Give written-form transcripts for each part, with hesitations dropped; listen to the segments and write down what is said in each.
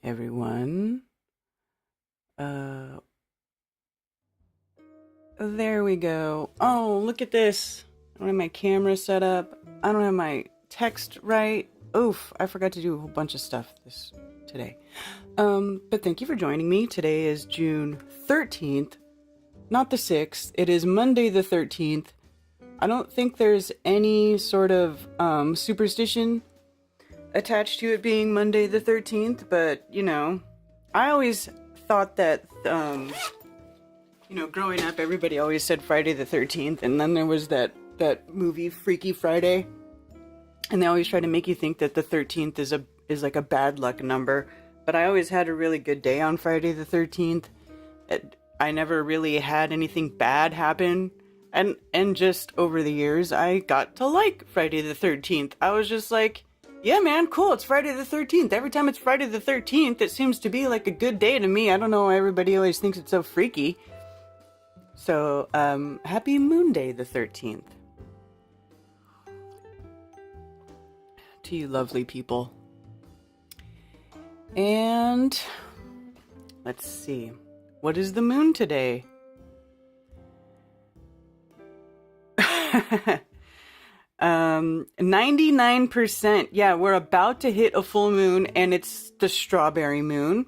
everyone. There we go. Oh, look at this. I don't have my camera set up. I don't have my text right. Oof, I forgot to do a whole bunch of stuff today. But thank you for joining me. Today is June 13th, not the 6th. It is Monday the 13th. I don't think there's any sort of superstition attached to it being Monday the 13th, but I always thought that growing up everybody always said Friday the 13th, and then there was that movie Freaky Friday, and they always try to make you think that the 13th is like a bad luck number. But I always had a really good day on Friday the 13th. I never really had anything bad happen. And just over the years, I got to like Friday the 13th. I was just like, yeah, man, cool, it's Friday the 13th. Every time it's Friday the 13th, it seems to be like a good day to me. I don't know why everybody always thinks it's so freaky. So, happy Moonday the 13th. To you lovely people. And let's see. What is the moon today? 99%. Yeah, we're about to hit a full moon, and it's the strawberry moon,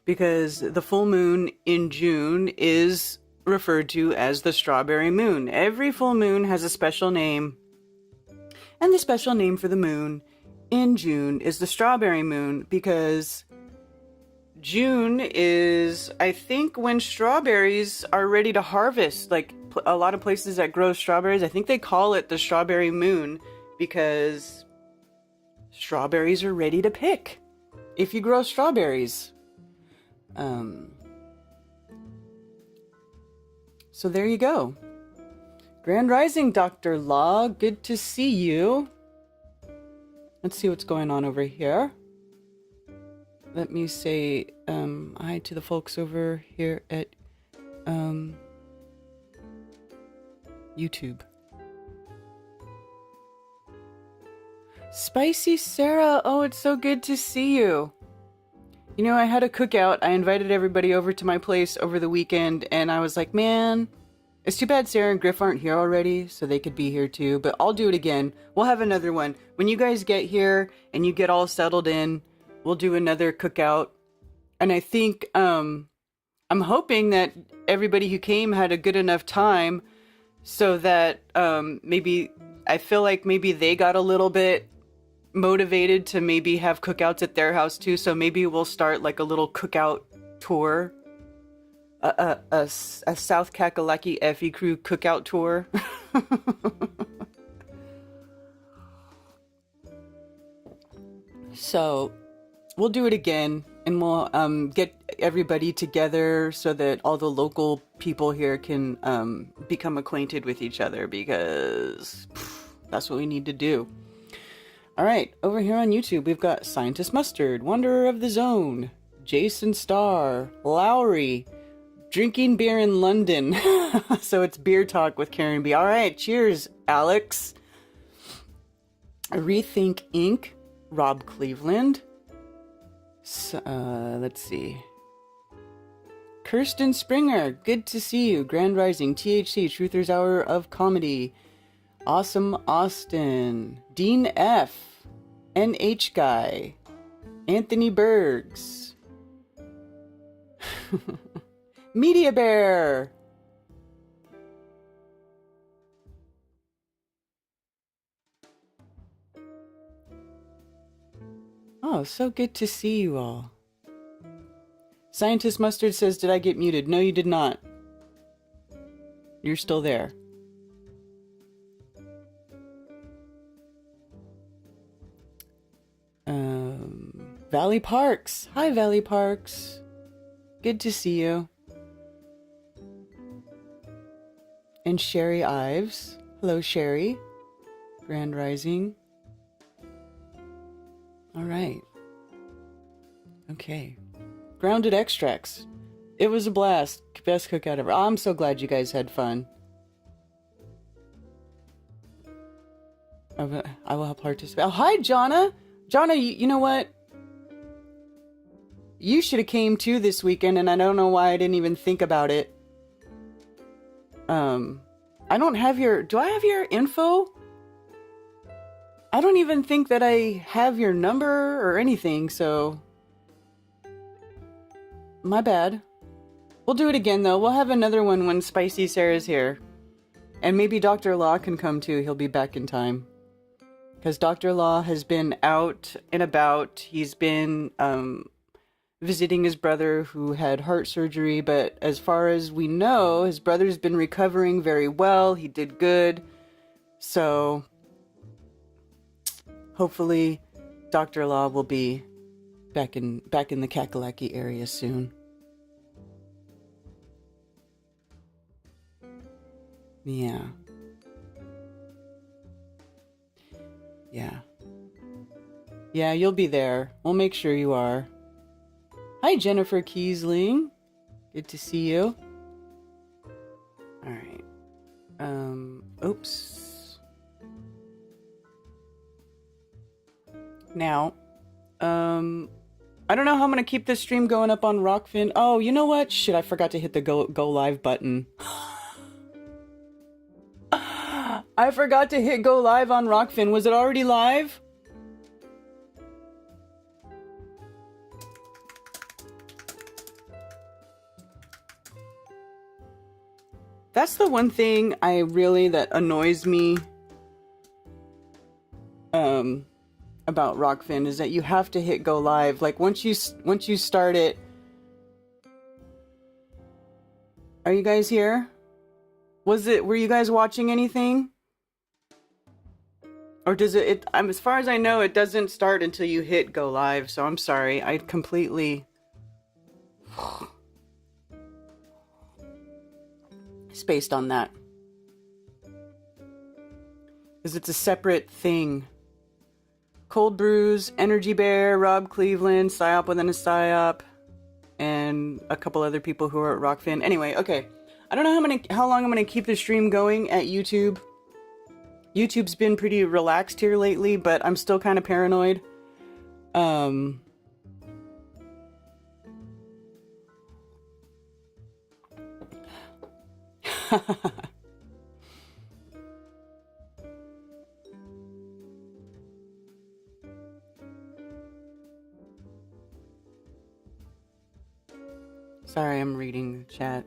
because the full moon in June is referred to as the strawberry moon. Every full moon has a special name, and the special name for the moon in June is the strawberry moon, because June is, I think, when strawberries are ready to harvest. Like a lot of places that grow strawberries, I think they call it the strawberry moon because strawberries are ready to pick if you grow strawberries. So there you go. Grand Rising, Dr. Law. Good to see you. Let's see what's going on over here. Let me say hi to the folks over here at YouTube. Spicy Sarah, oh, it's so good to see you. I had a cookout. I invited everybody over to my place over the weekend, and I was like, man, it's too bad Sarah and Griff aren't here already, so they could be here too, but I'll do it again. We'll have another one. When you guys get here and you get all settled in, we'll do another cookout. And I think, I'm hoping that everybody who came had a good enough time so that maybe, I feel like maybe they got a little bit motivated to maybe have cookouts at their house too. So maybe we'll start like a little cookout tour. A South Kakalaki Effie Crew cookout tour. So we'll do it again, and we'll get everybody together so that all the local people here can become acquainted with each other, because that's what we need to do. All right, over here on YouTube, we've got Scientist Mustard, Wanderer of the Zone, Jason Starr, Lowry, Drinking Beer in London. So it's beer talk with Karen B. All right, cheers, Alex. Rethink Inc., Rob Cleveland. Let's see. Kirsten Springer, good to see you. Grand Rising, THC, Truthers Hour of Comedy. Awesome Austin. Dean F. NH Guy. Anthony Bergs. Media Bear. Oh, so good to see you all. Scientist Mustard says, did I get muted? No, you did not. You're still there. Valley Parks. Hi, Valley Parks. Good to see you. And Sherry Ives. Hello, Sherry. Grand Rising. All right. Okay. Grounded Extracts. It was a blast. Best cookout ever. I'm so glad you guys had fun. I will participate. Oh, hi, Jonna. Jonna, you know what? You should have came too this weekend, and I don't know why I didn't even think about it. I don't have your... Do I have your info? I don't even think that I have your number or anything, so... My bad. We'll do it again, though. We'll have another one when Spicy Sarah's here. And maybe Dr. Law can come, too. He'll be back in time. Because Dr. Law has been out and about. He's been, visiting his brother who had heart surgery, but as far as we know, his brother's been recovering very well. He did good. So hopefully Dr. Law will be back in the Kakalaki area soon. Yeah. Yeah, you'll be there. We'll make sure you are. Hi, Jennifer Kiesling. Good to see you. All right. Oops. Now, I don't know how I'm going to keep this stream going up on Rockfin. Oh, you know what? Shit, I forgot to hit the go live button. I forgot to hit go live on Rockfin. Was it already live? That's the one thing that annoys me about Rockfin is that you have to hit go live. Like once you start it. Are you guys here? Were you guys watching anything? Or does it as far as I know, it doesn't start until you hit go live. So I'm sorry. I completely spaced on that. Because it's a separate thing. Cold Brews, Energy Bear, Rob Cleveland, PsyOp within a PsyOp, and a couple other people who are at Rockfin. Anyway, okay. I don't know how long I'm gonna keep the stream going at YouTube. YouTube's been pretty relaxed here lately, but I'm still kind of paranoid. Sorry, I'm reading the chat.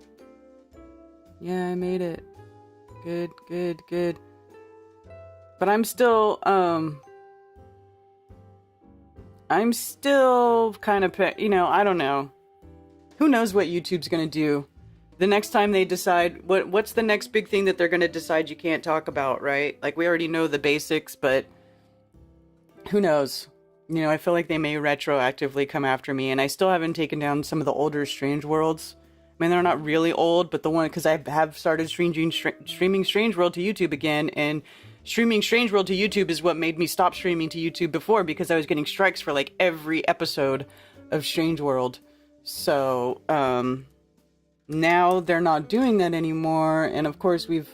Yeah, I made it. Good. But I'm still kind of, I don't know. Who knows what YouTube's gonna do? The next time they decide, what's the next big thing that they're gonna decide you can't talk about, right? Like, we already know the basics, but who knows? I feel like they may retroactively come after me, and I still haven't taken down some of the older Strange Worlds. I mean, they're not really old, but the one, because I have started streaming Strange World to YouTube again, and streaming Strange World to YouTube is what made me stop streaming to YouTube before, because I was getting strikes for like every episode of Strange World. So, now they're not doing that anymore, and of course we've,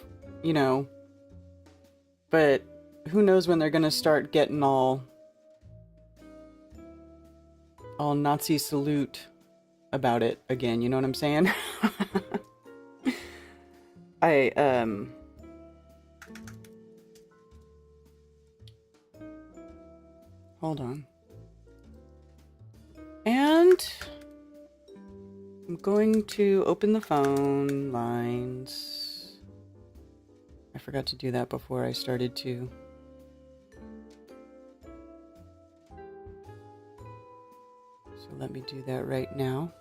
but who knows when they're gonna start getting all Nazi salute about it again, you know what I'm saying? Hold on. And I'm going to open the phone lines. I forgot to do that before I started to. So let me do that right now.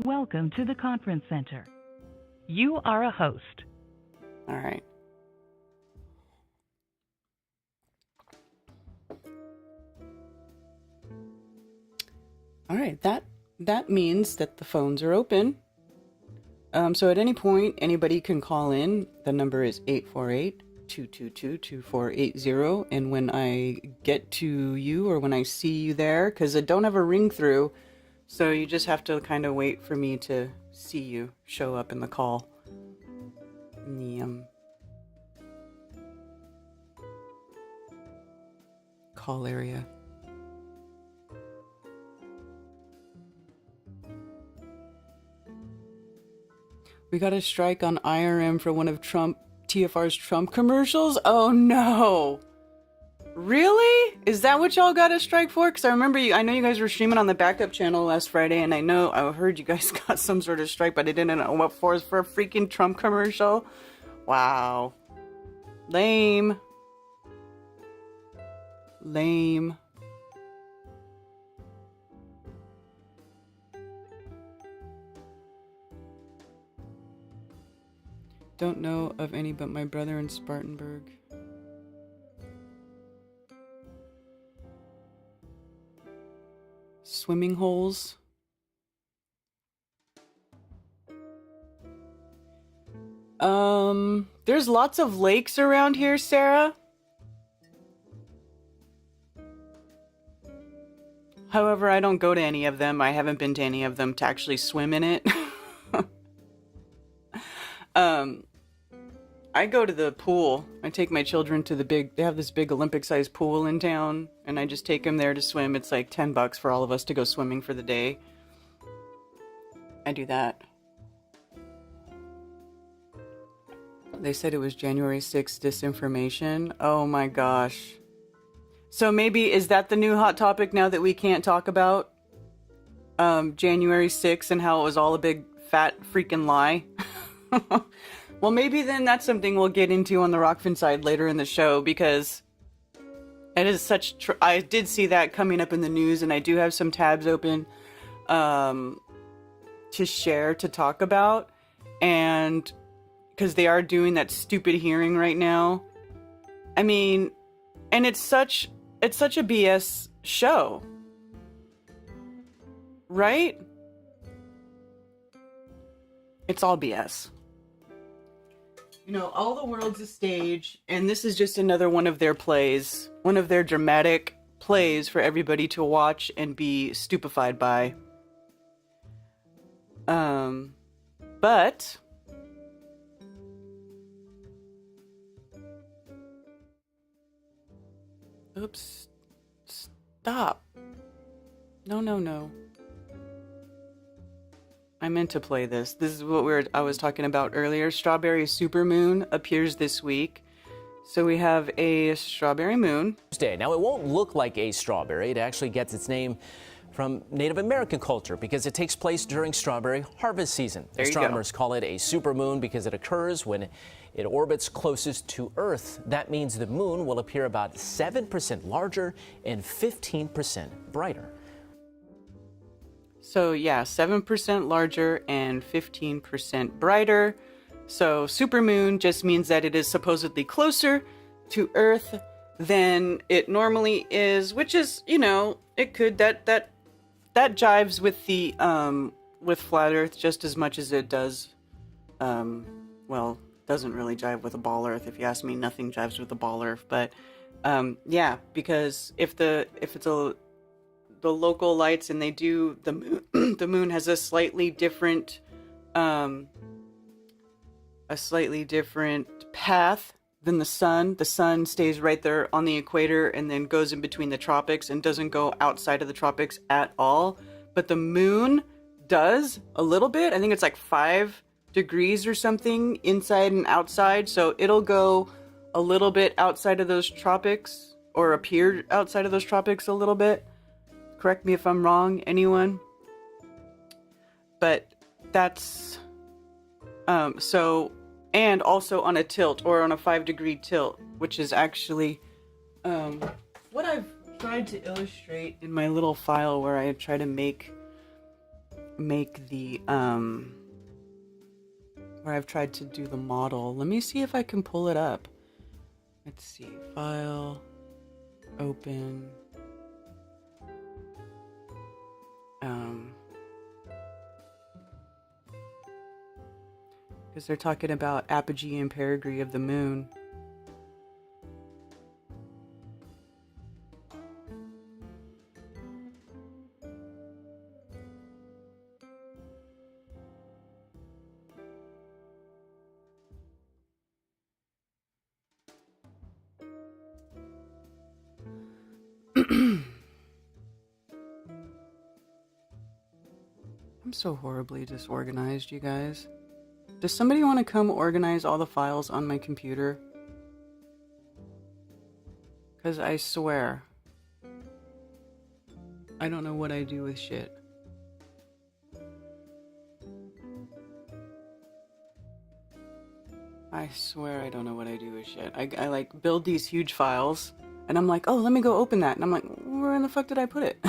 Welcome to the conference center. You are a host. All right. All right, that means that the phones are open. So at any point, anybody can call in. The number is 848-222-2480. And when I get to you, or when I see you there, because I don't have a ring through, so you just have to kind of wait for me to see you show up in the call. In the call area. We got a strike on IRM for one of TFR's Trump commercials? Oh no! Really? Is that what y'all got a strike for? Because I know you guys were streaming on the backup channel last Friday, and I heard you guys got some sort of strike, but I didn't know what for. It's for a freaking Trump commercial? Wow. Lame. Lame. Don't know of any but my brother in Spartanburg. Swimming holes. There's lots of lakes around here, Sarah. However, I don't go to any of them. I haven't been to any of them to actually swim in it. I go to the pool. I take my children to they have this big Olympic-sized pool in town, and I just take them there to swim. It's like $10 for all of us to go swimming for the day. I do that. They said it was January 6th disinformation. Oh my gosh. So maybe, is that the new hot topic now that we can't talk about? January 6th and how it was all a big fat freaking lie? Well, maybe then that's something we'll get into on the Rockfin side later in the show, because it is such... I did see that coming up in the news, and I do have some tabs open to share, to talk about, and because they are doing that stupid hearing right now. I mean, and it's such a BS show, right? It's all BS. You know, all the world's a stage, and this is just another one of their plays, one of their dramatic plays for everybody to watch and be stupefied by. But oops, stop. No. I meant to play this. This is what I was talking about earlier. Strawberry Supermoon appears this week. So we have a strawberry moon. Now, it won't look like a strawberry. It actually gets its name from Native American culture because it takes place during strawberry harvest season. Astronomers call it a supermoon because it occurs when it orbits closest to Earth. That means the moon will appear about 7% larger and 15% brighter. So yeah, 7% larger and 15% brighter. So supermoon just means that it is supposedly closer to Earth than it normally is, which is, you know, it could, that jives with the with flat Earth just as much as it does, well, doesn't really jive with a ball Earth. If you ask me, nothing jives with a ball Earth. But yeah, because if it's the local lights, and they do the moon, the moon has a slightly different path than the sun. The sun stays right there on the equator and then goes in between the tropics and doesn't go outside of the tropics at all. But the moon does a little bit. I think it's like 5 degrees or something inside and outside. So it'll go a little bit outside of those tropics, or appear outside of those tropics a little bit. Correct me if I'm wrong, anyone. But that's so, and also on a tilt, or on a 5-degree tilt, which is actually what I've tried to illustrate in my little file where I try to make the where I've tried to do the model. Let me see if I can pull it up. Let's see, file, open. Because they're talking about apogee and perigee of the moon. I'm so horribly disorganized, you guys. Does somebody want to come organize all the files on my computer? Because I swear, I don't know what I do with shit. I swear I don't know what I do with shit. I like build these huge files and I'm like, oh, let me go open that. And I'm like, where in the fuck did I put it?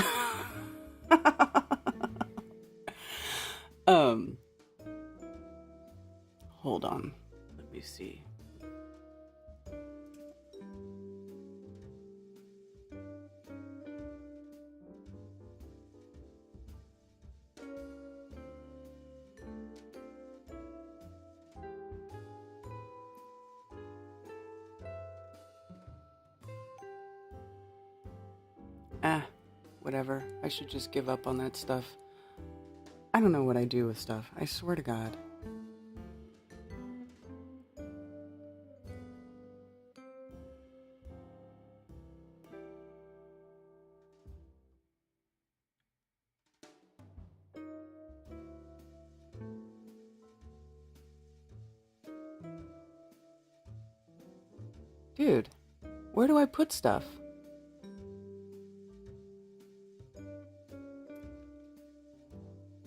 Hold on. Let me see. Whatever. I should just give up on that stuff. I don't know what I do with stuff. I swear to God. Dude, where do I put stuff?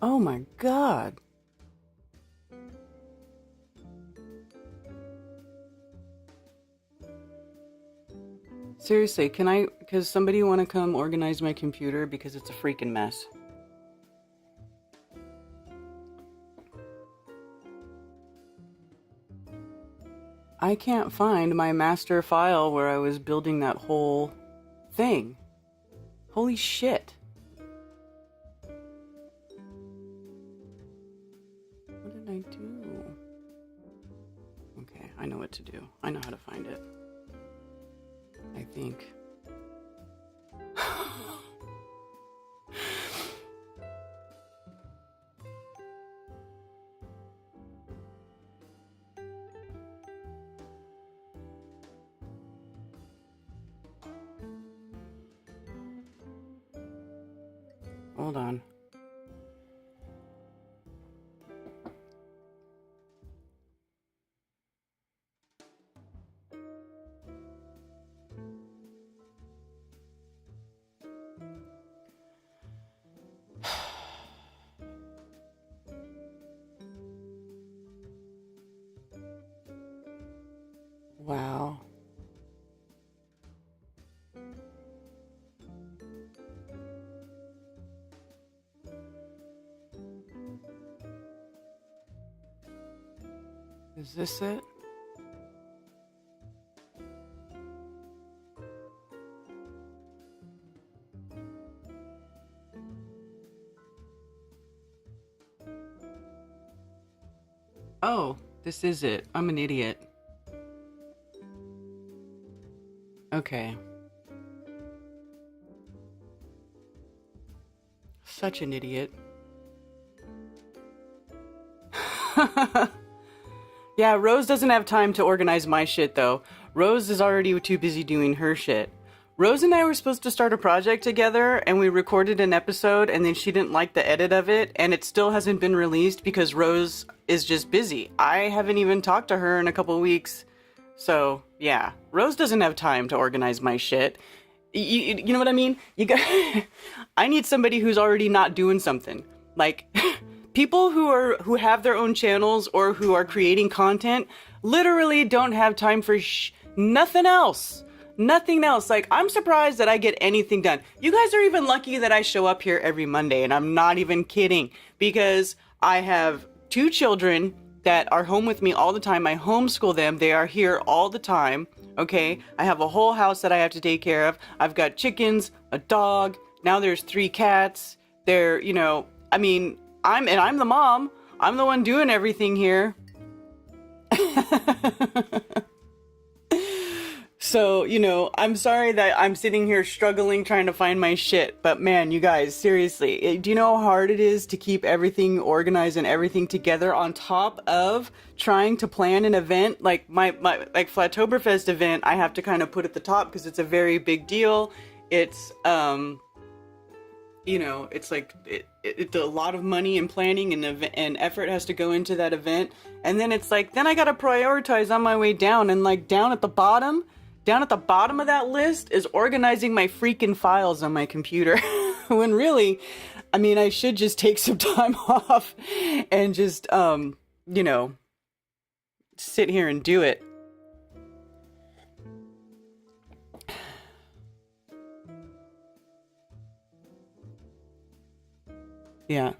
Oh my God. Seriously, because somebody want to come organize my computer because it's a freaking mess. I can't find my master file where I was building that whole thing. Holy shit. What did I do? Okay, I know what to do. I know how to find it. I think. Hold on. Wow. Is this it? Oh, this is it. I'm an idiot. Okay. Such an idiot. Yeah, Rose doesn't have time to organize my shit, though. Rose is already too busy doing her shit. Rose and I were supposed to start a project together, and we recorded an episode, and then she didn't like the edit of it, and it still hasn't been released because Rose is just busy. I haven't even talked to her in a couple weeks. So, yeah. Rose doesn't have time to organize my shit. You know what I mean? You got. I need somebody who's already not doing something. Like... People who have their own channels or who are creating content literally don't have time for nothing else. Nothing else. Like, I'm surprised that I get anything done. You guys are even lucky that I show up here every Monday, and I'm not even kidding, because I have 2 children that are home with me all the time. I homeschool them. They are here all the time. Okay. I have a whole house that I have to take care of. I've got chickens, a dog. Now there's 3 cats. They're, you know, I mean, I'm the mom. I'm the one doing everything here. So, you know, I'm sorry that I'm sitting here struggling trying to find my shit. But man, you guys, seriously, do you know how hard it is to keep everything organized and everything together on top of trying to plan an event? Like my like Flattoberfest event, I have to kind of put at the top because it's a very big deal. It's, you know, it's like... a lot of money and planning and effort has to go into that event. And then it's like, then I got to prioritize on my way down. And like down at the bottom of that list is organizing my freaking files on my computer. When really, I mean, I should just take some time off and just, you know, sit here and do it. Yeah.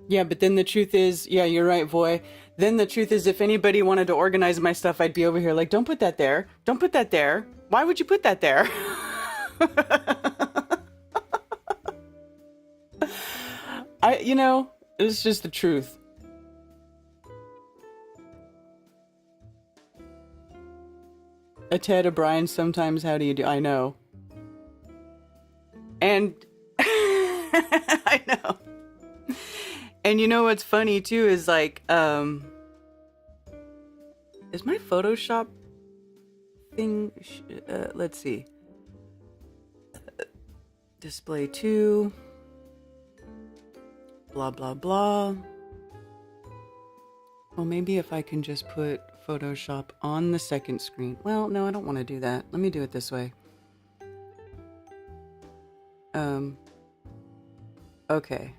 Yeah, but then the truth is, yeah, you're right, Voy. Then the truth is, if anybody wanted to organize my stuff, I'd be over here like, don't put that there. Don't put that there. Why would you put that there? You know, it's just the truth. A Ted, a Brian, sometimes, how do you do? I know. And I know. And you know what's funny too is like, is my Photoshop thing, let's see. Display 2. Blah, blah, blah. Well, maybe if I can just put Photoshop on the second screen. Well, no, I don't want to do that. Let me do it this way. Okay.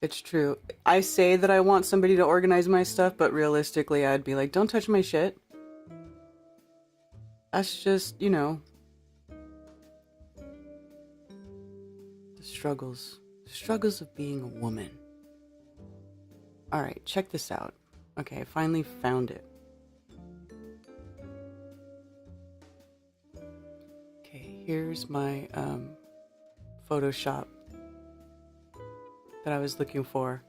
It's true. I say that I want somebody to organize my stuff, but realistically, I'd be like, don't touch my shit. That's just, you know, the struggles of being a woman. All right, check this out. Okay, I finally found it. Okay, here's my Photoshop that I was looking for.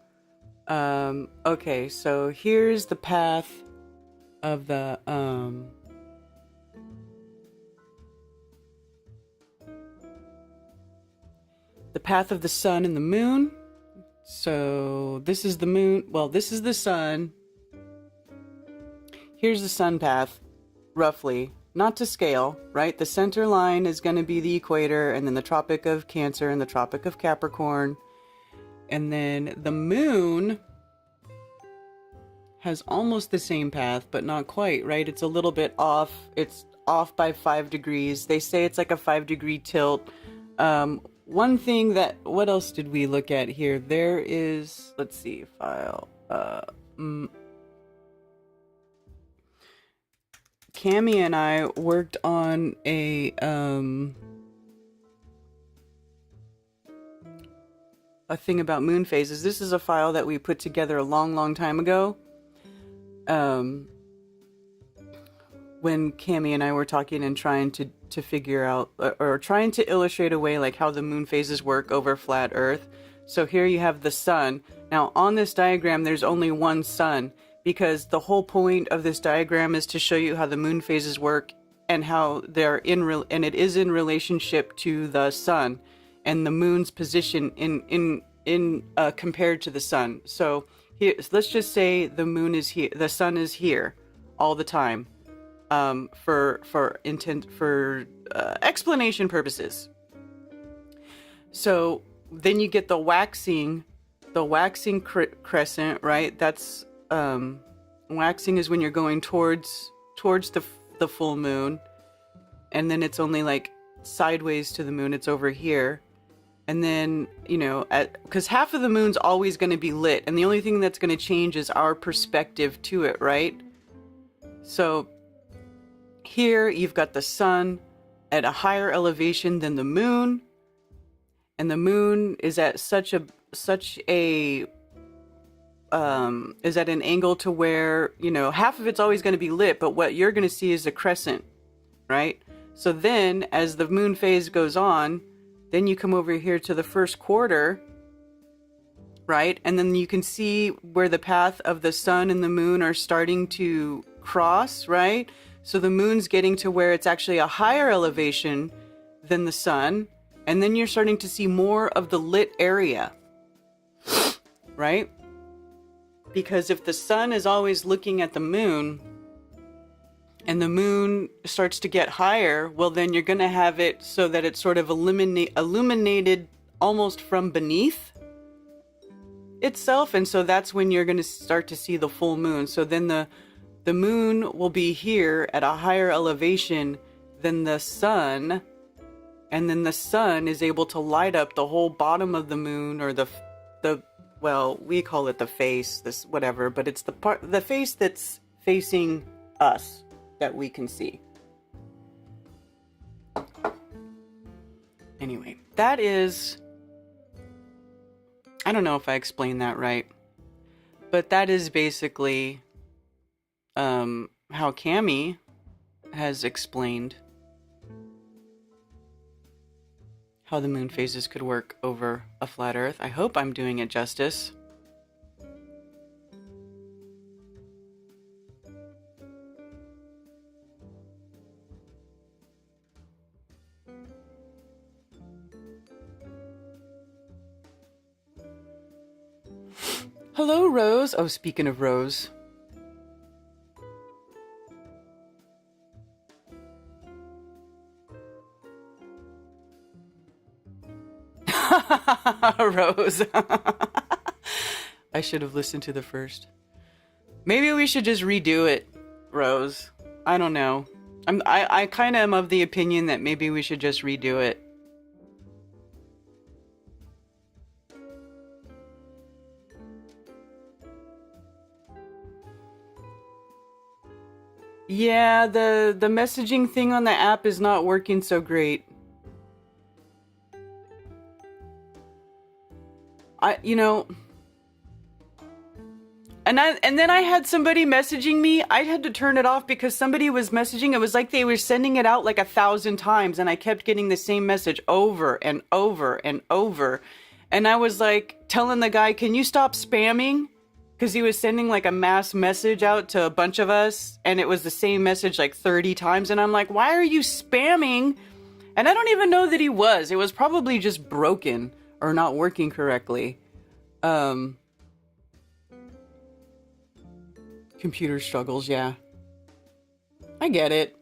Okay, so here's the path of the path of the sun and the moon. So this is the moon. Well, this is the sun. Here's the sun path, roughly. Not to scale, right? The center line is going to be the equator, and then the Tropic of Cancer and the Tropic of Capricorn. And then the moon has almost the same path, but not quite, right? It's a little bit off. It's off by 5 degrees. They say it's like a 5-degree tilt. One thing that, what else did we look at here? There is, let's see, file. Cammie and I worked on a thing about moon phases. This is a file that we put together a long time ago. When Cammie and I were talking and trying to figure out, or trying to illustrate a way like how the moon phases work over flat Earth. So here you have the sun. Now on this diagram, there's only one sun, because the whole point of this diagram is to show you how the moon phases work and how they're and it is in relationship to the sun and the moon's position in compared to the sun. So here, let's just say the moon is here, the sun is here all the time. For explanation purposes. So then you get the waxing crescent, right? That's waxing is when you're going towards the full moon, and then it's only like sideways to the moon. It's over here, and then you know, because half of the moon's always going to be lit, and the only thing that's going to change is our perspective to it, right? So here you've got the sun at a higher elevation than the moon, and the moon is at is at an angle to where, you know, half of it's always going to be lit, but what you're going to see is a crescent, right? So then as the moon phase goes on, then you come over here to the first quarter, right? And then you can see where the path of the sun and the moon are starting to cross, right? So the moon's getting to where it's actually a higher elevation than the sun. And then you're starting to see more of the lit area, right? Because if the sun is always looking at the moon and the moon starts to get higher, well, then you're going to have it so that it's sort of illuminated almost from beneath itself. And so that's when you're going to start to see the full moon. So then the moon will be here at a higher elevation than the sun. And then the sun is able to light up the whole bottom of the moon, or the well, we call it the face, this whatever, but it's the face that's facing us that we can see. Anyway, that is, I don't know if I explained that right, but that is basically how Cammie has explained how the moon phases could work over a flat Earth. I hope I'm doing it justice. Hello, Rose. Oh, speaking of Rose. Rose. I should have listened to the first. Maybe we should just redo it, Rose. I don't know. I kind of am of the opinion that maybe we should just redo it. Yeah, the messaging thing on the app is not working so great. And then I had somebody messaging me. I had to turn it off because somebody was messaging. It was like they were sending it out like 1,000 times, and I kept getting the same message over and over and over. And I was like telling the guy, "Can you stop spamming?" Because he was sending like a mass message out to a bunch of us, and it was the same message like 30 times. And I'm like, "Why are you spamming?" And I don't even know that he was. It was probably just broken or not working correctly. Computer struggles, yeah. I get it.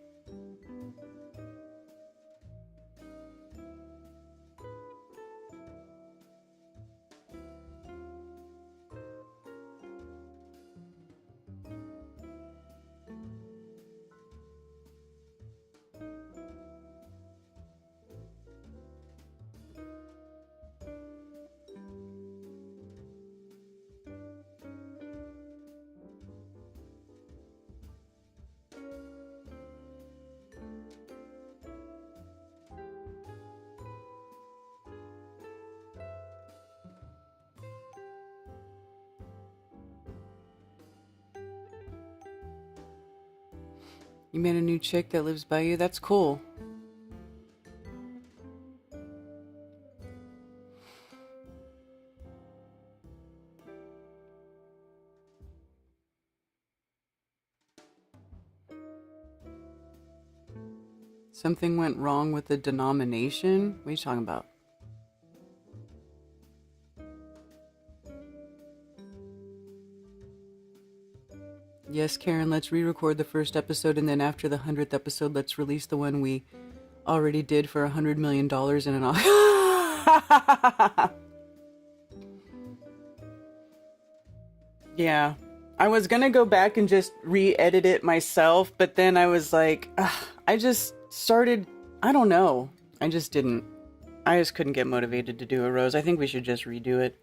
You met a new chick that lives by you? That's cool. Something went wrong with the denomination? What are you talking about? Yes, Karen, let's re-record the first episode, and then after the 100th episode, let's release the one we already did for $100 million in an Yeah. I was gonna go back and just re-edit it myself, but then I was like, I just started, I don't know. I just couldn't get motivated to do a Rose. I think we should just redo it.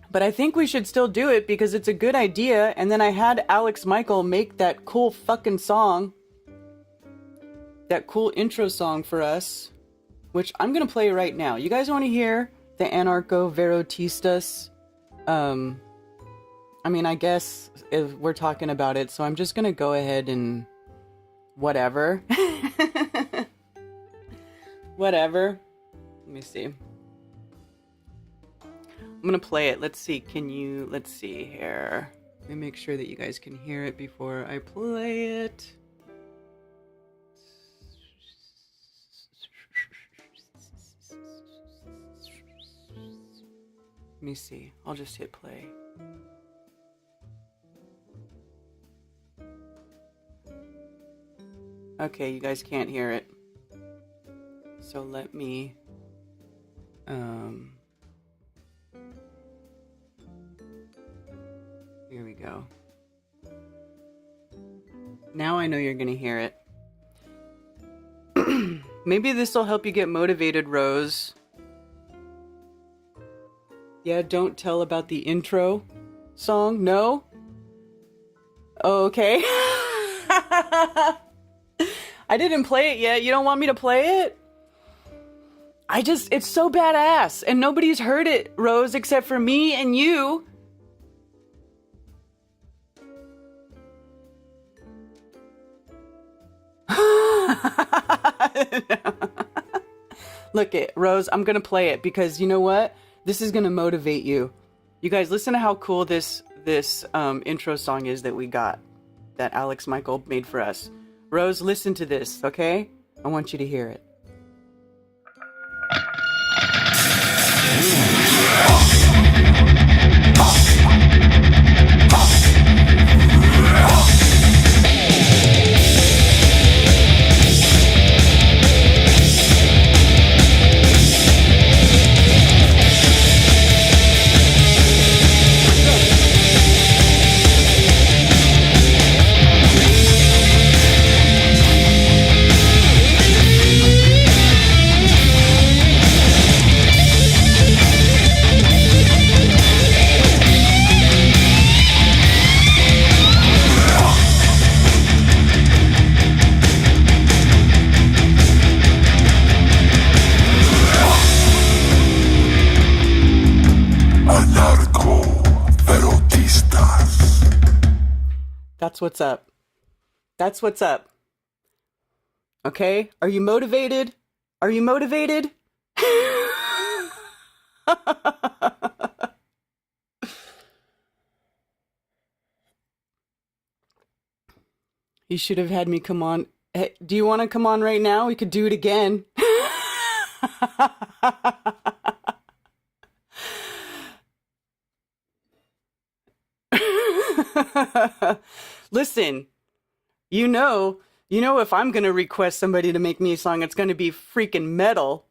But I think we should still do it because it's a good idea. And then I had Alex Michael make that cool fucking song. That cool intro song for us. Which I'm going to play right now. You guys want to hear the Anarcho Verotistas? I mean, I guess if we're talking about it. So I'm just going to go ahead and whatever. Whatever. Let me see. I'm gonna play it. Let's see. Let's see here. Let me make sure that you guys can hear it before I play it. me see. I'll just hit play. Okay, you guys can't hear it. So let me... Here we go. Now I know you're gonna hear it. Maybe this will help you get motivated, Rose. Yeah, don't tell about the intro song? No? Oh, okay. I didn't play it yet. You don't want me to play it? It's so badass. And nobody's heard it, Rose, except for me and you. Look it, Rose, I'm gonna play it because you know what? This is gonna motivate you. You guys, listen to how cool this intro song is that we got, that Alex Michael made for us. Rose, listen to this, okay? I want you to hear it. That's what's up. That's what's up. Okay? Are you motivated? Are you motivated? You should have had me come on. Hey, do you want to come on right now? We could do it again. Listen, you know if I'm going to request somebody to make me a song, it's going to be freaking metal.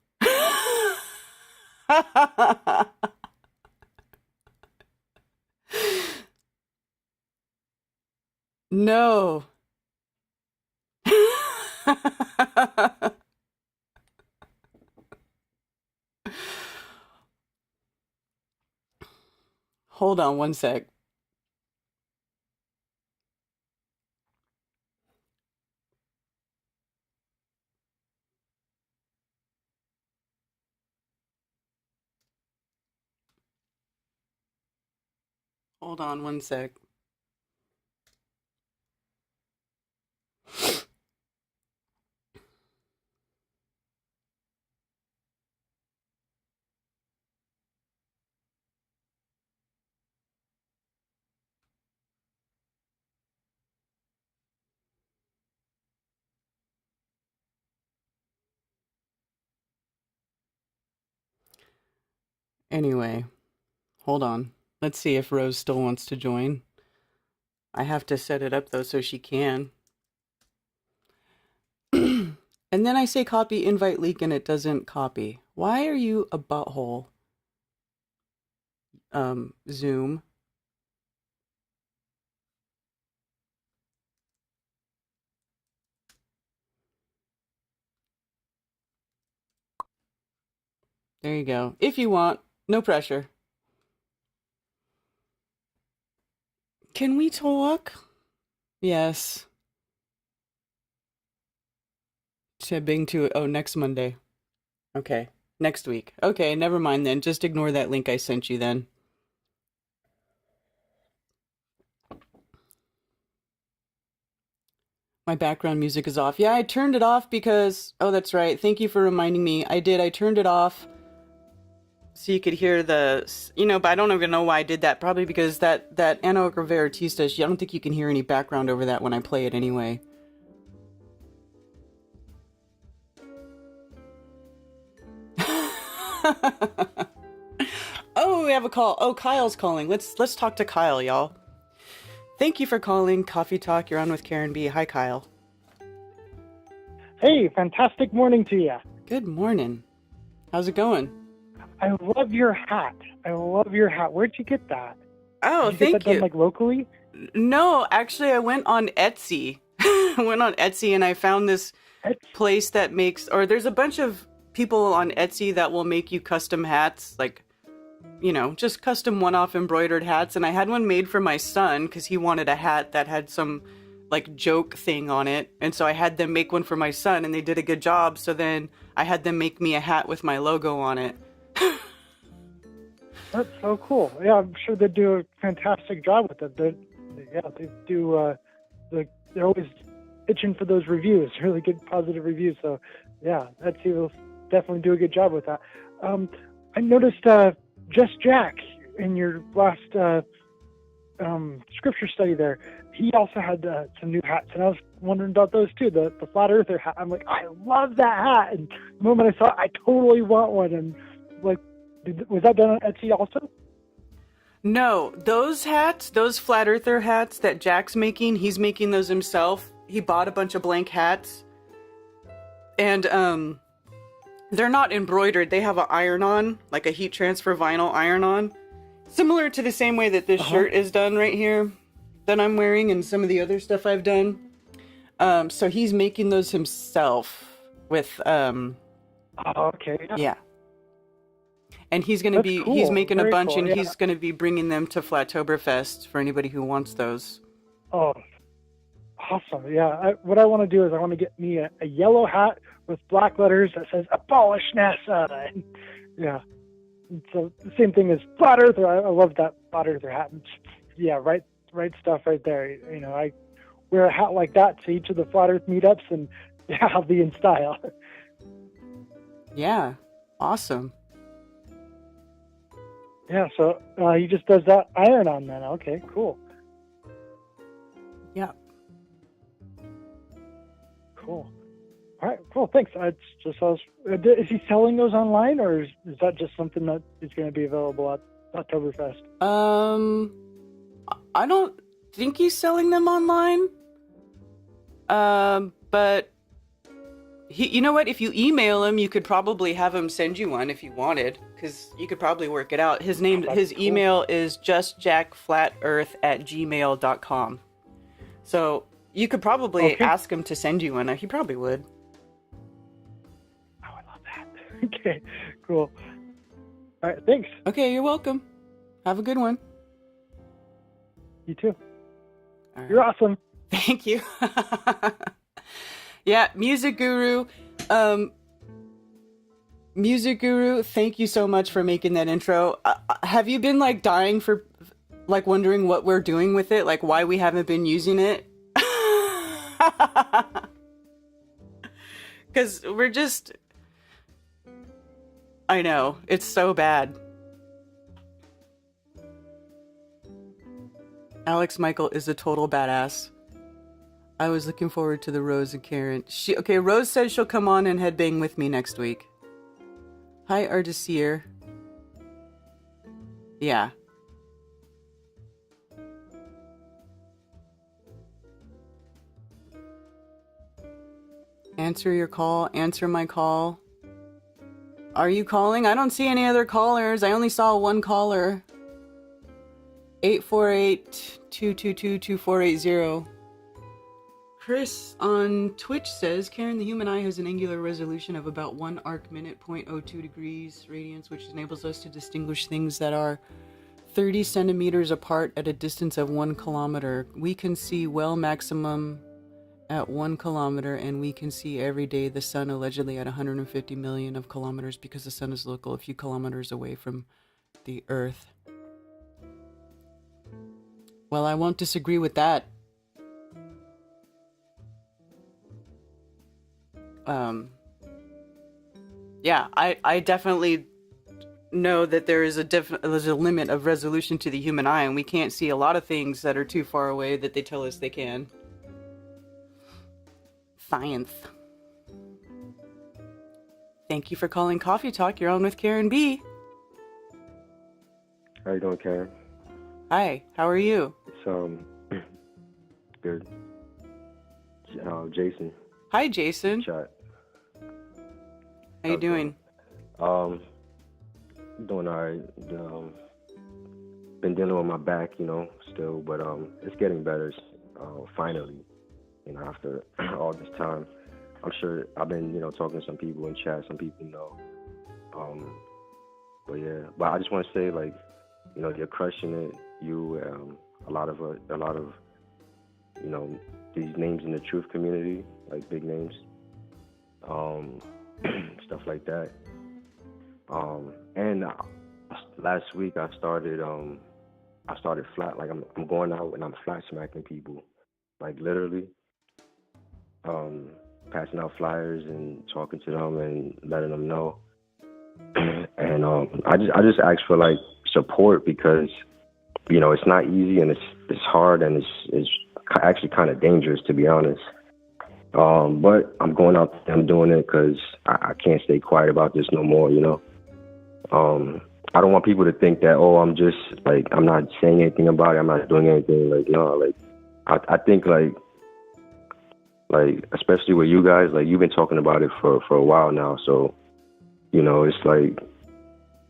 No. Hold on one sec. Hold on one sec. Anyway, hold on. Let's see if Rose still wants to join. I have to set it up though so she can. And then I say copy invite leak and it doesn't copy. Why are you a butthole? Zoom. There you go. If you want, no pressure. Can we talk? Yes. Bing to next Monday. Okay. Next week. Okay, never mind then. Just ignore that link I sent you then. My background music is off. Yeah, I turned it off because... Oh, that's right. Thank you for reminding me. I did. I turned it off so you could hear the... but I don't even know why I did that. Probably because that Ana Artista, I don't think you can hear any background over that when I play it anyway. Oh, we have a call. Oh, Kyle's calling. Let's talk to Kyle, y'all. Thank you for calling Coffee Talk. You're on with Karen B. Hi, Kyle. Hey, fantastic morning to you. Good morning. How's it going? I love your hat. Where'd you get that? Oh, Did you get that done, like, locally? No, actually, I went on Etsy. And I found this place that makes, or there's a bunch of people on Etsy that will make you custom hats, like, you know, just custom one-off embroidered hats. And I had one made for my son because he wanted a hat that had some, like, joke thing on it. And so I had them make one for my son, and they did a good job. So then I had them make me a hat with my logo on it. That's so cool. Yeah, I'm sure they do a fantastic job with it. They do. They're always itching for those reviews, really good positive reviews. So, yeah, Etsy will definitely do a good job with that. I noticed Just Jack in your last scripture study there. He also had some new hats, and I was wondering about those too. The flat earther hat. I'm like, I love that hat. And the moment I saw it, I totally want one. And like, was that done on Etsy also? No, those hats, those flat earther hats that Jack's making, he's making those himself. He bought a bunch of blank hats. And they're not embroidered. They have an iron-on, like a heat transfer vinyl iron-on. Similar to the same way that this shirt is done right here that I'm wearing and some of the other stuff I've done. So he's making those himself with Oh, okay. yeah. And he's going to be, cool. he's making Very a bunch, cool, and yeah. he's going to be bringing them to Flattoberfest for anybody who wants those. Oh, awesome. Yeah. What I want to do is I want to get me a yellow hat with black letters that says abolish NASA. And, yeah. And so the same thing as flat earther. I love that flat earther hat. And, yeah, right stuff right there. You know, I wear a hat like that to each of the flat earth meetups, and yeah, I'll be in style. Yeah. Awesome. Yeah, so he just does that iron on then. Okay, cool. Yeah. Cool. All right, cool. Thanks. Is he selling those online, or is that just something that is going to be available at Oktoberfest? I don't think he's selling them online. But you know what? If you email him, you could probably have him send you one if you wanted, because you could probably work it out. His email is justjackflatearth@gmail.com. So you could probably ask him to send you one. He probably would. Oh, I love that. Okay, cool. All right, thanks. Okay, you're welcome. Have a good one. You too. All right. You're awesome. Thank you. Yeah, Music Guru. Music Guru, thank you so much for making that intro. Have you been like dying for, like, wondering what we're doing with it? Like, why we haven't been using it? Because we're just... I know, it's so bad. Alex Michael is a total badass. I was looking forward to the Rose and Karen. Rose says she'll come on and headbang with me next week. Hi, Artisir. Yeah. Answer your call. Answer my call. Are you calling? I don't see any other callers. I only saw one caller. 848-222-2480. Chris on Twitch says, Karen, the human eye has an angular resolution of about 1 arc minute, 0.02 degrees radians, which enables us to distinguish things that are 30 centimeters apart at a distance of 1 kilometer. We can see well maximum at 1 kilometer, and we can see every day the sun allegedly at 150 million of kilometers because the sun is local a few kilometers away from the Earth. Well, I won't disagree with that. Yeah, I definitely know that there's a limit of resolution to the human eye, and we can't see a lot of things that are too far away that they tell us they can. Science. Thank you for calling Coffee Talk. You're on with Karen B. you doing, Karen? Hi, how are you? It's good. Jason, Hi, Jason. chat. How you How's it going? doing? Doing all right. Been dealing with my back, still, but it's getting better. Finally, after all this time. I'm sure I've been, talking to some people in chat. Some people know. But yeah, but I just want to say, like, you're crushing it. You, a lot of, these names in the truth community, like big names, stuff like that. And last week I started flat, like I'm going out and I'm flat smacking people, like literally, passing out flyers and talking to them and letting them know. And I just ask for like support because it's not easy and it's hard and it's actually kind of dangerous, to be honest. But I'm going out there, I'm doing it because I can't stay quiet about this no more. I don't want people to think that, I'm just like, I'm not saying anything about it, I'm not doing anything. Like, no, like I think like especially with you guys, like you've been talking about it for a while now, so it's like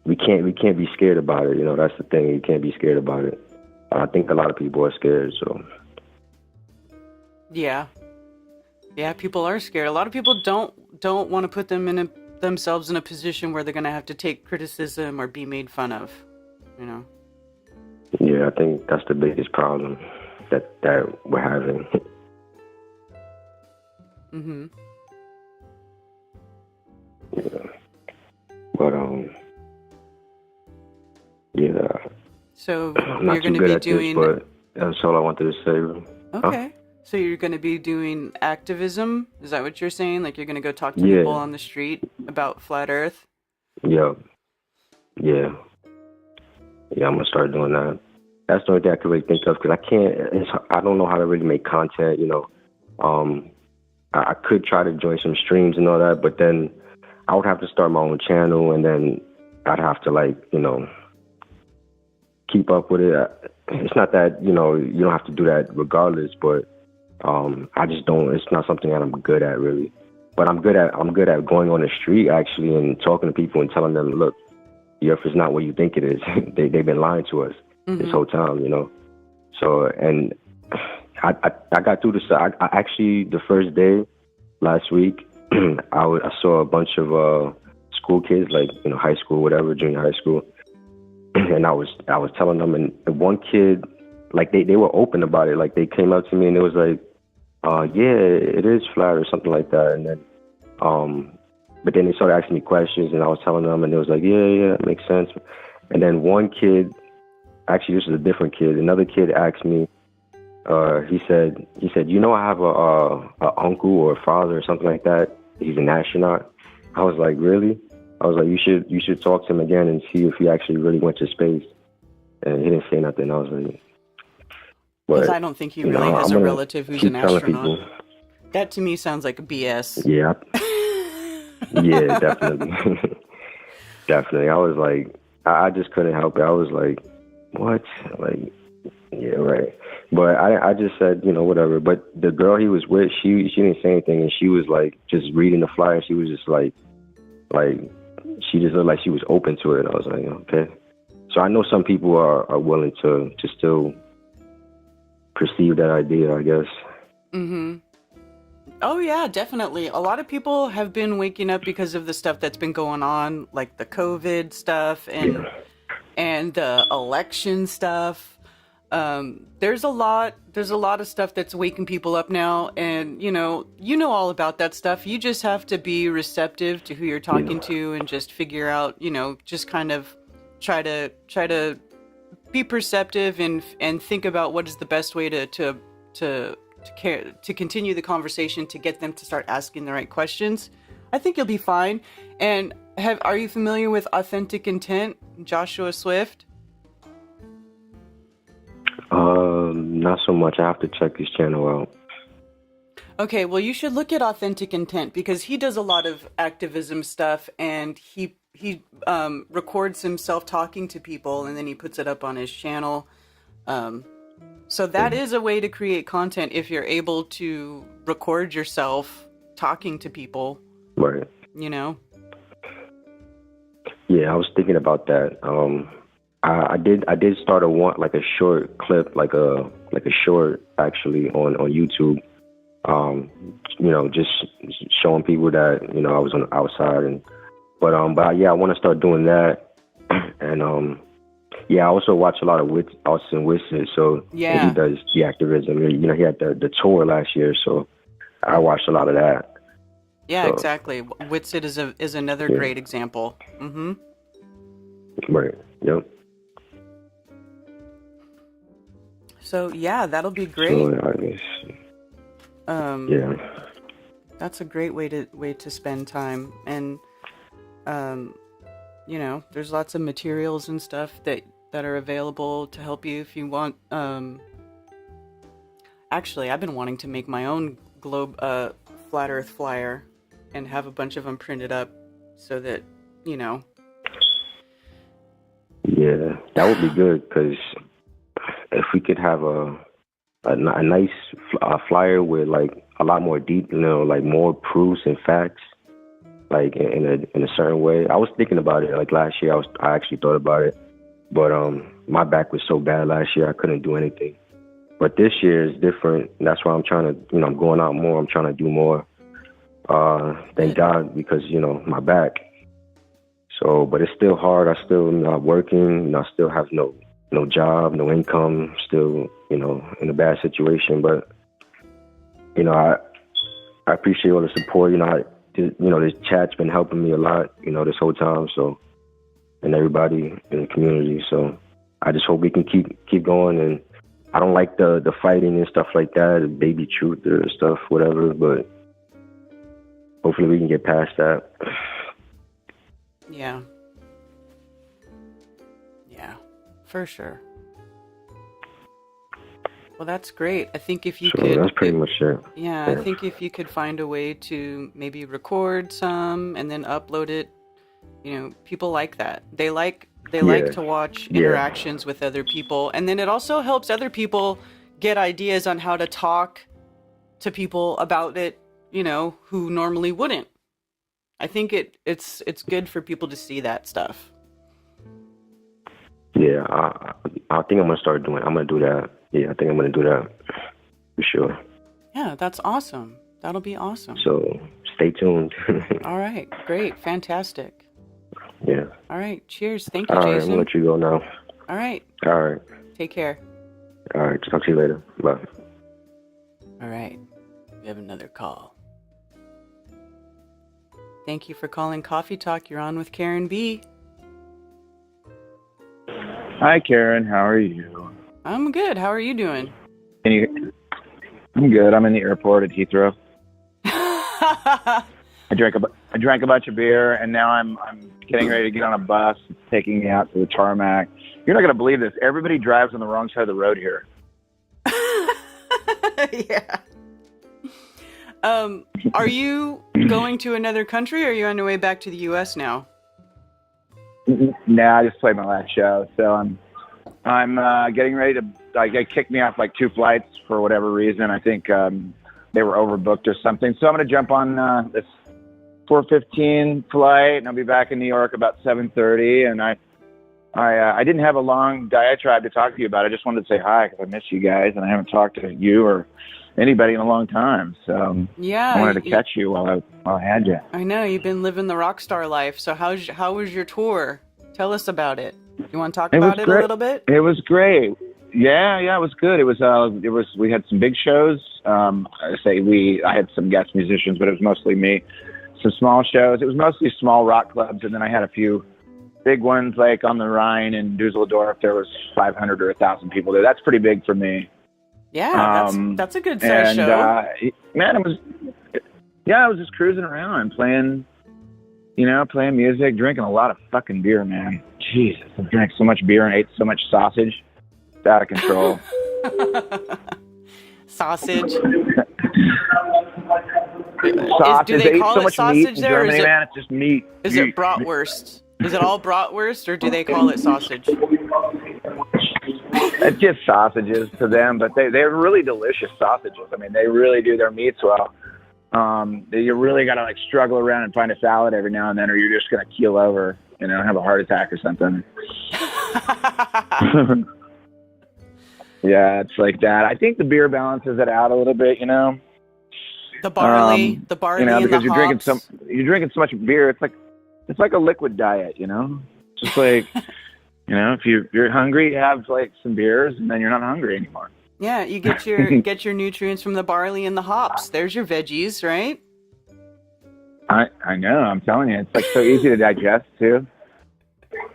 we can't be scared about it. That's the thing. You can't be scared about it. I think a lot of people are scared. So Yeah, people are scared. A lot of people don't want to put themselves in a position where they're going to have to take criticism or be made fun of. Yeah, I think that's the biggest problem that we're having. Mm-hmm. Yeah. But yeah. So I'm not you're going too to good be at doing. this, but that's all I wanted to say. Okay. Huh? So you're going to be doing activism? Is that what you're saying? Like you're going to go talk to Yeah. people on the street about flat Earth? Yeah. Yeah. Yeah, I'm gonna start doing that. That's the only thing I could really think of because I don't know how to really make content. I could try to join some streams and all that, but then I would have to start my own channel, and then I'd have to keep up with it. It's not that you don't have to do that regardless, but I just don't. It's not something that I'm good at really. But I'm good at going on the street actually and talking to people and telling them, look, the earth is not what you think it is. They've been lying to us this whole time, So, and I got through this. I actually, the first day last week, I saw a bunch of school kids, like high school, whatever, junior high school, and I was telling them, and one kid, like they were open about it, like they came up to me and it was like, yeah, it is flat or something like that, and then but then they started asking me questions, and I was telling them, and it was like, yeah, it makes sense. And then one kid, actually this is a different kid, another kid asked me, he said, I have a uncle or a father or something like that. He's an astronaut. I was like, really? I was like, you should talk to him again and see if he actually really went to space. And he didn't say nothing. I was like, because I don't think he really has a relative who's an astronaut. People. That to me sounds like a BS. Yeah. Yeah, definitely. Definitely. I was like, I just couldn't help it. I was like, what? Like, yeah, right. But I just said, whatever. But the girl he was with, she didn't say anything, and she was like just reading the flyer. She was just like she just looked like she was open to it. I was like, okay. So I know some people are willing to still perceive that idea, I guess. Mm-hmm. Oh yeah, definitely. A lot of people have been waking up because of the stuff that's been going on, like the COVID stuff and the election stuff. There's a lot of stuff that's waking people up now, and you know all about that stuff. You just have to be receptive to who you're talking to and just figure out, just kind of try to be perceptive and think about what is the best way to continue the conversation, to get them to start asking the right questions. I think you'll be fine. And are you familiar with Authentic Intent, Joshua Swift? Not so much. I have to check his channel out. Okay, well, you should look at Authentic Intent because he does a lot of activism stuff, and records himself talking to people, and then he puts it up on his channel. So that is a way to create content if you're able to record yourself talking to people. Right. You know? Yeah, I was thinking about that. I did start a short clip, like a short actually on YouTube. Just showing people that, I was on the outside but yeah, I want to start doing that. And I also watch a lot of Austin Whitsitt, so yeah, he does the activism. He had the tour last year, so I watched a lot of that. Yeah, so, exactly. Whitsitt is another great example. Mm-hmm. Right. Yep. So yeah, that'll be great. So, I guess. Yeah. That's a great way to spend time, and there's lots of materials and stuff that are available to help you if you want. Actually, I've been wanting to make my own globe flat Earth flyer and have a bunch of them printed up so that Yeah, that would be good, because if we could have a nice flyer with like a lot more deep, like more proofs and facts, like in a certain way. I was thinking about it like last year. I actually thought about it, but my back was so bad last year I couldn't do anything. But this year is different. That's why I'm trying to, I'm going out more. I'm trying to do more. Thank God, because my back. So, but it's still hard. I still not working. I still have no job, no income. Still, in a bad situation. But I appreciate all the support. This chat's been helping me a lot. This whole time. So, and everybody in the community. So, I just hope we can keep going. And I don't like the fighting and stuff like that, the baby truth or stuff, whatever. But hopefully we can get past that. Yeah. Yeah, for sure. Well, that's great. I think if you could... That's pretty much it. Yeah, I think if you could find a way to maybe record some and then upload it, people like that. They like to watch interactions with other people. And then it also helps other people get ideas on how to talk to people about it, who normally wouldn't. I think it's good for people to see that stuff. Yeah, I think I'm gonna do that. Yeah, I think I'm gonna do that for sure. Yeah, that's awesome. That'll be awesome. So stay tuned. All right, great, fantastic. Yeah. All right, cheers. Thank you, All right, Jason. I'm gonna let you go now. All right. All right. Take care. All right, talk to you later. Bye. All right, we have another call. Thank you for calling Coffee Talk. You're on with Karen B. Hi, Karen. How are you? I'm good. How are you doing? I'm good. I'm in the airport at Heathrow. I drank a bunch of beer, and now I'm getting ready to get on a bus. It's taking me out to the tarmac. You're not going to believe this. Everybody drives on the wrong side of the road here. Yeah. Are you going to another country, or are you on your way back to the U.S. now? Nah, I just played my last show, so I'm getting ready to. They kicked me off like 2 flights for whatever reason. I think they were overbooked or something. So I'm going to jump on this 4:15 flight, and I'll be back in New York about 7:30. And I didn't have a long diatribe to talk to you about. I just wanted to say hi because I miss you guys, and I haven't talked to you or anybody in a long time. So yeah, I wanted to catch you while I had you. I know you've been living the rock star life. So how was your tour? Tell us about it. You want to talk about it a little bit? It was great. Yeah, it was good. It was. We had some big shows. I had some guest musicians, but it was mostly me. Some small shows. It was mostly small rock clubs, and then I had a few big ones like on the Rhine in Dusseldorf. There was 500 or 1,000 people there. That's pretty big for me. Yeah, that's a good size show. Man, I was just cruising around playing music, drinking a lot of fucking beer, man. Jesus, I drank so much beer and ate so much sausage. It's out of control. Sausage. Sausage. Do they call so it much sausage meat there? in Germany, man. It's just meat. Is it bratwurst? Is it all bratwurst, or do they call it sausage? It's just sausages to them, but they're really delicious sausages. I mean, they really do their meats well. You really got to like struggle around and find a salad every now and then, or you're just going to keel over, you know, have a heart attack or something. Yeah, it's like that. I think the beer balances it out a little bit, you know. The barley, you know, and because the you're drinking so much beer. It's like a liquid diet, you know. Just like, you know, if you're hungry, you have like some beers, and then you're not hungry anymore. Yeah, you get your nutrients from the barley and the hops. There's your veggies, right? I know. I'm telling you, it's like so easy to digest too.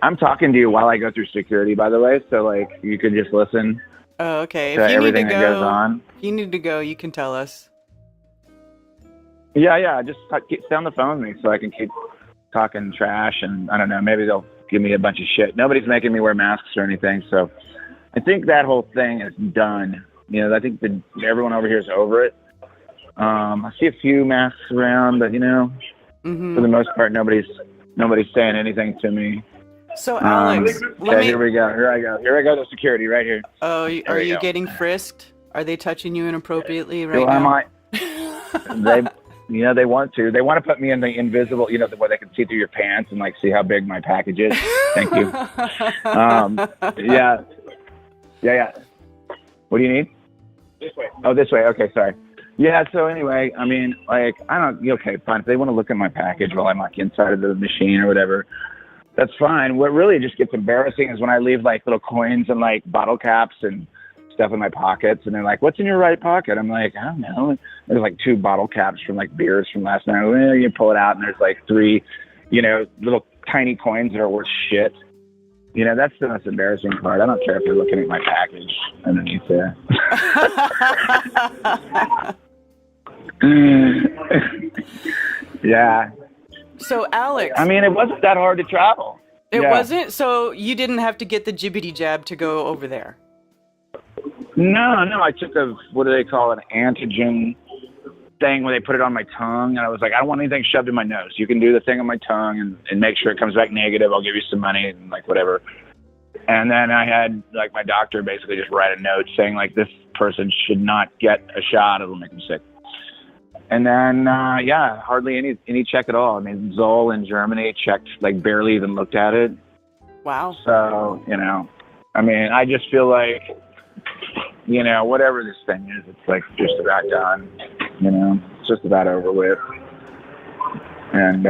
I'm talking to you while I go through security, by the way, so like you could just listen. Oh, okay. To everything that goes on. If you need to go, you can tell us. Yeah. Just stay on the phone with me so I can keep talking trash, and I don't know, maybe they'll give me a bunch of shit. Nobody's making me wear masks or anything, so I think that whole thing is done. You know, I think that everyone over here is over it. I see a few masks around, but you know, for the most part, nobody's saying anything to me. So Alex, here we go. Here I go to security right here. Oh, are you getting frisked? Are they touching you inappropriately right now? Am I? They want to. They want to put me in the invisible, you know, where they can see through your pants and like see how big my package is. Thank you. Yeah. What do you need? This way. Oh, this way. Okay, sorry. Yeah. So anyway, I mean, like, okay, fine. If they want to look at my package while I'm like inside of the machine or whatever, that's fine. What really just gets embarrassing is when I leave like little coins and like bottle caps and stuff in my pockets, and they're like, "What's in your right pocket?" I'm like, "I don't know." There's like 2 bottle caps from like beers from last night. Well, you pull it out, and there's like 3, you know, little tiny coins that are worth shit. You know, that's the most embarrassing part. I don't care if they're looking at my package underneath there. Yeah. So, Alex. I mean, it wasn't that hard to travel. It wasn't? So you didn't have to get the jibbity jab to go over there? No. I took what do they call it, an antigen thing where they put it on my tongue. And I was like, I don't want anything shoved in my nose. You can do the thing on my tongue and make sure it comes back negative. I'll give you some money and like whatever. And then I had like my doctor basically just write a note saying like, this person should not get a shot. It'll make them sick. And then, hardly any check at all. I mean, Zoll in Germany checked, like barely even looked at it. Wow. So, you know, I mean, I just feel like, you know, whatever this thing is, it's like just about done, you know, it's just about over with. And,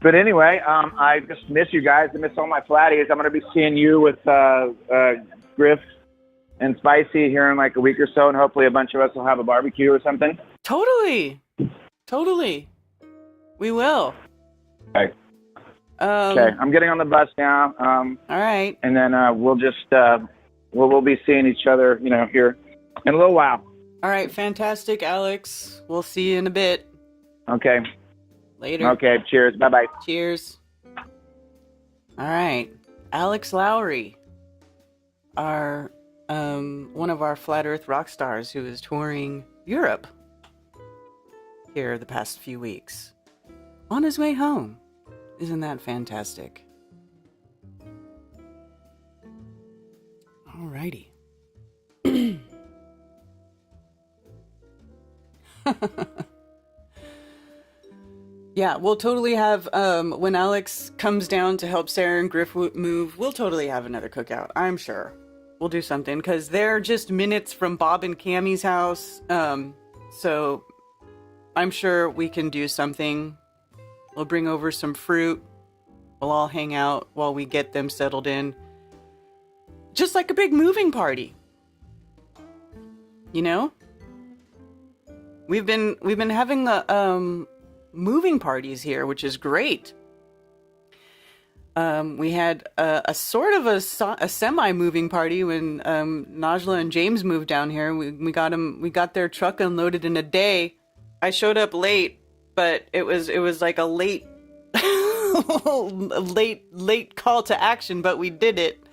but anyway, I just miss you guys. I miss all my flatties. I'm going to be seeing you with Griff and Spicy here in like a week or so, and hopefully a bunch of us will have a barbecue or something. Totally. We will. Okay. Okay, I'm getting on the bus now. All right. And then we'll just we'll be seeing each other, you know, here in a little while. All right, fantastic, Alex. We'll see you in a bit. Okay. Later. Okay, cheers. Bye-bye. Cheers. All right. Alex Lowry, our one of our Flat Earth rock stars who is touring Europe here the past few weeks. On his way home. Isn't that fantastic? Alrighty. Yeah, we'll totally have, when Alex comes down to help Sarah and Griff move, we'll totally have another cookout, I'm sure. We'll do something, because they're just minutes from Bob and Cammie's house, so I'm sure we can do something. We'll bring over some fruit. We'll all hang out while we get them settled in. Just like a big moving party. You know? We've been having moving parties here, which is great. We had a sort of a semi-moving party when Najla and James moved down here. We got their truck unloaded in a day. I showed up late, but it was like a late late call to action, but we did it.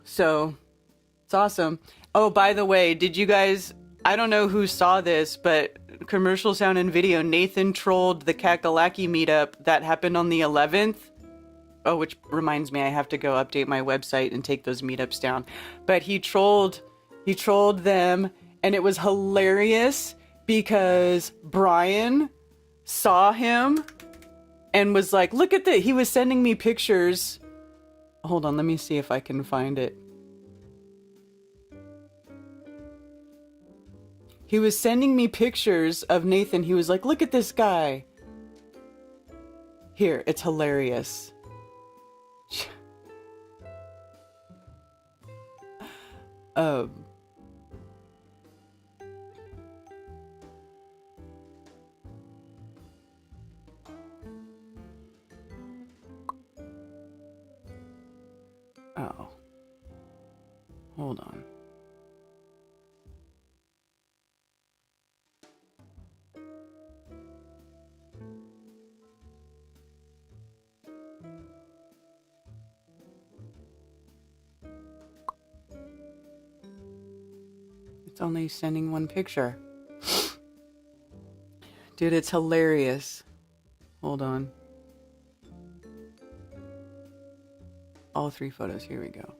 So it's awesome. Oh, by the way, did you guys, I don't know who saw this, but commercial sound and video. Nathan trolled the Kakalaki meetup that happened on the 11th. Oh, which reminds me, I have to go update my website and take those meetups down. But he trolled them, and it was hilarious because Brian saw him and was like, look at that. He was sending me pictures. Hold on, let me see if I can find it. He was sending me pictures of Nathan. He was like, look at this guy. Here, it's hilarious. Oh. Hold on. It's only sending one picture. Dude, it's hilarious. Hold on. All 3 photos. Here we go.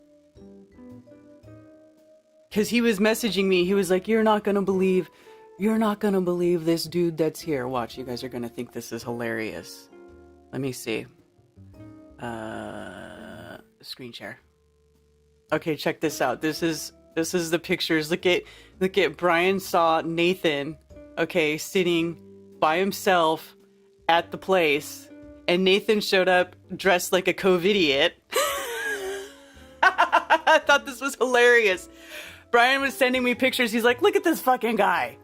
Because he was messaging me. He was like, you're not going to believe this dude that's here. Watch, you guys are going to think this is hilarious. Let me see. Screen share. Okay, check this out. This is the pictures. Look at Brian saw Nathan, okay, sitting by himself at the place, and Nathan showed up dressed like a COVIDiot. I thought this was hilarious. Brian was sending me pictures. He's like, look at this fucking guy.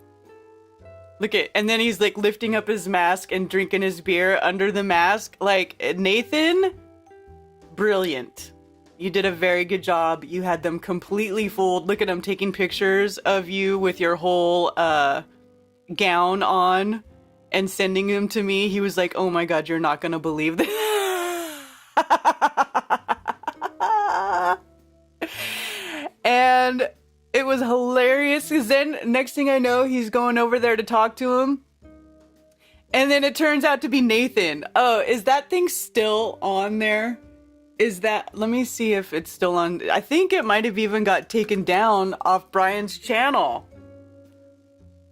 And then he's like lifting up his mask and drinking his beer under the mask. Like, Nathan, brilliant. You did a very good job. You had them completely fooled. Look at him taking pictures of you with your whole gown on and sending them to me. He was like, oh my God, you're not going to believe this. And it was hilarious because then next thing I know, he's going over there to talk to him. And then it turns out to be Nathan. Oh, is that thing still on there? Let me see if it's still on. I think it might have even got taken down off Brian's channel.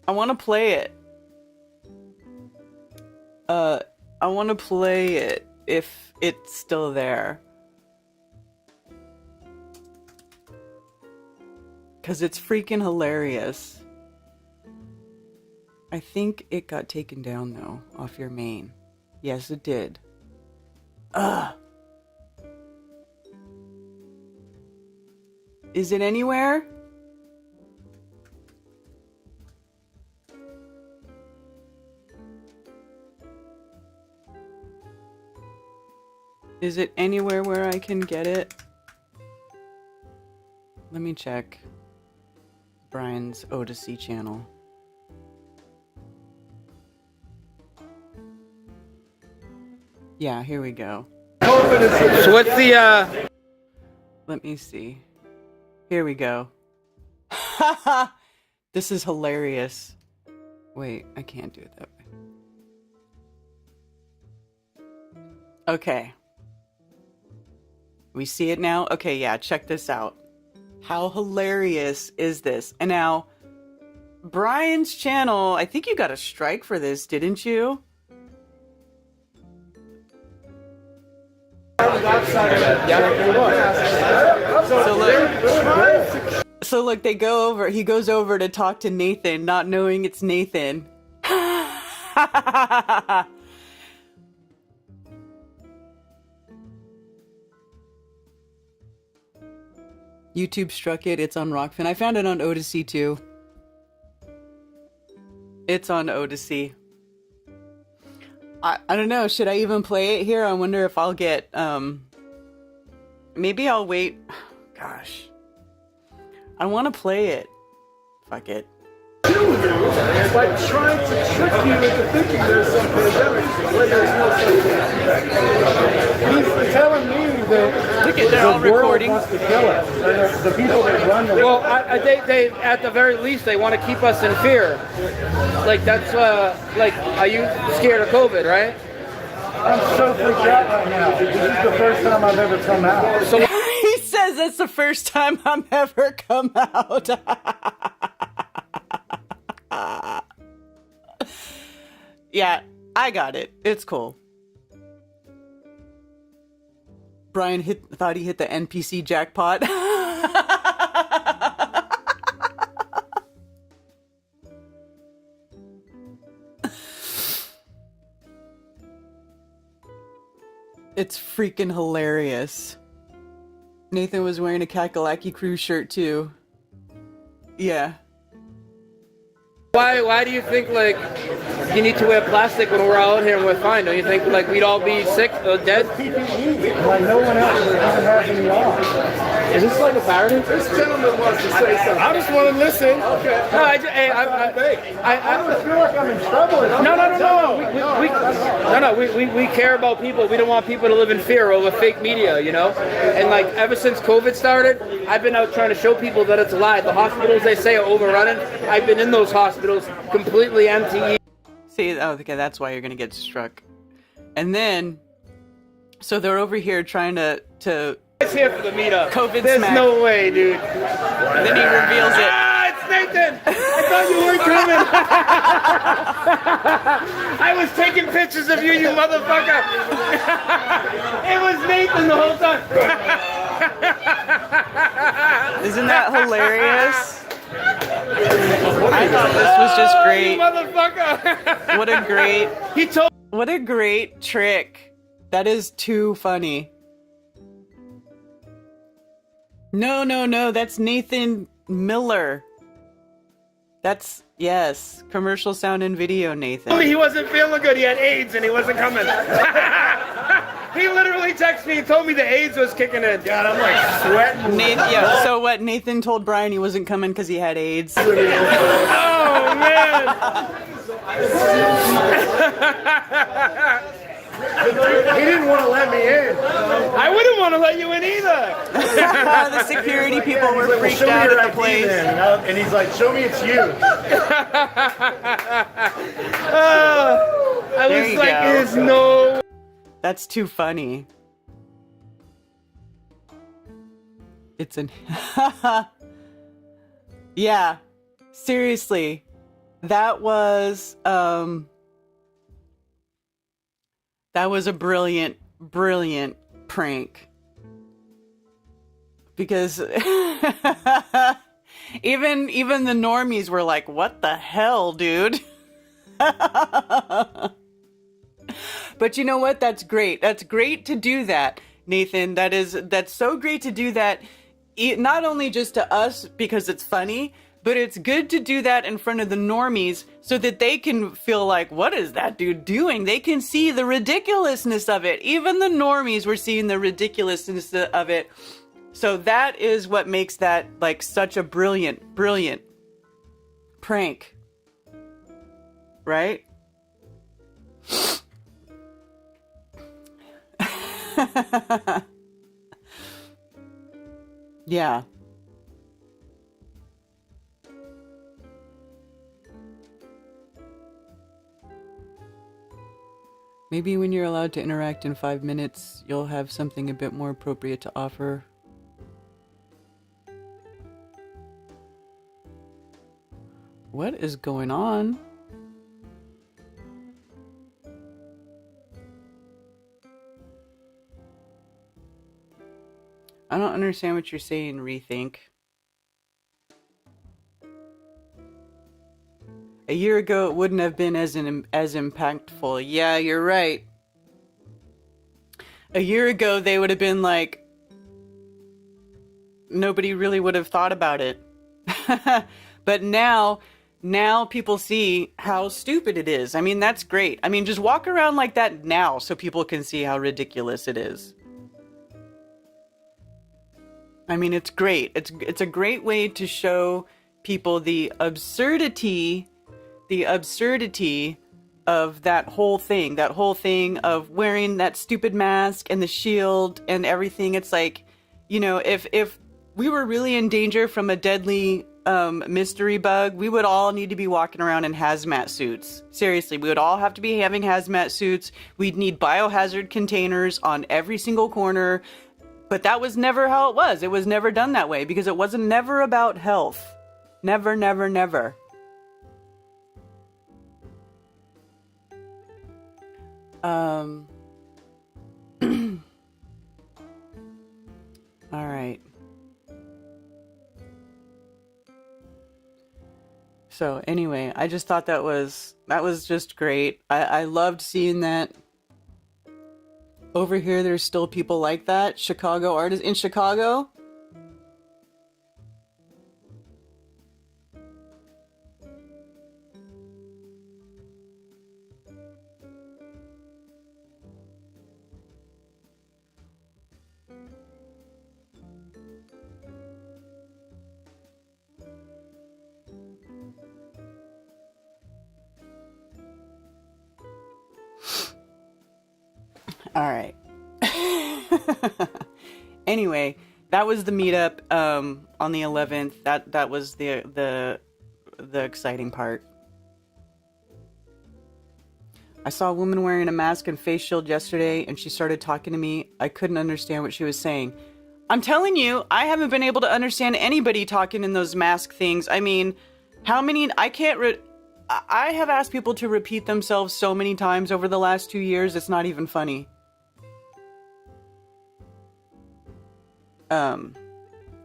I want to play it. I want to play it if it's still there. Because it's freaking hilarious. I think it got taken down, though, off your main. Yes, it did. Ugh. Is it anywhere? Is it anywhere where I can get it? Let me check Brian's Odyssey channel. Yeah, here we go. So what's the Let me see. Here we go. This is hilarious. Wait, I can't do it that way. Okay. We see it now? Okay, yeah, check this out. How hilarious is this? And now, Brian's channel, I think you got a strike for this, didn't you? So look, he goes over to talk to Nathan, not knowing it's Nathan. YouTube struck it. It's on Rockfin. I found it on Odyssey too. It's on Odyssey. I don't know. Should I even play it here? I wonder if I'll get, maybe I'll wait. Gosh. I want to play it. Fuck it. It's like trying to trick you into thinking there's some pandemic when there's no such thing. He's telling me that okay, they're all The world recording. wants to kill us. The people that run the Well, they at the very least they want to keep us in fear. Like that's like, are you scared of COVID, right? I'm so freaked out right now. This is the first time I've ever come out. So He says that's the first time I'm ever come out. Yeah, I got it. It's cool. Brian thought he hit the NPC jackpot. It's freaking hilarious. Nathan was wearing a Kakalaki Crew shirt too. Yeah. why do you think like you need to wear plastic when we're out here and we're fine? Don't you think like we'd all be sick or dead? Like no one else even has any on. Is this like a parody? This gentleman wants to say something. I just want to listen. Okay. No, I don't feel like I'm in trouble. We care about people. We don't want people to live in fear over fake media, you know? And like ever since COVID started, I've been out trying to show people that it's a lie. The hospitals they say are overrunning. I've been in those hospitals completely empty. See, oh, okay, that's why you're gonna get struck. And then, so they're over here trying to It's here for the meetup. COVID There's smack. no way, dude. And then he reveals it. Ah, it's Nathan! I thought you weren't coming. I was taking pictures of you, you motherfucker. It was Nathan the whole time. Isn't that hilarious? I thought this was just great. Motherfucker. What a great trick. That is too funny. No, that's Nathan Miller. That's, yes, commercial sound and video, Nathan. He wasn't feeling good. He had AIDS and he wasn't coming. He literally texted me and told me the AIDS was kicking in. God, I'm like sweating. Yeah, so what, Nathan told Brian he wasn't coming because he had AIDS. Oh, man. He didn't want to let me in. I wouldn't want to let you in either. The security people were freaked out at the place. And he's like, show me it's you. I There was you like, go. there's no... That's too funny. It's an... Yeah, seriously. That was a brilliant prank. Because even the normies were like, what the hell, dude? But you know what? That's great. That's great to do that, Nathan. That's so great to do that. Not only just to us because it's funny, but it's good to do that in front of the normies so that they can feel like, what is that dude doing? They can see the ridiculousness of it. Even the normies were seeing the ridiculousness of it. So that is what makes that like such a brilliant prank. Right? Yeah. Maybe when you're allowed to interact in 5 minutes, you'll have something a bit more appropriate to offer. What is going on? I don't understand what you're saying, Rethink. A year ago, it wouldn't have been as impactful. Yeah, you're right. A year ago, they would have been like, nobody really would have thought about it. But now people see how stupid it is. I mean, that's great. I mean, just walk around like that now so people can see how ridiculous it is. I mean, it's great. It's a great way to show people the absurdity of that whole thing of wearing that stupid mask and the shield and everything. It's like, if we were really in danger from a deadly mystery bug, we would all need to be walking around in hazmat suits. Seriously, we would all have to be having hazmat suits. We'd need biohazard containers on every single corner. But that was never how it was. It was never done that way because it wasn't never about health. Never, never, never. All right. So anyway, I just thought that was just great. I loved seeing that. Over here, there's still people like that. Chicago artists in Chicago. All right. Anyway, that was the meetup on the 11th. That was the exciting part. I saw a woman wearing a mask and face shield yesterday, and she started talking to me. I couldn't understand what she was saying. I'm telling you, I haven't been able to understand anybody talking in those mask things. I mean, how many? I have asked people to repeat themselves so many times over the last 2 years, it's not even funny.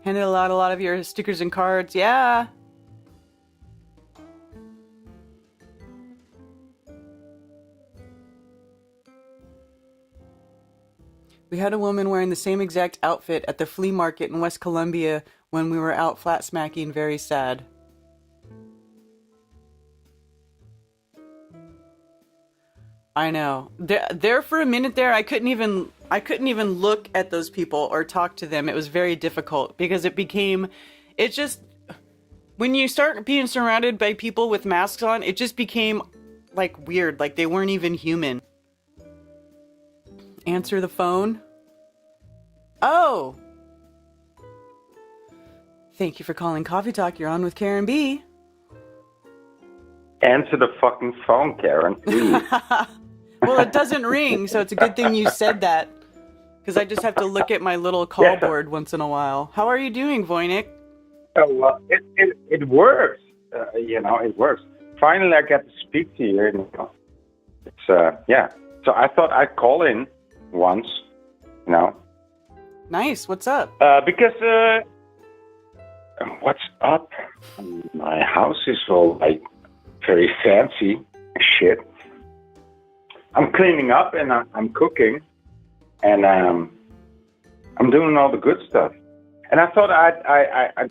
Handed a lot of your stickers and cards. Yeah. We had a woman wearing the same exact outfit at the flea market in West Columbia when we were out flat smacking. Very sad. I know. There for a minute there, I couldn't even look at those people or talk to them. It was very difficult because when you start being surrounded by people with masks on, it just became like weird, like they weren't even human. Answer the phone. Oh. Thank you for calling Coffee Talk. You're on with Karen B. Answer the fucking phone, Karen, please. Well, it doesn't ring, so it's a good thing you said that. Because I just have to look at my little call board once in a while. How are you doing, Voynich? Oh, well, it works. It works. Finally, I get to speak to you. It's, yeah. So I thought I'd call in once, Nice. What's up? Because, what's up? My house is all, very fancy shit. I'm cleaning up and I'm cooking and I'm doing all the good stuff. And I thought I'd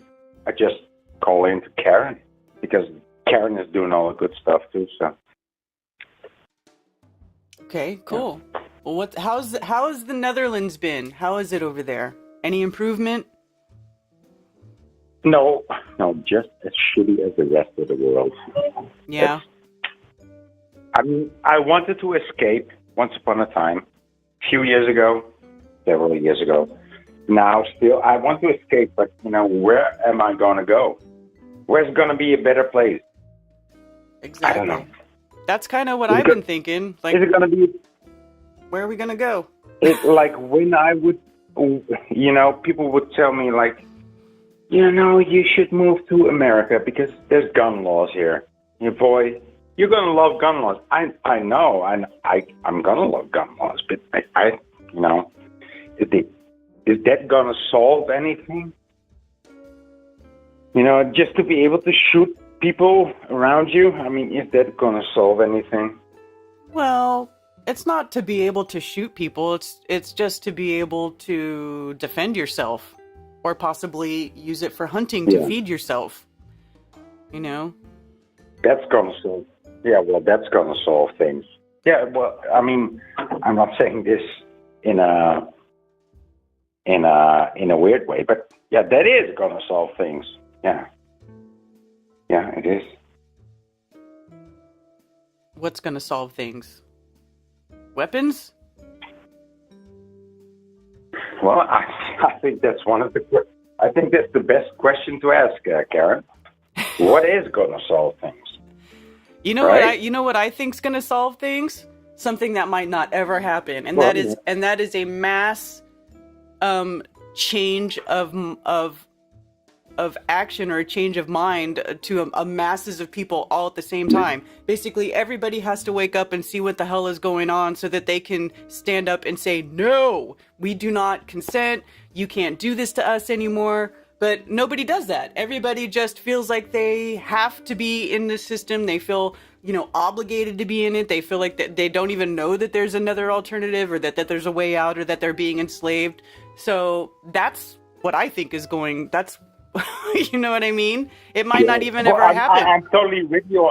just call in to Karen because Karen is doing all the good stuff too. So. Okay, cool. Yeah. Well, how has the Netherlands been? How is it over there? Any improvement? No, just as shitty as the rest of the world. Yeah. I mean, I wanted to escape once upon a time, several years ago. Now, still, I want to escape, but, where am I going to go? Where's going to be a better place? Exactly. I don't know. That's kind of what I've been thinking. Like, is it going to be... Where are we going to go? It's like when I would, people would tell me, you should move to America because there's gun laws here. Boy, you're going to love gun laws. I know, I'm going to love gun laws, but is that going to solve anything? Just to be able to shoot people around you? I mean, is that going to solve anything? Well, it's not to be able to shoot people. It's just to be able to defend yourself or possibly use it for hunting to feed yourself. That's going to solve. Yeah, well, that's going to solve things. Yeah, well, I mean, I'm not saying this in a weird way, but yeah, that is going to solve things. Yeah, it is. What's going to solve things? Weapons? Well, I think that's I think that's the best question to ask, Karen. What is going to solve things? You know right? what I think's going to solve things? Something that might not ever happen, and that is a mass change of action or a change of mind to a masses of people all at the same time. Basically, everybody has to wake up and see what the hell is going on so that they can stand up and say, no, we do not consent. You can't do this to us anymore. But nobody does that. Everybody just feels like they have to be in the system. They feel, obligated to be in it. They feel like that they don't even know that there's another alternative or that there's a way out or that they're being enslaved. So that's what I think is going, that's, you know what I mean? It might not even ever happen. I'm totally with you.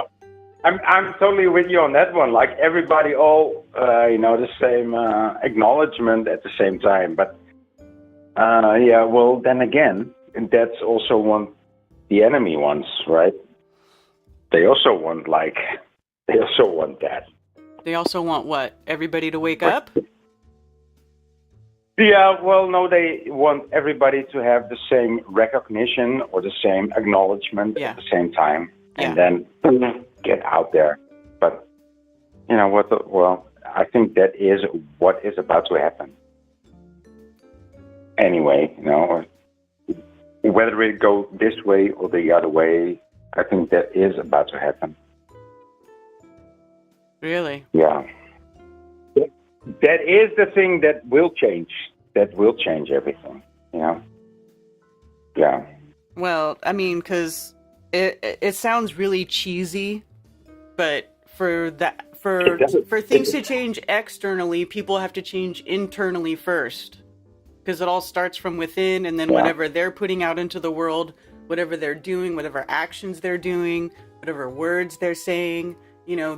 I'm totally with you on that one. Like everybody, the same acknowledgement at the same time. But well, then again, that's also what the enemy wants, right? They also want that. They also want what? Everybody to wake up? Yeah, well, no, they want everybody to have the same recognition or the same acknowledgement at the same time, and then get out there. But I think that is what is about to happen. Anyway, whether it go this way or the other way, I think that is about to happen. Really? Yeah. That is the thing that will change. That will change everything. Yeah. Well, I mean, because it sounds really cheesy, but for things to change externally, people have to change internally first, because it all starts from within, and then whatever they're putting out into the world, whatever they're doing, whatever actions they're doing, whatever words they're saying.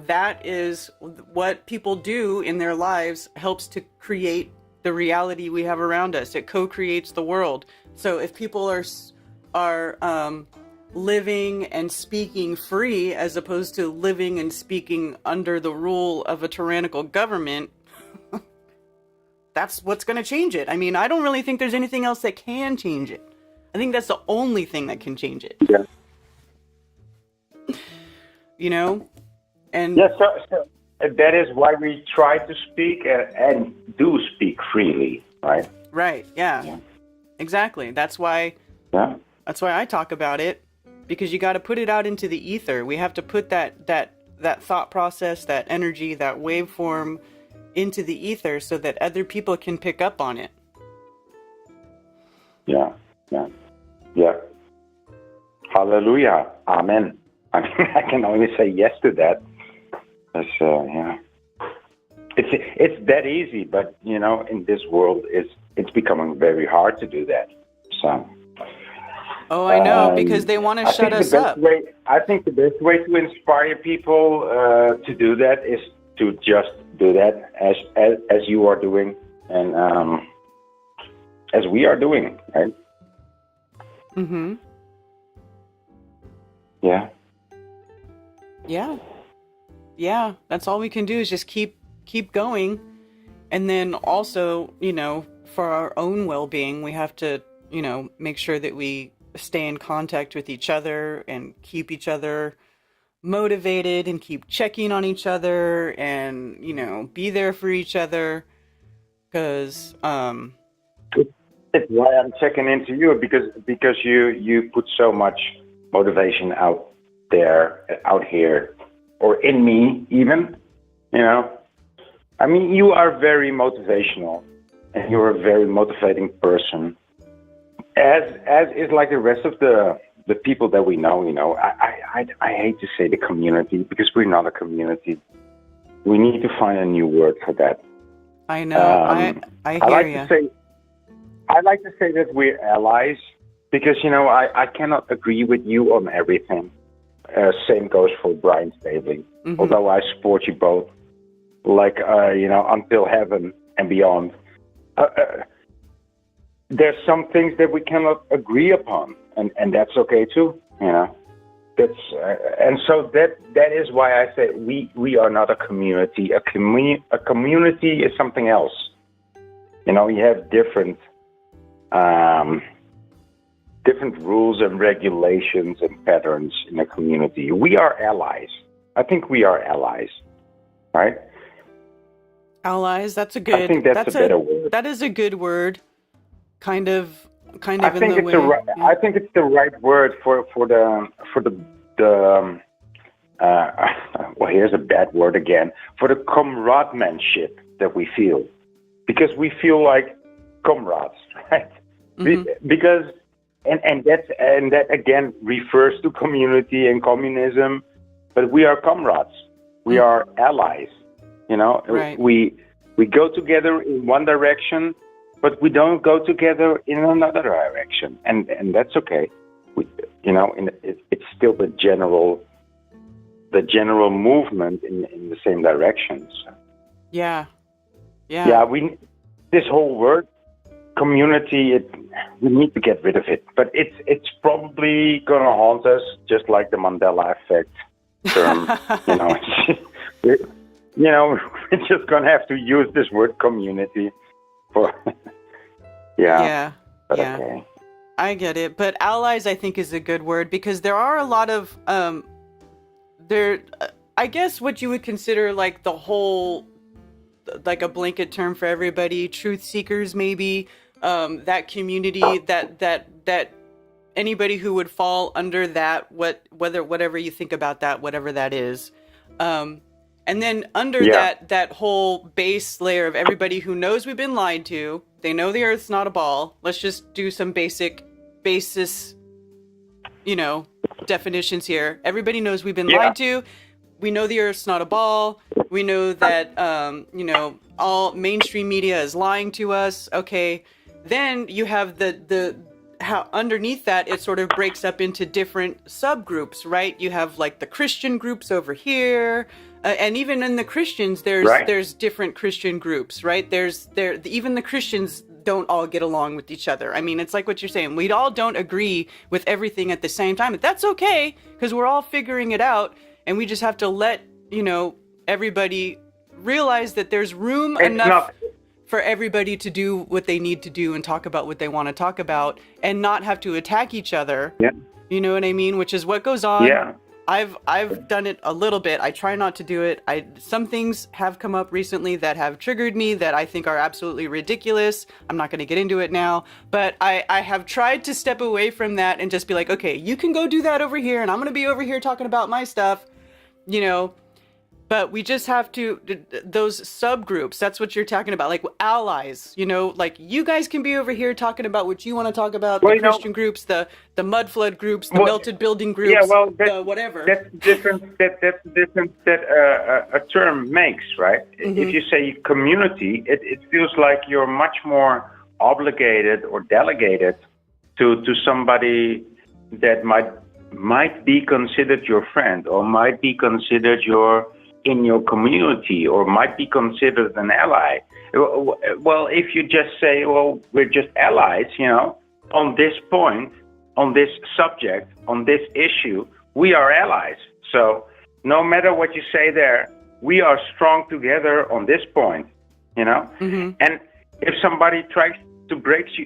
That is what people do in their lives, helps to create the reality we have around us. It co-creates the world. So if people are living and speaking free as opposed to living and speaking under the rule of a tyrannical government, that's what's going to change it. I mean, I don't really think there's anything else that can change it. I think that's the only thing that can change it. Yeah. And so that is why we try to speak and do speak freely, right? Right. Yeah. Exactly. That's why I talk about it, because you got to put it out into the ether. We have to put that thought process, that energy, that waveform into the ether so that other people can pick up on it. Yeah. Hallelujah. Amen. I mean, I can only say yes to that. It's that easy, but in this world, it's becoming very hard to do that. So. Oh, I know, because they want to shut us up. I think the best way to inspire people to do that is to just do that as you are doing, and as we are doing, right? Mm-hmm. Yeah. Yeah, that's all we can do is just keep going. And then also, for our own well-being, we have to, make sure that we stay in contact with each other and keep each other motivated and keep checking on each other and, be there for each other. Because it's why I'm checking into you, because you put so much motivation out here, or in me even, I mean, you are very motivational, and you're a very motivating person, as is like the rest of the people that we know. I hate to say the community, because we're not a community. We need to find a new word for that. I know. I hear you. I like to say that we're allies, because I cannot agree with you on everything. Same goes for Brian Stabling. Mm-hmm. Although I support you both, until heaven and beyond. There's some things that we cannot agree upon, and that's okay too. and so that is why I say we are not a community. A community is something else. You know, you have different rules and regulations and patterns in a community. We are allies. I think we are allies, right? Allies. That's a good. I think that's a better word. That is a good word. Kind of I in think the it's way. I think it's the right word for the well, here's a bad word again, for the comrademanship that we feel, because we feel like comrades, right? Because and that again refers to community and communism, but we are comrades, we are allies. You know, Right. we go together in one direction, but we don't go together in another direction, and that's okay. It's still the general movement in the same direction. So. Yeah. Yeah. This whole word community, we need to get rid of it, but it's probably gonna haunt us, just like the Mandela effect term. We're just gonna have to use this word community for. Yeah. Okay. I get it, but allies I think is a good word, because there are a lot of I guess what you would consider like the whole, like a blanket term for everybody, truth seekers maybe, that community, that anybody who would fall under that, whatever you think about that, whatever that is, and then under that whole base layer of everybody who knows we've been lied to. They know the Earth's not a ball. Let's just do some basis, definitions here. Everybody knows we've been lied to. We know the Earth's not a ball. We know that, all mainstream media is lying to us. Okay. Then you have how underneath that, it sort of breaks up into different subgroups, right? You have like the Christian groups over here. And even in the Christians, there's different Christian groups, right? Even the Christians don't all get along with each other. I mean, it's like what you're saying. We all don't agree with everything at the same time. But that's okay, because we're all figuring it out, and we just have to let everybody realize that there's room enough for everybody to do what they need to do and talk about what they want to talk about, and not have to attack each other. Yeah. You know what I mean? Which is what goes on. Yeah. I've done it a little bit. I try not to do it. Some things have come up recently that have triggered me that I think are absolutely ridiculous. I'm not going to get into it now, but I have tried to step away from that and just be like, okay, you can go do that over here, and I'm going to be over here talking about my stuff, But we just have to, those subgroups, that's what you're talking about, like allies, like you guys can be over here talking about what you want to talk about, the Christian groups, the mud flood groups, the melted building groups, the whatever. That's different, that's different that a term makes, right? Mm-hmm. If you say community, it feels like you're much more obligated or delegated to somebody that might be considered your friend, or might be considered in your community, or might be considered an ally. Well, if you just say, well, we're just allies, on this point, on this subject, on this issue, we are allies. So no matter what you say there, we are strong together on this point, Mm-hmm. And if somebody tries to break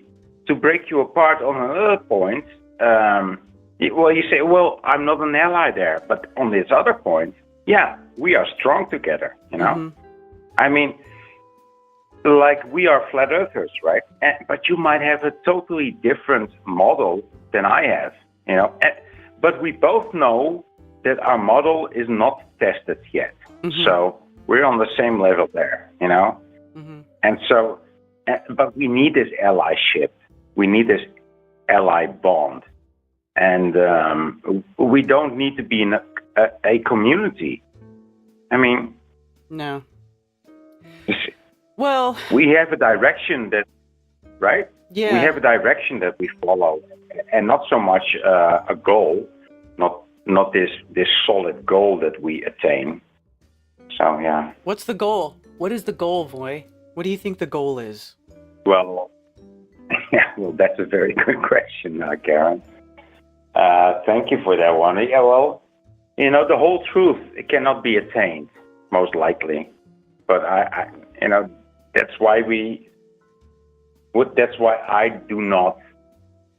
you apart on another point, you say, well, I'm not an ally there, but on this other point, yeah, we are strong together, Mm-hmm. I mean, like we are flat earthers, right? But you might have a totally different model than I have, but we both know that our model is not tested yet. Mm-hmm. So we're on the same level there, Mm-hmm. And so, but we need this allyship. We need this ally bond. And we don't need to be in a community. I mean, no. Well, we have a direction that, right? Yeah. We have a direction that we follow, and not so much a goal, not this solid goal that we attain. So yeah. What's the goal? What is the goal, Voy? What do you think the goal is? Well, that's a very good question, Karen. Thank you for that one. Yeah, well, the whole truth, it cannot be attained, most likely. But that's why that's why I do not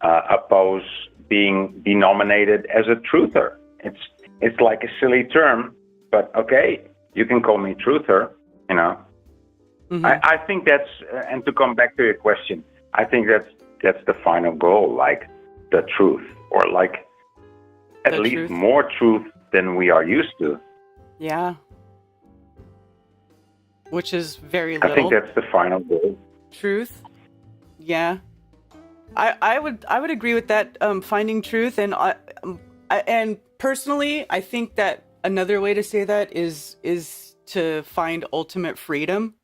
oppose being denominated as a truther. It's like a silly term, but okay, you can call me truther. Mm-hmm. I think that's, and to come back to your question, I think that's the final goal, like the truth, or like at least more truth than we are used to. Yeah. Which is very little. I think that's the final goal. Truth. Yeah. I would agree with that. Finding truth, and personally, I think that another way to say that is to find ultimate freedom,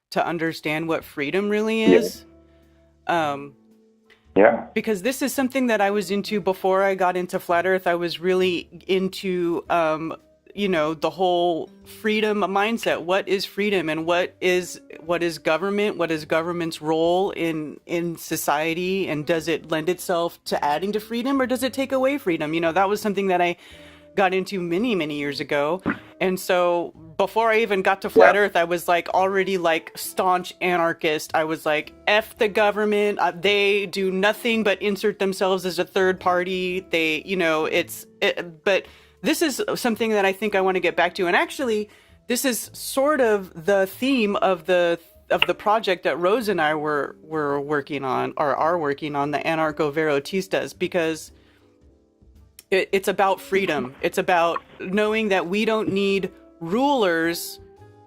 to understand what freedom really is. Yeah. Because this is something that I was into before I got into Flat Earth. I was really into, the whole freedom mindset. What is freedom, and what is government? What is government's role in society? And does it lend itself to adding to freedom, or does it take away freedom? That was something that I got into many, many years ago. And so before I even got to Flat Earth, I was already staunch anarchist. I was like, F the government. They do nothing but insert themselves as a third party. But this is something that I think I want to get back to. And actually, this is sort of the theme of the project that Rose and I were working on, or are working on, the Anarcho-Verotistas, because it's about freedom. It's about knowing that we don't need rulers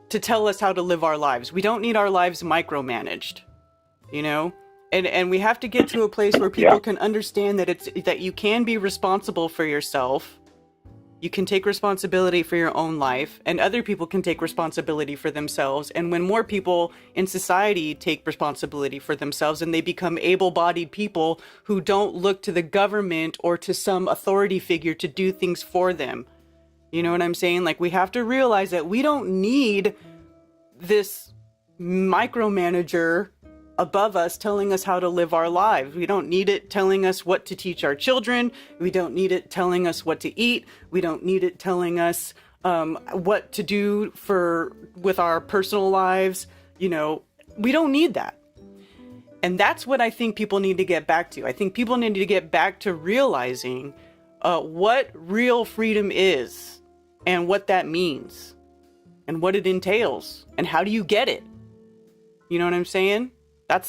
to tell us how to live our lives. We don't need our lives micromanaged, and we have to get to a place where people can understand that you can be responsible for yourself. You can take responsibility for your own life, and other people can take responsibility for themselves. And when more people in society take responsibility for themselves, and they become able-bodied people who don't look to the government or to some authority figure to do things for them. You know what I'm saying? We have to realize that we don't need this micromanager above us telling us how to live our lives. We don't need it telling us what to teach our children. We don't need it telling us what to eat. We don't need it telling us what to do with our personal lives. We don't need that. And that's what I think people need to get back to. I think people need to get back to realizing what real freedom is, and what that means, and what it entails, and how do you get it. You know what I'm saying? I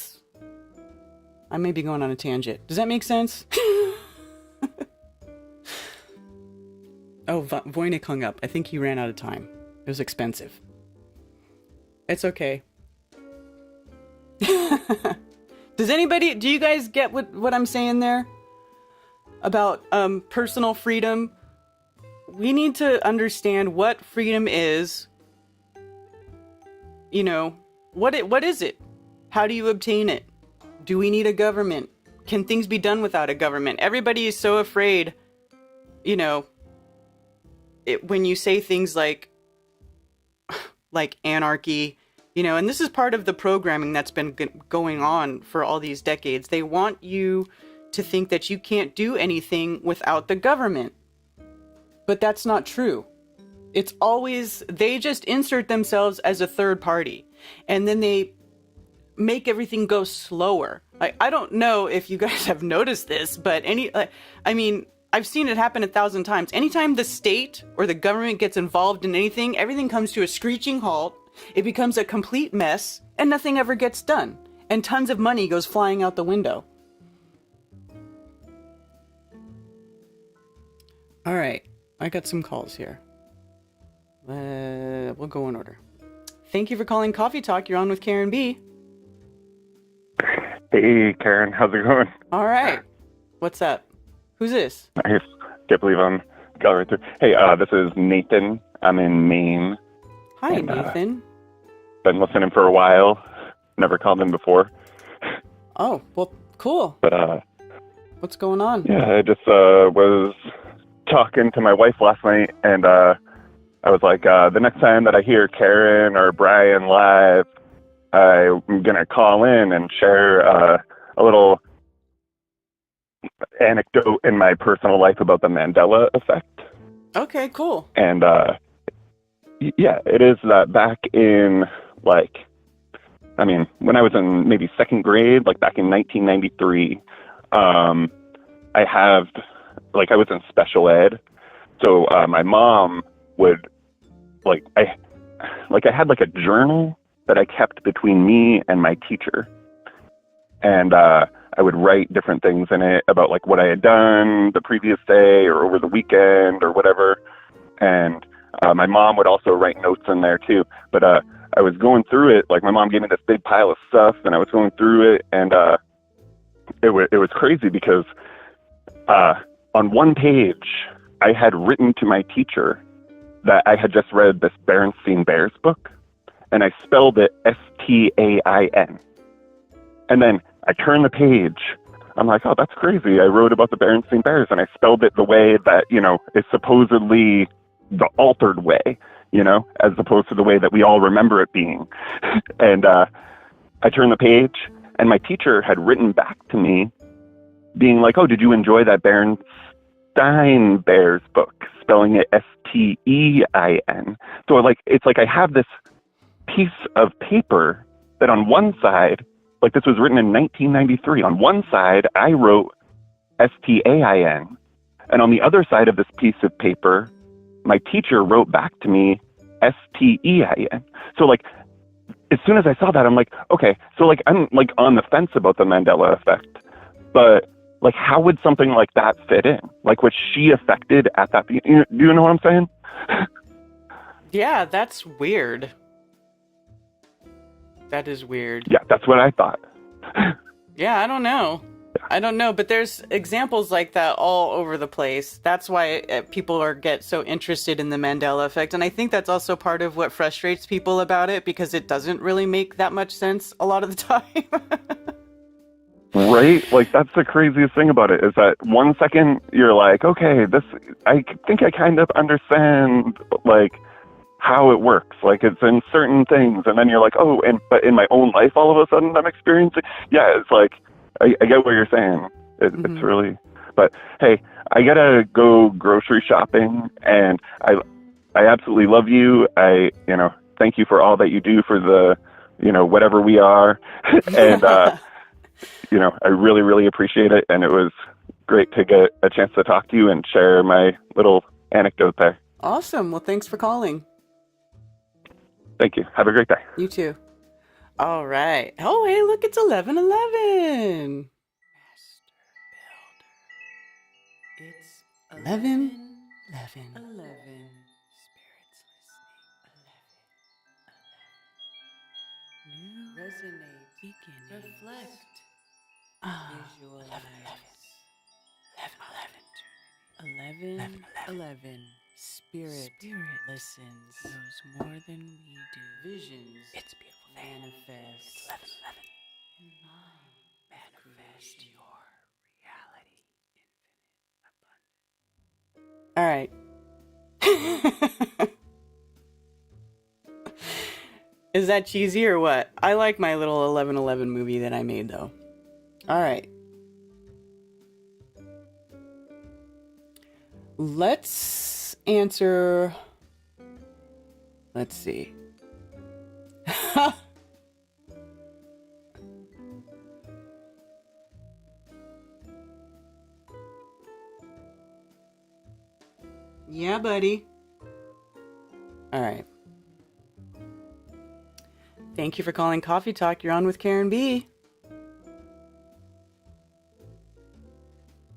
may be going on a tangent. Does that make sense? Oh, Voynich hung up. I think he ran out of time. It was expensive. It's okay. Do you guys get what I'm saying there? About personal freedom? We need to understand what freedom is. What is it? How do you obtain it? Do we need a government? Can things be done without a government? Everybody is so afraid, when you say things like anarchy, and this is part of the programming that's been going on for all these decades. They want you to think that you can't do anything without the government. But that's not true. It's always, they just insert themselves as a third party, and then they make everything go slower. I don't know if you guys have noticed this, but I've seen it happen 1,000 times. Anytime the state or the government gets involved in anything, everything comes to a screeching halt. It becomes a complete mess, and nothing ever gets done. And tons of money goes flying out the window. All right, I got some calls here. We'll go in order. Thank you for calling Coffee Talk. You're on with Karen B. Hey, Karen, how's it going? All right. What's up? Who's this? I can't believe I'm got right through. Hey, this is Nathan. I'm in Maine. Hi, Nathan. Been listening for a while. Never called in before. Oh, well, cool. But, what's going on? Yeah, I just was talking to my wife last night, and I was like, the next time that I hear Karen or Brian live, I'm going to call in and share a little anecdote in my personal life about the Mandela effect. Okay, cool. And yeah, it is that back in when I was in maybe second grade, like back in 1993, I was in special ed. So my mom would I had like a journal that I kept between me and my teacher. And I would write different things in it about like what I had done the previous day or over the weekend or whatever. And my mom would also write notes in there too. But I was going through it, like my mom gave me this big pile of stuff and I was going through it, and it was crazy because on one page I had written to my teacher that I had just read this Berenstain Bears book, and I spelled it Stain. And then I turned the page. I'm like, oh, that's crazy. I wrote about the Berenstain Bears, and I spelled it the way that, is supposedly the altered way, as opposed to the way that we all remember it being. And I turned the page, and my teacher had written back to me being like, oh, did you enjoy that Berenstain Bears book? Spelling it Stein. So it's like I have this piece of paper that on one side, like this was written in 1993, on one side I wrote Stain, and on the other side of this piece of paper, my teacher wrote back to me Stein. So like, as soon as I saw that, I'm like, okay, so like I'm like on the fence about the Mandela effect, but like, how would something like that fit in? Like, was she affected at that? Do you know what I'm saying? Yeah, that's weird. That is weird. Yeah, that's what I thought. Yeah, I don't know. I don't know, but there's examples like that all over the place. That's why people get so interested in the Mandela effect. And I think that's also part of what frustrates people about it, because it doesn't really make that much sense a lot of the time. Right? Like, that's the craziest thing about it, is that 1 second you're like, okay, I think I kind of understand, like, how it works. Like, it's in certain things. And then you're like, oh, but in my own life, all of a sudden I'm experiencing. Yeah, it's like, I get what you're saying. It's really, but hey, I gotta go grocery shopping, and I absolutely love you. Thank you for all that you do for the, whatever we are. And, I really, really appreciate it. And it was great to get a chance to talk to you and share my little anecdote there. Awesome. Well, thanks for calling. Thank you. Have a great day. You too. All right. Oh, hey, look, it's 11:11. Master Builder. It's 11:11. Spirits listening. 11. New resonate. Beginning. Reflect. Visualize. 11:11. Spirit listens. Knows more than we do. Visions. It's beautiful. Manifest. It's 11:11. In mind. Manifest your reality. Infinite abundance. All right. Is that cheesy or what? I like my little 11:11 movie that I made, though. All right. Let's answer. Let's see. Yeah, buddy. All right. Thank you for calling Coffee Talk. You're on with Karen B.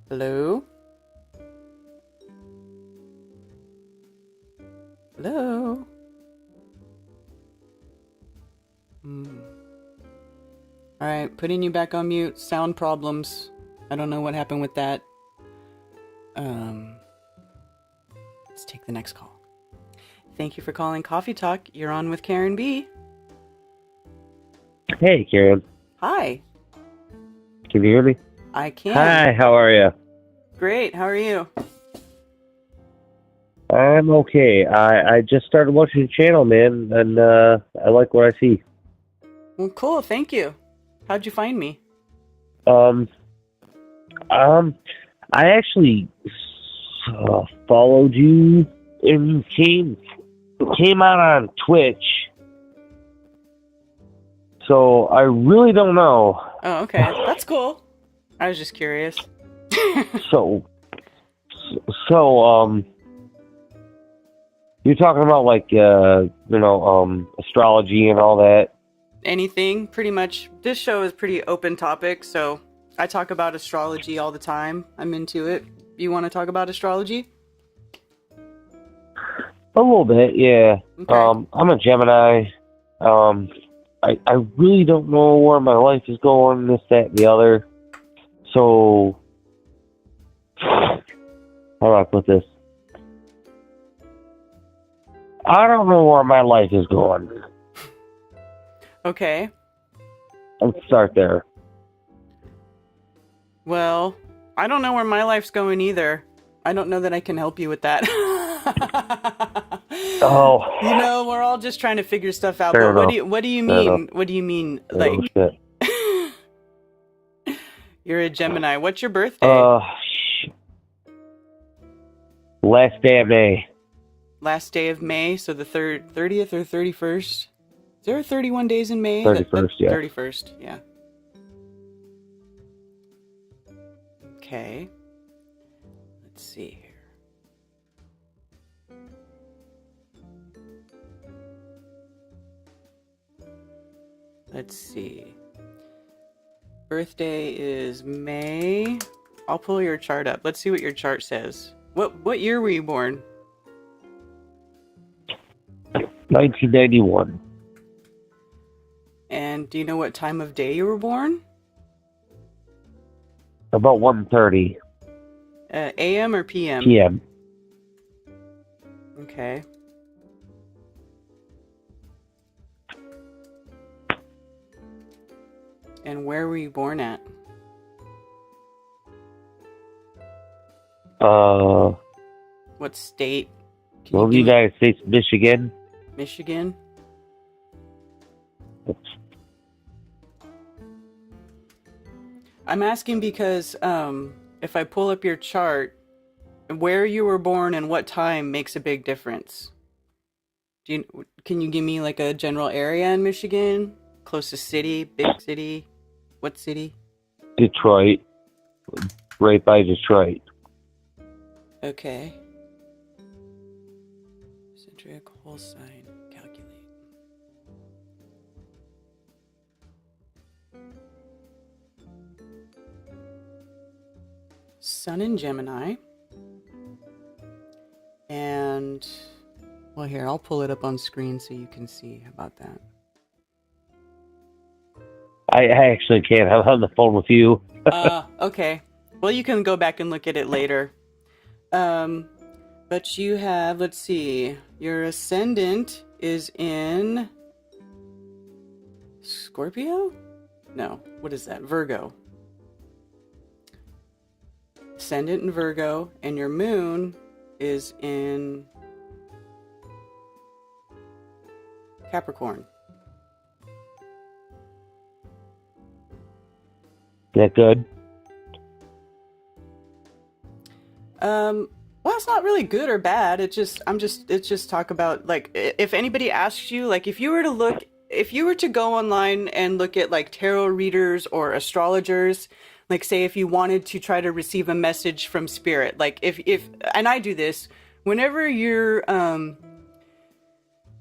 Hello? Hello? Alright, putting you back on mute. Sound problems. I don't know what happened with that. Let's take the next call. Thank you for calling Coffee Talk. You're on with Karen B. Hey, Karen. Hi. Can you hear me? I can. Hi, how are you? Great, how are you? I'm okay. I just started watching the channel, man, and I like what I see. Well, cool, thank you. How'd you find me? I actually followed you and came out on Twitch. So I really don't know. Oh, okay. That's cool. I was just curious. So, you're talking about like, astrology and all that. Anything, pretty much. This show is pretty open topic, so I talk about astrology all the time. I'm into it. You want to talk about astrology? A little bit, yeah. Okay. I'm a Gemini. I really don't know where my life is going, this, that, and the other. So, how do I put this? I don't know where my life is going. Okay. Let's start there. Well, I don't know where my life's going either. I don't know that I can help you with that. Oh. You know, we're all just trying to figure stuff out. Fair But enough. what do you Fair mean? enough. What do you mean? Oh, Like, shit. you're a Gemini. What's your birthday? Last day of May. Last day of May, so the 30th or 31st? Is there 31 days in May? 31st, yeah. 31st, yeah. Okay. Let's see here. Let's see. Birthday is May. I'll pull your chart up. Let's see what your chart says. What year were you born? 1991. And do you know what time of day you were born? About 1:30 AM or PM? p.m. Okay. And where were you born at? What state? Well, the United States, Michigan. Michigan? I'm asking because if I pull up your chart, where you were born and what time makes a big difference. Can you give me like a general area in Michigan? Closest city, big city? What city? Detroit. Right by Detroit. Okay. Centric whole sign. Calculate. Sun in Gemini. And, well, here, I'll pull it up on screen so you can see. How about that? I actually can't. I'm on the phone with you. Okay. Well, you can go back and look at it later. But you have, let's see, your ascendant is in Scorpio? No, what is that? Virgo. Ascendant in Virgo, and your moon is in Capricorn. That good? Well, it's not really good or bad. It's just talk about, like, if anybody asks you, like, if you were to go online and look at like tarot readers or astrologers, like, say if you wanted to try to receive a message from spirit, like if and I do this whenever you're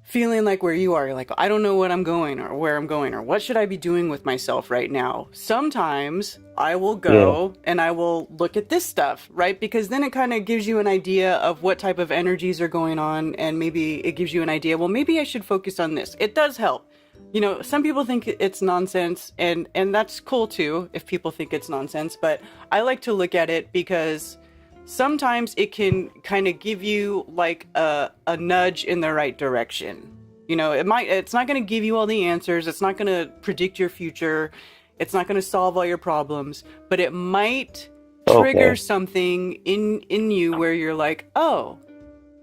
feeling like where you are, you're like, I don't know what I'm going or where I'm going or what should I be doing with myself right now. Sometimes I will go and I will look at this stuff, right? Because then it kind of gives you an idea of what type of energies are going on, and maybe it gives you an idea, well, maybe I should focus on this. It does help. You know, some people think it's nonsense, and that's cool too if people think it's nonsense, but I like to look at it because sometimes it can kind of give you like a nudge in the right direction. You know, it's not going to give you all the answers. It's not going to predict your future. It's not going to solve all your problems, but it might trigger something in you where you're like, oh,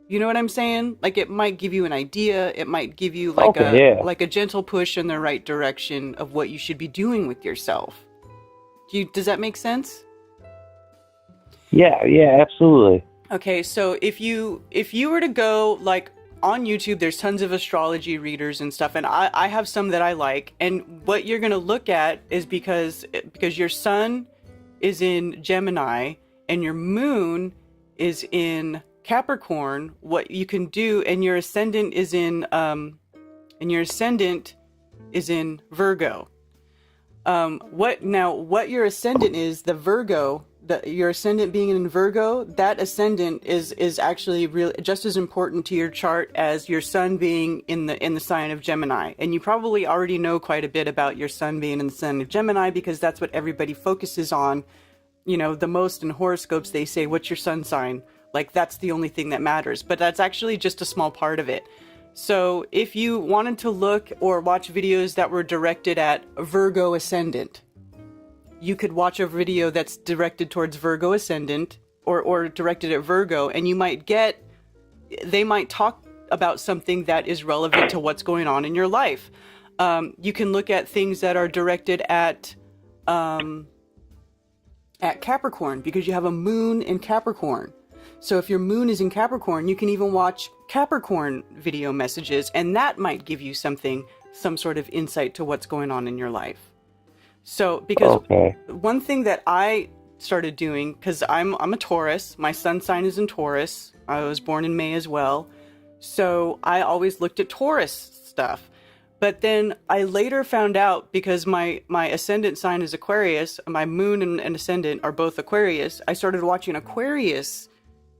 you know what I'm saying? Like, it might give you an idea. It might give you like a gentle push in the right direction of what you should be doing with yourself. Does that make sense? Yeah, absolutely. Okay, so if you were to go like on YouTube, there's tons of astrology readers and stuff, and I have some that I like. And what you're gonna look at is because your sun is in Gemini and your moon is in Capricorn, what you can do, and your ascendant is in Virgo. What your ascendant is, the Virgo, your ascendant being in Virgo, that ascendant is actually really just as important to your chart as your sun being in the sign of Gemini. And you probably already know quite a bit about your sun being in the sign of Gemini, because that's what everybody focuses on, the most in horoscopes. They say, what's your sun sign? Like, that's the only thing that matters, but that's actually just a small part of it. So if you wanted to look or watch videos that were directed at Virgo ascendant, you could watch a video that's directed towards Virgo ascendant or directed at Virgo, and they might talk about something that is relevant to what's going on in your life. You can look at things that are directed at Capricorn, because you have a moon in Capricorn. So if your moon is in Capricorn, you can even watch Capricorn video messages, and that might give you some sort of insight to what's going on in your life. So, because one thing that I started doing, because I'm a Taurus, my sun sign is in Taurus. I was born in May as well. So I always looked at Taurus stuff. But then I later found out, because my ascendant sign is Aquarius, my moon and ascendant are both Aquarius, I started watching Aquarius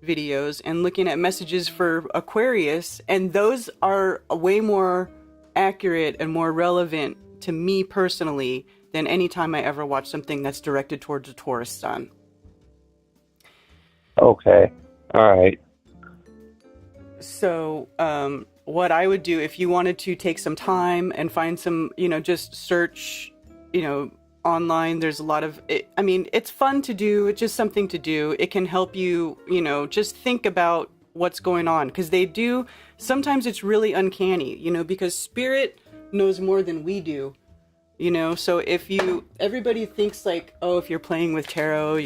videos and looking at messages for Aquarius, and those are way more accurate and more relevant to me personally than any time I ever watch something that's directed towards a Taurus sun. Okay. All right. So, what I would do, if you wanted to take some time and find some, just search, online, there's a lot of, it's fun to do. It's just something to do. It can help you, just think about what's going on. Because sometimes it's really uncanny, because spirit knows more than we do. So everybody thinks like, oh, if you're playing with tarot,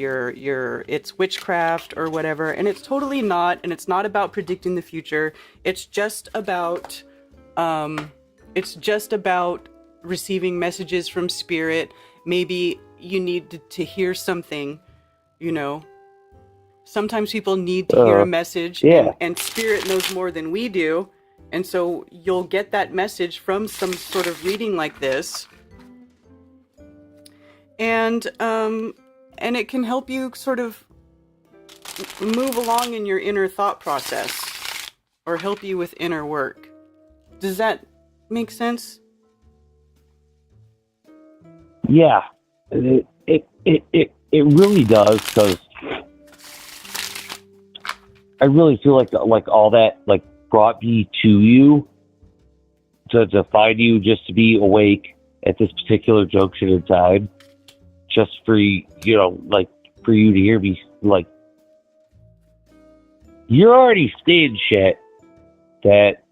it's witchcraft or whatever, and it's totally not, and it's not about predicting the future. It's just about receiving messages from spirit. Maybe you need to hear something, Sometimes people need to hear a message, and spirit knows more than we do, and so you'll get that message from some sort of reading like this. And it can help you sort of move along in your inner thought process, or help you with inner work. Does that make sense? Yeah, it really does, because I really feel like all that brought me to you to find you, just to be awake at this particular junction in time. Just for for you to hear me, you're already saying shit that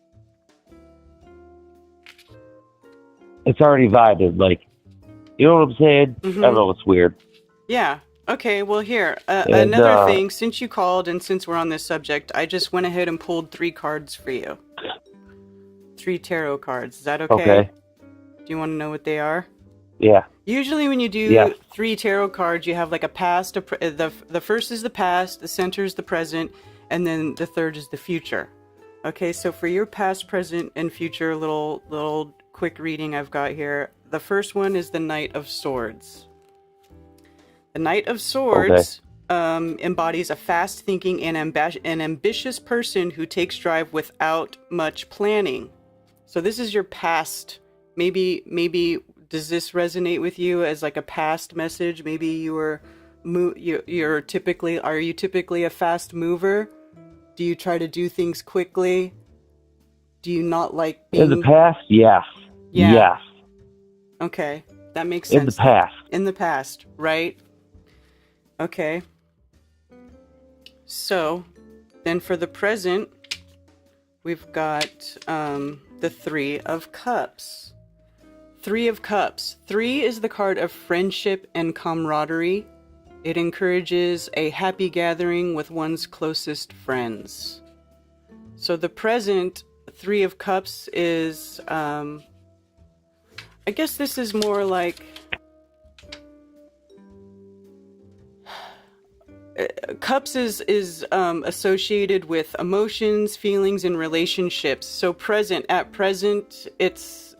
it's already vibing. You know what I'm saying? Mm-hmm. I don't know, it's weird. Yeah. Okay. Well, here another thing. Since you called and since we're on this subject, I just went ahead and pulled 3 cards for you. 3 tarot cards. Is that okay? Okay. Do you want to know what they are? Yeah. Usually when you do 3 tarot cards, you have like a past, the first is the past, the center is the present, and then the third is the future. Okay, so for your past, present, and future little quick reading I've got here, the first one is the Knight of Swords. The Knight of Swords embodies a fast-thinking and ambitious person who takes drive without much planning. So this is your past. Maybe does this resonate with you as like a past message? Maybe are you typically a fast mover? Do you try to do things quickly? Do you not like being... In the past, yes. Yeah. Yes. Okay, that makes sense. In the past. In the past, right? Okay. So, then for the present, we've got the 3 of Cups. 3 of Cups. 3 is the card of friendship and camaraderie. It encourages a happy gathering with one's closest friends. So the present, Three of Cups, is, I guess this is more like, Cups is associated with emotions, feelings, and relationships. So at present,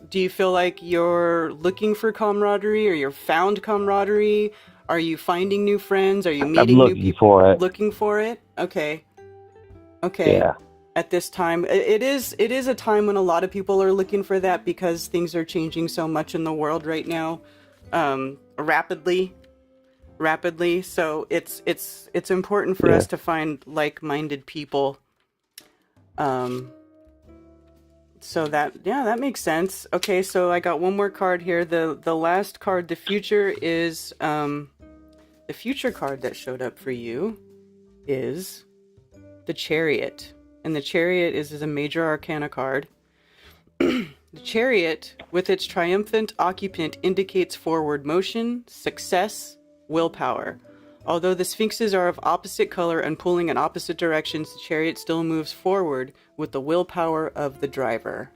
do you feel like you're looking for camaraderie, or you're found camaraderie? Are you finding new friends? Are you meeting new people? Looking for it? Okay. Yeah. At this time, it is a time when a lot of people are looking for that, because things are changing so much in the world right now, rapidly. So it's important for us to find like-minded people. So that makes sense. Okay, so I got one more card here. The last card, the future, is the future card that showed up for you is the Chariot. And the Chariot is a major arcana card. The Chariot, with its triumphant occupant, indicates forward motion, success, willpower. Although the Sphinxes are of opposite color and pulling in opposite directions, the Chariot still moves forward with the willpower of the driver.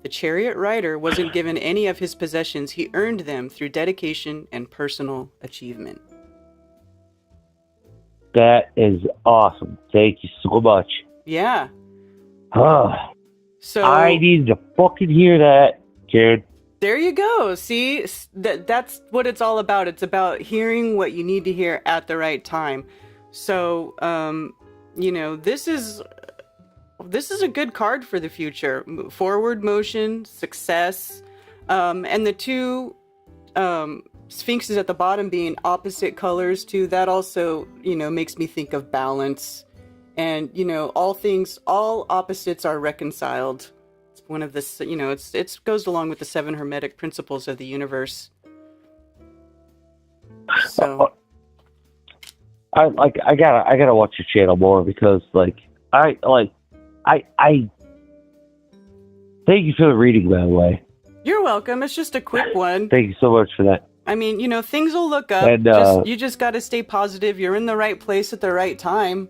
The Chariot rider wasn't given any of his possessions. He earned them through dedication and personal achievement. That is awesome. Thank you so much. Yeah. So I needed to fucking hear that, kid. There you go. See, that's what it's all about. It's about hearing what you need to hear at the right time. So, this is a good card for the future. Forward motion, success, and the two Sphinxes at the bottom being opposite colors too. That also, makes me think of balance. And, all opposites are reconciled. It's one of the, it goes along with the 7 Hermetic principles of the universe. So. I gotta watch your channel more, because I thank you for the reading, by the way. You're welcome. It's just a quick one. Thank you so much for that. I mean, things will look up. And, you just got to stay positive. You're in the right place at the right time.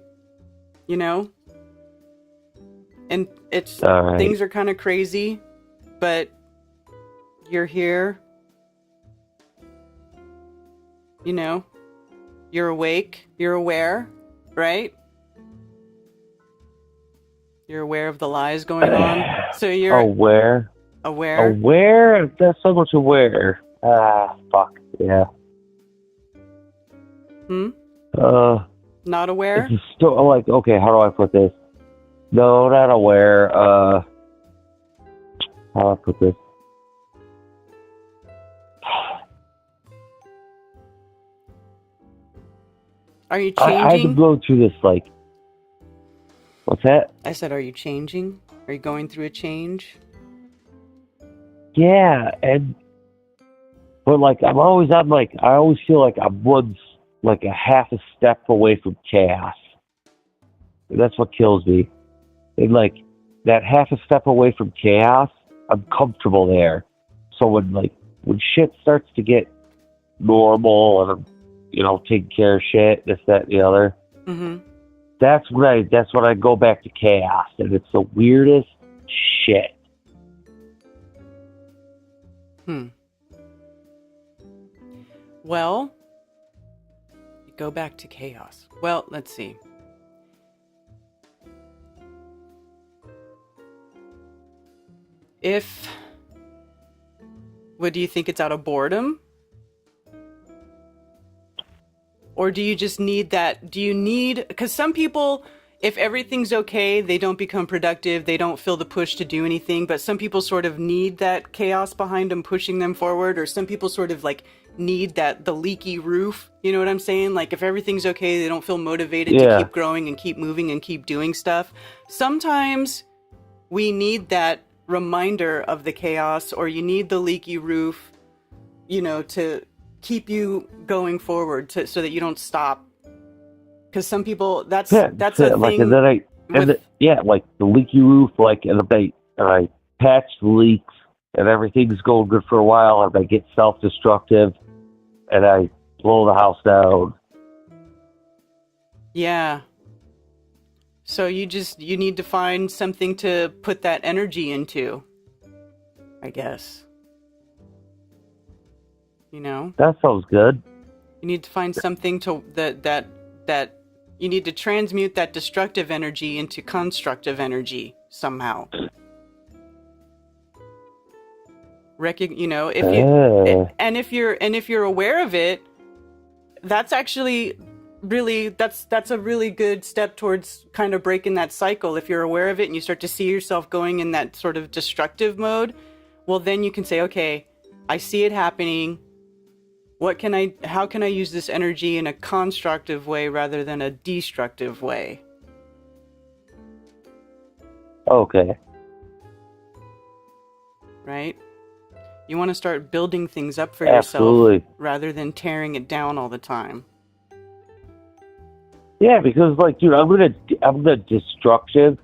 And it's right. Things are kind of crazy, but you're here. You're awake. You're aware, right? You're aware of the lies going on. So you're aware. Aware? That's so much aware. Fuck. Yeah. Not aware? It's still okay, how do I put this? No, not aware. How do I put this? Are you changing? I have to go through this, what's that? I said, are you changing? Are you going through a change? Yeah, but I always feel like I'm a half a step away from chaos. And that's what kills me. And that half a step away from chaos, I'm comfortable there. So when shit starts to get normal and I'm taking care of shit, this, that, and the other, that's when I go back to chaos, and it's the weirdest shit. Well, you go back to chaos. Well, let's see. What do you think, it's out of boredom? Or do you just need that? Because some people, if everything's okay, they don't become productive, they don't feel the push to do anything, but some people sort of need that chaos behind them pushing them forward, or some people sort of need the leaky roof, you know what I'm saying? If everything's okay, they don't feel motivated to keep growing and keep moving and keep doing stuff. Sometimes we need that reminder of the chaos, or you need the leaky roof, to keep you going forward, so that you don't stop. Because some people, that's a thing. And then the leaky roof, and I patch the leaks, and everything's going good for a while, and I get self-destructive, and I blow the house down. Yeah. So you need to find something to put that energy into, I guess. You know? That sounds good. You need to find something to that you need to transmute that destructive energy into constructive energy somehow. You know, if you're aware of it, that's actually really that's a really good step towards kind of breaking that cycle. If you're aware of it and you start to see yourself going in that sort of destructive mode, well, then you can say, okay, I see it happening. How can I use this energy in a constructive way rather than a destructive way? Okay. Right? You want to start building things up for Absolutely. yourself rather than tearing it down all the time. Yeah, because like, dude, I'm the destructive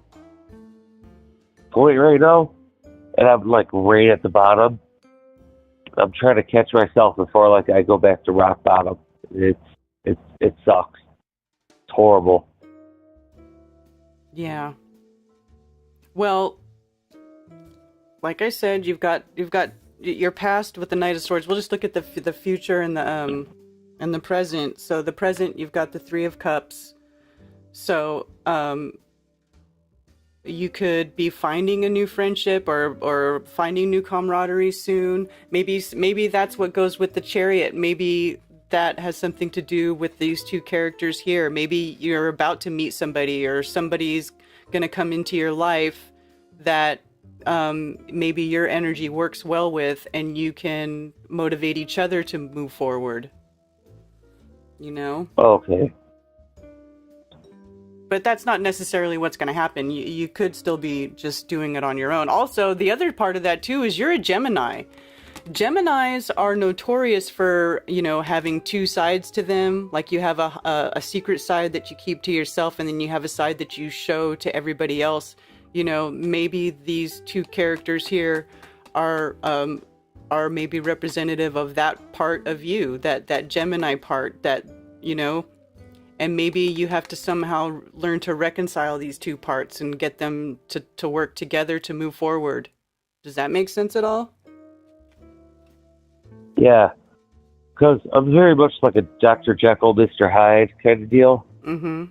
point right now, and I'm like right at the bottom. I'm trying to catch myself before like I go back to rock bottom. It sucks. It's horrible. Yeah. Well, like I said, you've got your past with the Knight of Swords. We'll just look at the future and the present. So the present, you've got the Three of Cups. So you could be finding a new friendship or finding new camaraderie soon. Maybe that's what goes with the Chariot. Maybe that has something to do with these two characters here. Maybe you're about to meet somebody, or somebody's going to come into your life that maybe your energy works well with, and you can motivate each other to move forward. You know? Okay. But that's not necessarily what's going to happen. You could still be just doing it on your own. Also, the other part of that too is you're a Gemini. Geminis are notorious for, you know, having two sides to them. Like you have a secret side that you keep to yourself, and then you have a side that you show to everybody else. You know, maybe these two characters here are maybe representative of that part of you, that Gemini part, that, you know, and maybe you have to somehow learn to reconcile these two parts and get them to work together to move forward. Does that make sense at all? Yeah, because I'm very much like a Dr. Jekyll, Mr. Hyde kind of deal. Mm-hmm.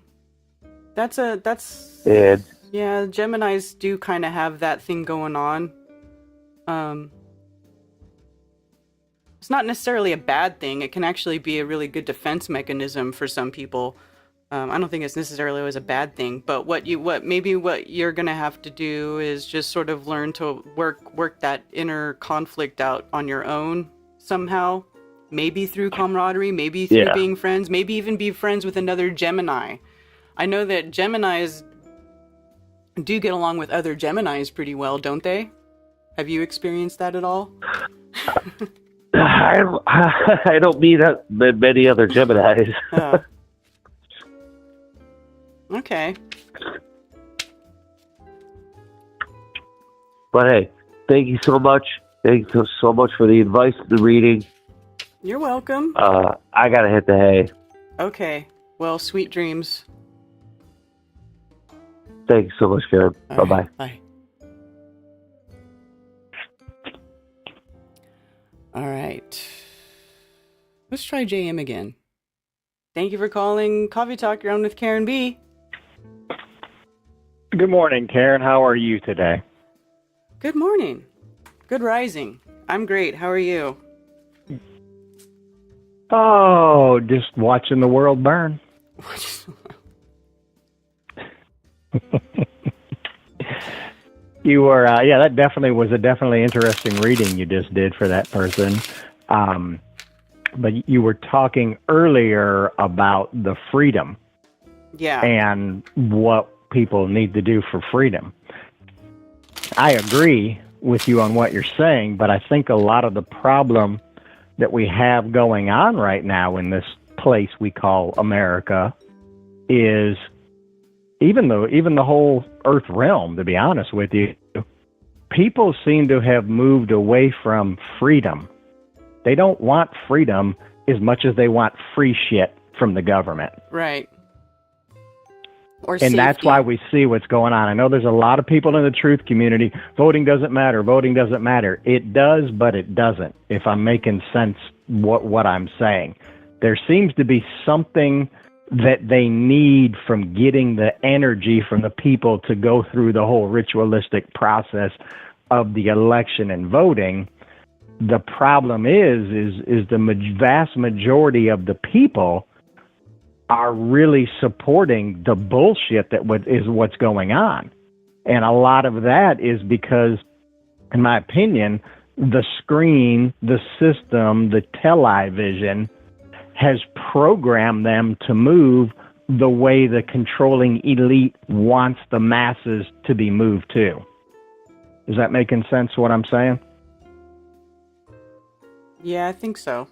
That's And yeah, Geminis do kind of have that thing going on. It's not necessarily a bad thing. It can actually be a really good defense mechanism for some people. I don't think it's necessarily always a bad thing, but what you're gonna have to do is just sort of learn to work that inner conflict out on your own somehow. Maybe through camaraderie, maybe through being friends, maybe even be friends with another Gemini. I know that Geminis do get along with other Geminis pretty well, don't they? Have you experienced that at all? I don't meet that many other Geminis. Okay. But hey, thank you so much. Thank you so much for the advice and the reading. You're welcome. I gotta hit the hay. Okay. Well, sweet dreams. Thank you so much, Karen. Bye-bye. Right, bye. All right. Let's try JM again. Thank you for calling Coffee Talk. You're on with Karen B. Good morning, Karen. How are you today? Good morning. Good rising. I'm great. How are you? Oh, just watching the world burn. You were, that definitely was a definitely interesting reading you just did for that person. But you were talking earlier about the freedom. Yeah. And what people need to do for freedom. I agree with you on what you're saying, but I think a lot of the problem that we have going on right now in this place we call America is even the whole Earth realm, to be honest with you, people seem to have moved away from freedom. They don't want freedom as much as they want free shit from the government. Right. Or and that's why we see what's going on. I know there's a lot of people in the truth community, voting doesn't matter, voting doesn't matter. It does, but it doesn't, if I'm making sense what I'm saying. There seems to be something that they need from getting the energy from the people to go through the whole ritualistic process of the election and voting. The problem is the vast majority of the people are really supporting the bullshit that is what's going on. And a lot of that is because, in my opinion, the screen, the system, the television has programmed them to move the way the controlling elite wants the masses to be moved to. Is that making sense what I'm saying? Yeah, I think so.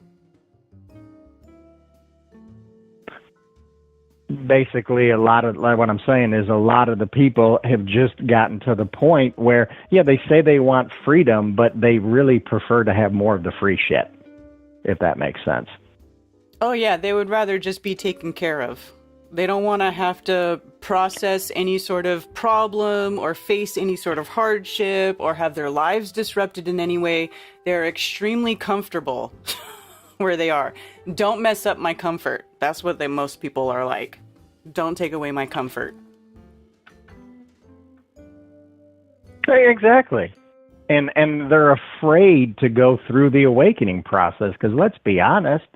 Basically, a lot of what I'm saying is a lot of the people have just gotten to the point where, yeah, they say they want freedom, but they really prefer to have more of the free shit, if that makes sense. Oh, yeah, they would rather just be taken care of. They don't want to have to process any sort of problem or face any sort of hardship or have their lives disrupted in any way. They're extremely comfortable where they are. Don't mess up my comfort. That's what most people are like. Don't take away my comfort. Exactly. And they're afraid to go through the awakening process because let's be honest,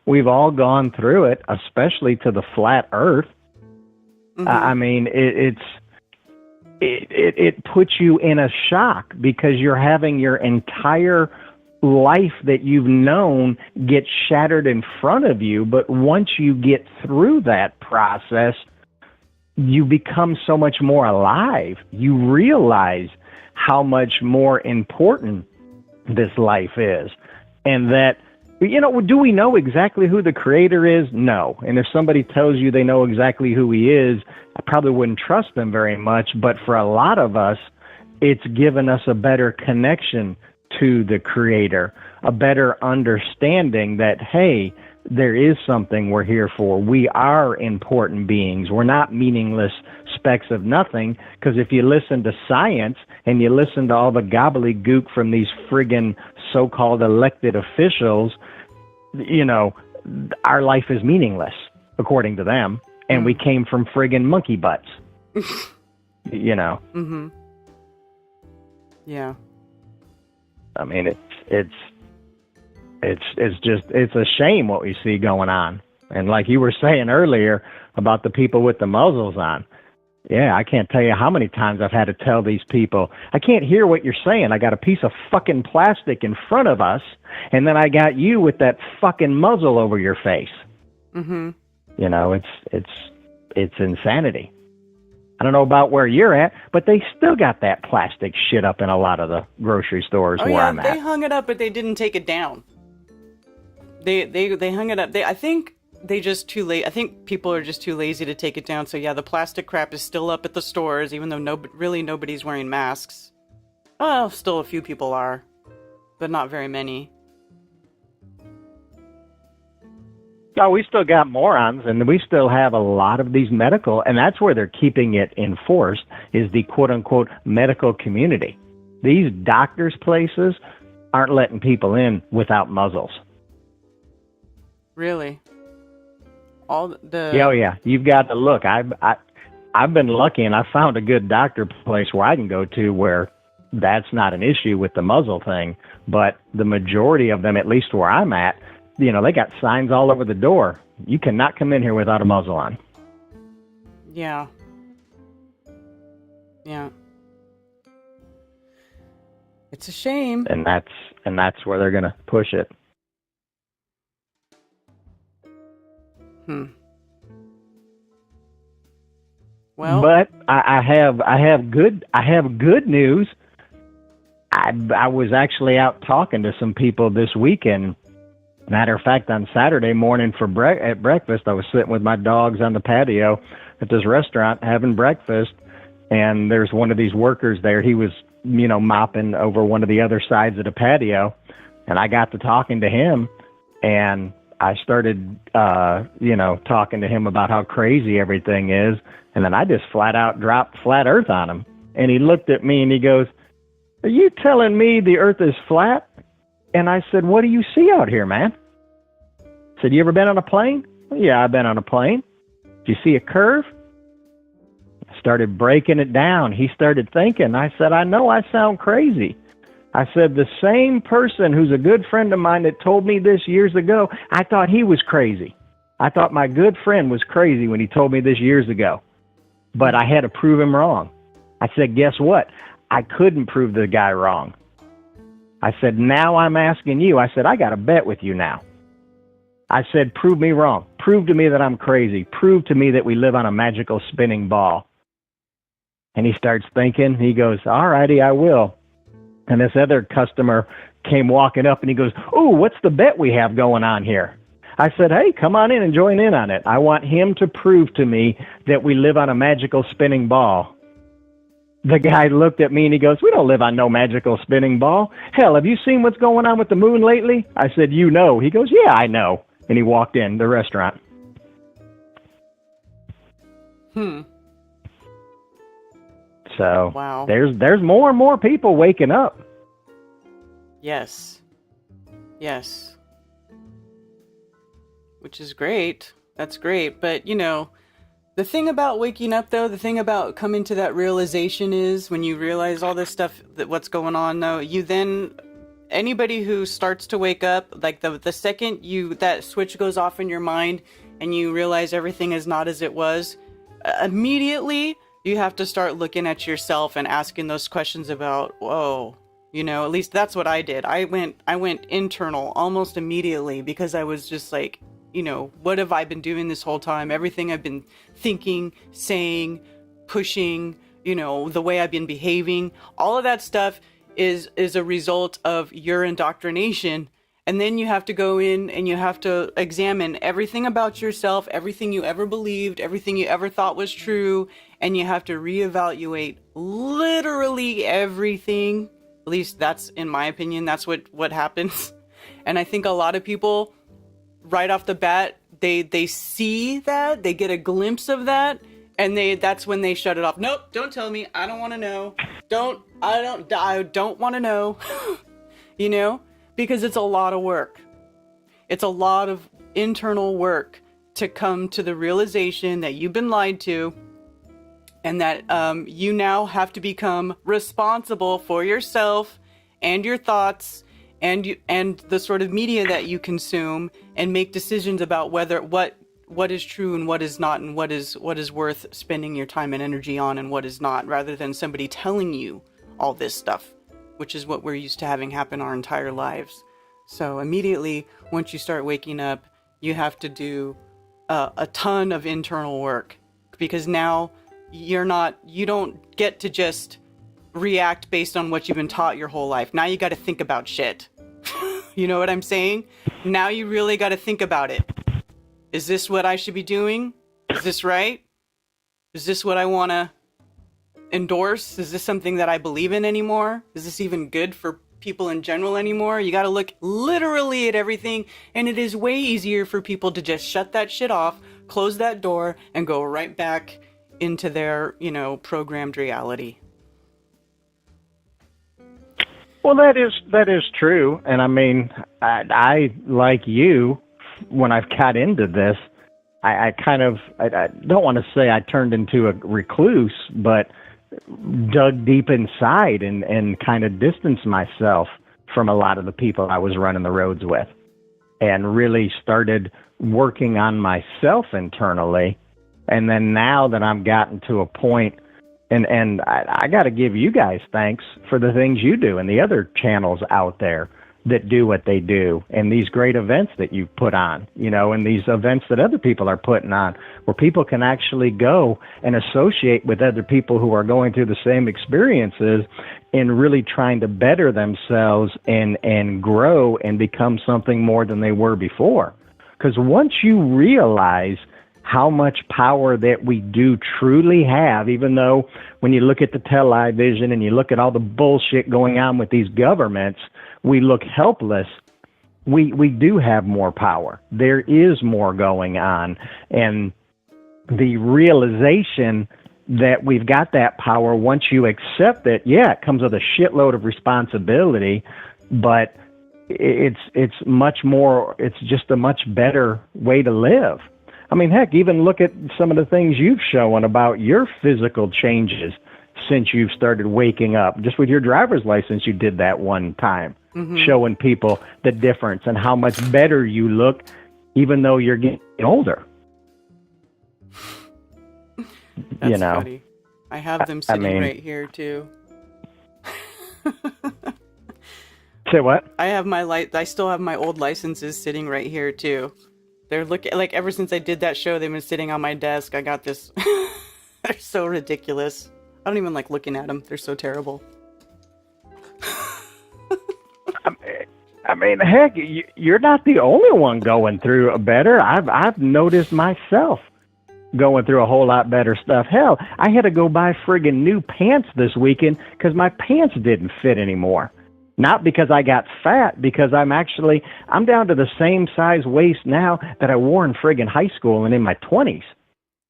we've all gone through it, especially to the flat earth. Mm-hmm. I mean, it puts you in a shock because you're having your entire life that you've known get shattered in front of you. But once you get through that process, you become so much more alive. You realize how much more important this life is. And that, you know, do we know exactly who the creator is? No. And if somebody tells you they know exactly who he is, I probably wouldn't trust them very much. But for a lot of us, it's given us a better connection to the creator, a better understanding that, hey, there is something we're here for. We are important beings. We're not meaningless specks of nothing. Because if you listen to science and you listen to all the gobbledygook from these friggin' so-called elected officials, you know, our life is meaningless, according to them. And we came from friggin' monkey butts. You know? Mm-hmm. Yeah. I mean, it's a shame what we see going on. And like you were saying earlier about the people with the muzzles on. Yeah, I can't tell you how many times I've had to tell these people, I can't hear what you're saying. I got a piece of fucking plastic in front of us, and then I got you with that fucking muzzle over your face. Mm-hmm. You know, it's insanity. I don't know about where you're at, but they still got that plastic shit up in a lot of the grocery stores where I'm at. They hung it up, but they didn't take it down. They hung it up. I think they just too late. I think people are just too lazy to take it down. So yeah, the plastic crap is still up at the stores, even though nobody's wearing masks. Well, still a few people are, but not very many. No, we still got morons, and we still have a lot of these medical, and that's where they're keeping it enforced, is the quote-unquote medical community. These doctors' places aren't letting people in without muzzles. Really? Oh yeah. You've got to look. I've been lucky, and I found a good doctor place where I can go to where that's not an issue with the muzzle thing. But the majority of them, at least where I'm at, you know, they got signs all over the door. You cannot come in here without a muzzle on. Yeah. Yeah. It's a shame. And that's where they're gonna push it. Well, but I have good news. I was actually out talking to some people this weekend. Matter of fact, on Saturday morning at breakfast, I was sitting with my dogs on the patio at this restaurant having breakfast, and there's one of these workers there. He was, you know, mopping over one of the other sides of the patio, and I got to talking to him, and I started, talking to him about how crazy everything is. And then I just flat out dropped flat earth on him. And he looked at me and he goes, "Are you telling me the earth is flat?" And I said, "What do you see out here, man?" I said, "You ever been on a plane?" "Well, yeah, I've been on a plane." "Do you see a curve?" I started breaking it down. He started thinking. I said, "I know I sound crazy." I said, "The same person who's a good friend of mine that told me this years ago, I thought he was crazy. I thought my good friend was crazy when he told me this years ago. But I had to prove him wrong." I said, "Guess what? I couldn't prove the guy wrong." I said, "Now I'm asking you." I said, "I got a bet with you now." I said, "Prove me wrong. Prove to me that I'm crazy. Prove to me that we live on a magical spinning ball." And he starts thinking. He goes, "All righty, I will." And this other customer came walking up and he goes, "Ooh, what's the bet we have going on here?" I said, "Hey, come on in and join in on it. I want him to prove to me that we live on a magical spinning ball." The guy looked at me and he goes, "We don't live on no magical spinning ball. Hell, have you seen what's going on with the moon lately?" I said, "You know." He goes, "Yeah, I know." And he walked in the restaurant. So wow. There's more and more people waking up. Yes. Yes. Which is great. That's great. But, the thing about waking up, though, the thing about coming to that realization is when you realize all this stuff, that what's going on, though, you then, anybody who starts to wake up, like the second that switch goes off in your mind and you realize everything is not as it was, immediately you have to start looking at yourself and asking those questions about, whoa, at least that's what I did. I went internal almost immediately because I was just like, what have I been doing this whole time? Everything I've been thinking, saying, pushing, the way I've been behaving, all of that stuff is a result of your indoctrination. And then you have to go in and you have to examine everything about yourself, everything you ever believed, everything you ever thought was true, and you have to reevaluate literally everything. At least that's, in my opinion, that's what happens. And I think a lot of people, right off the bat, they see that, they get a glimpse of that, and that's when they shut it off. Nope, don't tell me. I don't want to know. I don't want to know. Because it's a lot of work. It's a lot of internal work to come to the realization that you've been lied to, and that you now have to become responsible for yourself and your thoughts and the sort of media that you consume, and make decisions about what is true and what is not, and what is worth spending your time and energy on and what is not, rather than somebody telling you all this stuff, which is what we're used to having happen our entire lives. So immediately, once you start waking up, you have to do a ton of internal work, because now you don't get to just react based on what you've been taught your whole life. Now you got to think about shit. You know what I'm saying? Now you really got to think about it. Is this what I should be doing? Is this right? Is this what I want to endorse? Is this something that I believe in anymore? Is this even good for people in general anymore? You got to look literally at everything, and it is way easier for people to just shut that shit off, close that door, and go right back into their, programmed reality. Well, that is true. And I mean, I like you, when I've got into this, I don't want to say I turned into a recluse, but dug deep inside and kind of distanced myself from a lot of the people I was running the roads with, and really started working on myself internally. And then now that I've gotten to a point, and I got to give you guys thanks for the things you do and the other channels out there that do what they do, and these great events that you put on, and these events that other people are putting on, where people can actually go and associate with other people who are going through the same experiences and really trying to better themselves and grow and become something more than they were before. Because once you realize how much power that we do truly have, even though when you look at the television and you look at all the bullshit going on with these governments, we look helpless. we do have more power. There is more going on, and the realization that we've got that power, once you accept it, yeah, it comes with a shitload of responsibility, but it's much more, it's just a much better way to live. I mean, heck, even look at some of the things you've shown about your physical changes since you've started waking up. Just with your driver's license, you did that one time, showing people the difference and how much better you look, even though you're getting older. That's you know, funny. I have them sitting right here too. Say what? I still have my old licenses sitting right here too. They're looking like, ever since I did that show, they've been sitting on my desk. I got this. They're so ridiculous. I don't even like looking at them. They're so terrible. I mean, heck, you're not the only one going through better. I've noticed myself going through a whole lot better stuff. Hell, I had to go buy friggin' new pants this weekend because my pants didn't fit anymore. Not because I got fat, because I'm down to the same size waist now that I wore in friggin' high school and in my 20s.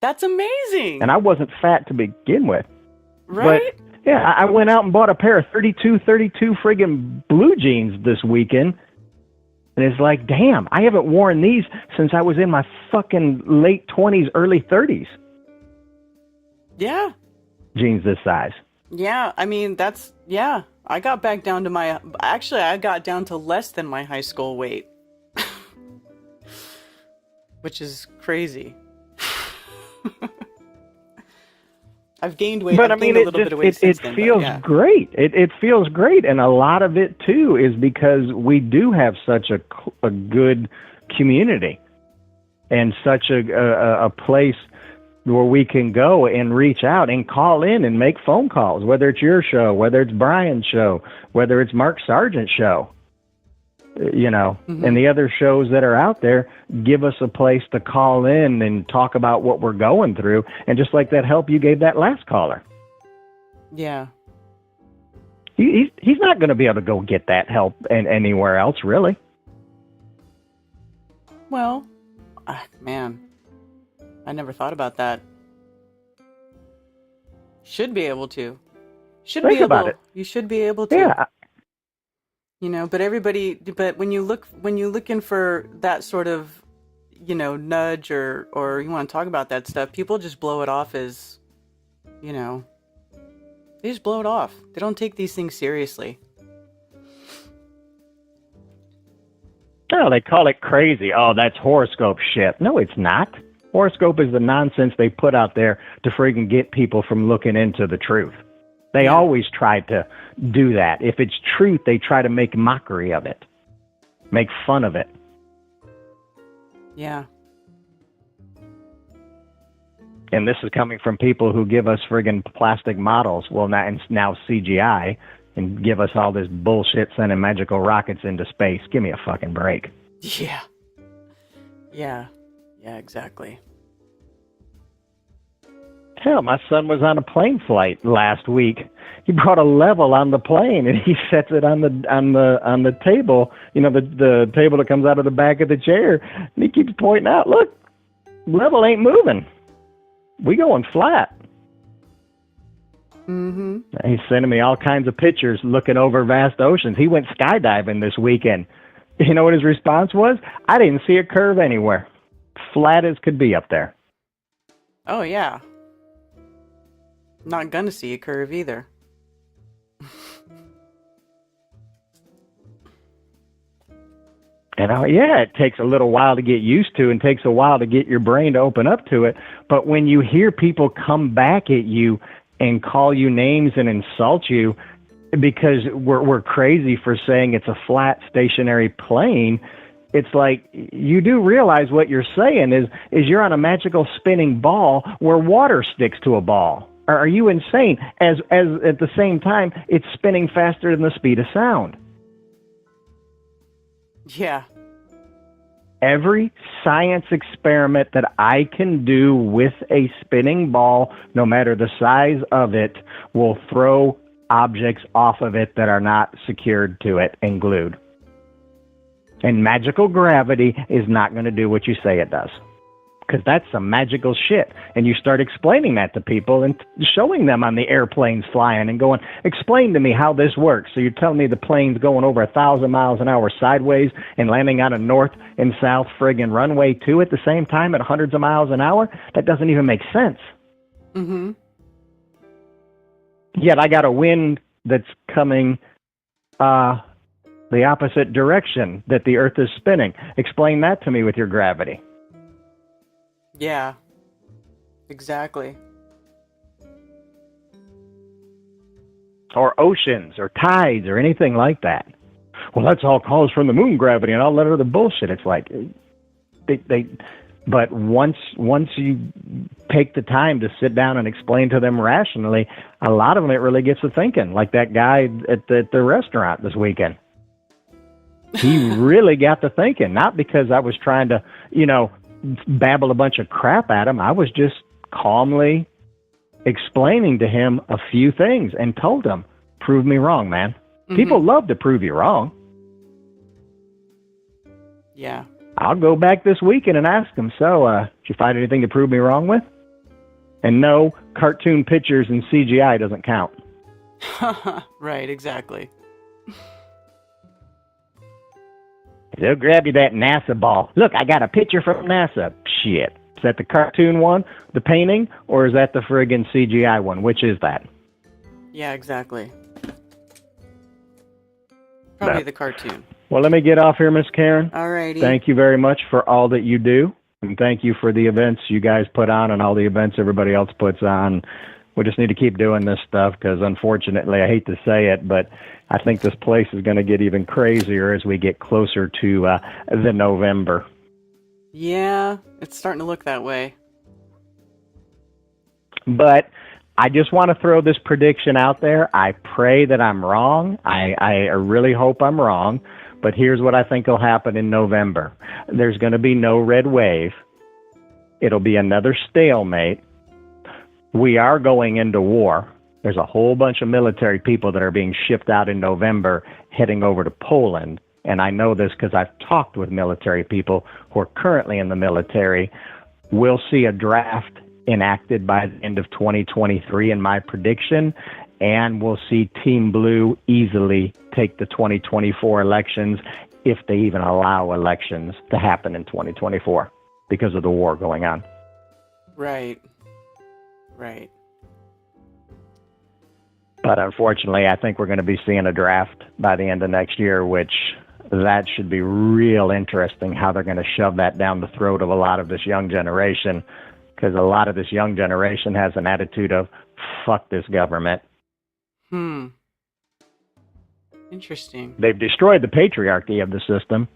That's amazing. And I wasn't fat to begin with. Right? But, yeah, I went out and bought a pair of 32 friggin' blue jeans this weekend. And it's like, damn, I haven't worn these since I was in my fucking late 20s, early 30s. Yeah. Jeans this size. Yeah, I mean, I got back down to I got down to less than my high school weight. Which is crazy. I've gained weight. But I've gained a little bit of weight since then. It feels great. It feels great. And a lot of it, too, is because we do have such a good community and such a place where we can go and reach out and call in and make phone calls, whether it's your show, whether it's Brian's show, whether it's Mark Sargent's show, and the other shows that are out there give us a place to call in and talk about what we're going through. And just like that help you gave that last caller. Yeah. He's not going to be able to go get that help anywhere else, really. Well, man, I never thought about that. Should be able to. Think about it. You should be able to. Yeah. But when you're looking for that sort of, nudge or you want to talk about that stuff, people just blow it off as, they just blow it off. They don't take these things seriously. No, they call it crazy. Oh, that's horoscope shit. No, it's not. Horoscope is the nonsense they put out there to friggin' get people from looking into the truth. They always try to do that. If it's truth, they try to make mockery of it, make fun of it. Yeah. And this is coming from people who give us friggin' plastic models, now CGI, and give us all this bullshit sending magical rockets into space. Give me a fucking break. Yeah. Yeah. Yeah, exactly. Hell, my son was on a plane flight last week. He brought a level on the plane and he sets it on the table, the table that comes out of the back of the chair, and he keeps pointing out, look, level ain't moving. We going flat. Mm-hmm. He's sending me all kinds of pictures looking over vast oceans. He went skydiving this weekend. You know what his response was? I didn't see a curve anywhere. Flat as could be up there. Oh, yeah. Not gonna see a curve either. It takes a little while to get used to and takes a while to get your brain to open up to it. But when you hear people come back at you and call you names and insult you because we're crazy for saying it's a flat stationary plane, it's like you do realize what you're saying is you're on a magical spinning ball where water sticks to a ball. Are you insane? As at the same time, it's spinning faster than the speed of sound. Yeah. Every science experiment that I can do with a spinning ball, no matter the size of it, will throw objects off of it that are not secured to it and glued. And magical gravity is not going to do what you say it does. Because that's some magical shit. And you start explaining that to people and showing them on the airplanes flying and going, explain to me how this works. So you're telling me the plane's going over 1,000 miles an hour sideways and landing on a north and south friggin' runway 2 at the same time at hundreds of miles an hour? That doesn't even make sense. Mm-hmm. Yet I got a wind that's coming the opposite direction that the Earth is spinning. Explain that to me with your gravity. Yeah, exactly. Or oceans, or tides, or anything like that. Well, that's all caused from the moon gravity and all that other bullshit. It's like, but once you take the time to sit down and explain to them rationally, a lot of them, it really gets to thinking. Like that guy at the restaurant this weekend. He really got to thinking, not because I was trying to, babble a bunch of crap at him. I was just calmly explaining to him a few things and told him, prove me wrong, man. Mm-hmm. People love to prove you wrong. Yeah. I'll go back this weekend and ask him, so, did you find anything to prove me wrong with? And no, cartoon pictures and CGI doesn't count. Right, exactly. They'll grab you that NASA ball. Look, I got a picture from NASA. Shit. Is that the cartoon one, the painting, or is that the friggin' CGI one? Which is that? Yeah, exactly. Probably the cartoon. Well, let me get off here, Miss Karen. Alrighty. Thank you very much for all that you do. And thank you for the events you guys put on and all the events everybody else puts on. We just need to keep doing this stuff because, unfortunately, I hate to say it, but I think this place is going to get even crazier as we get closer to the November. Yeah, it's starting to look that way. But I just want to throw this prediction out there. I pray that I'm wrong. I really hope I'm wrong. But here's what I think will happen in November. There's going to be no red wave. It'll be another stalemate. We are going into war. There's a whole bunch of military people that are being shipped out in November heading over to Poland. And I know this because I've talked with military people who are currently in the military. We'll see a draft enacted by the end of 2023 in my prediction. And we'll see Team Blue easily take the 2024 elections if they even allow elections to happen in 2024 because of the war going on. Right. Right. But unfortunately, I think we're going to be seeing a draft by the end of next year, which that should be real interesting how they're going to shove that down the throat of a lot of this young generation, because a lot of this young generation has an attitude of, fuck this government. Interesting. They've destroyed the patriarchy of the system.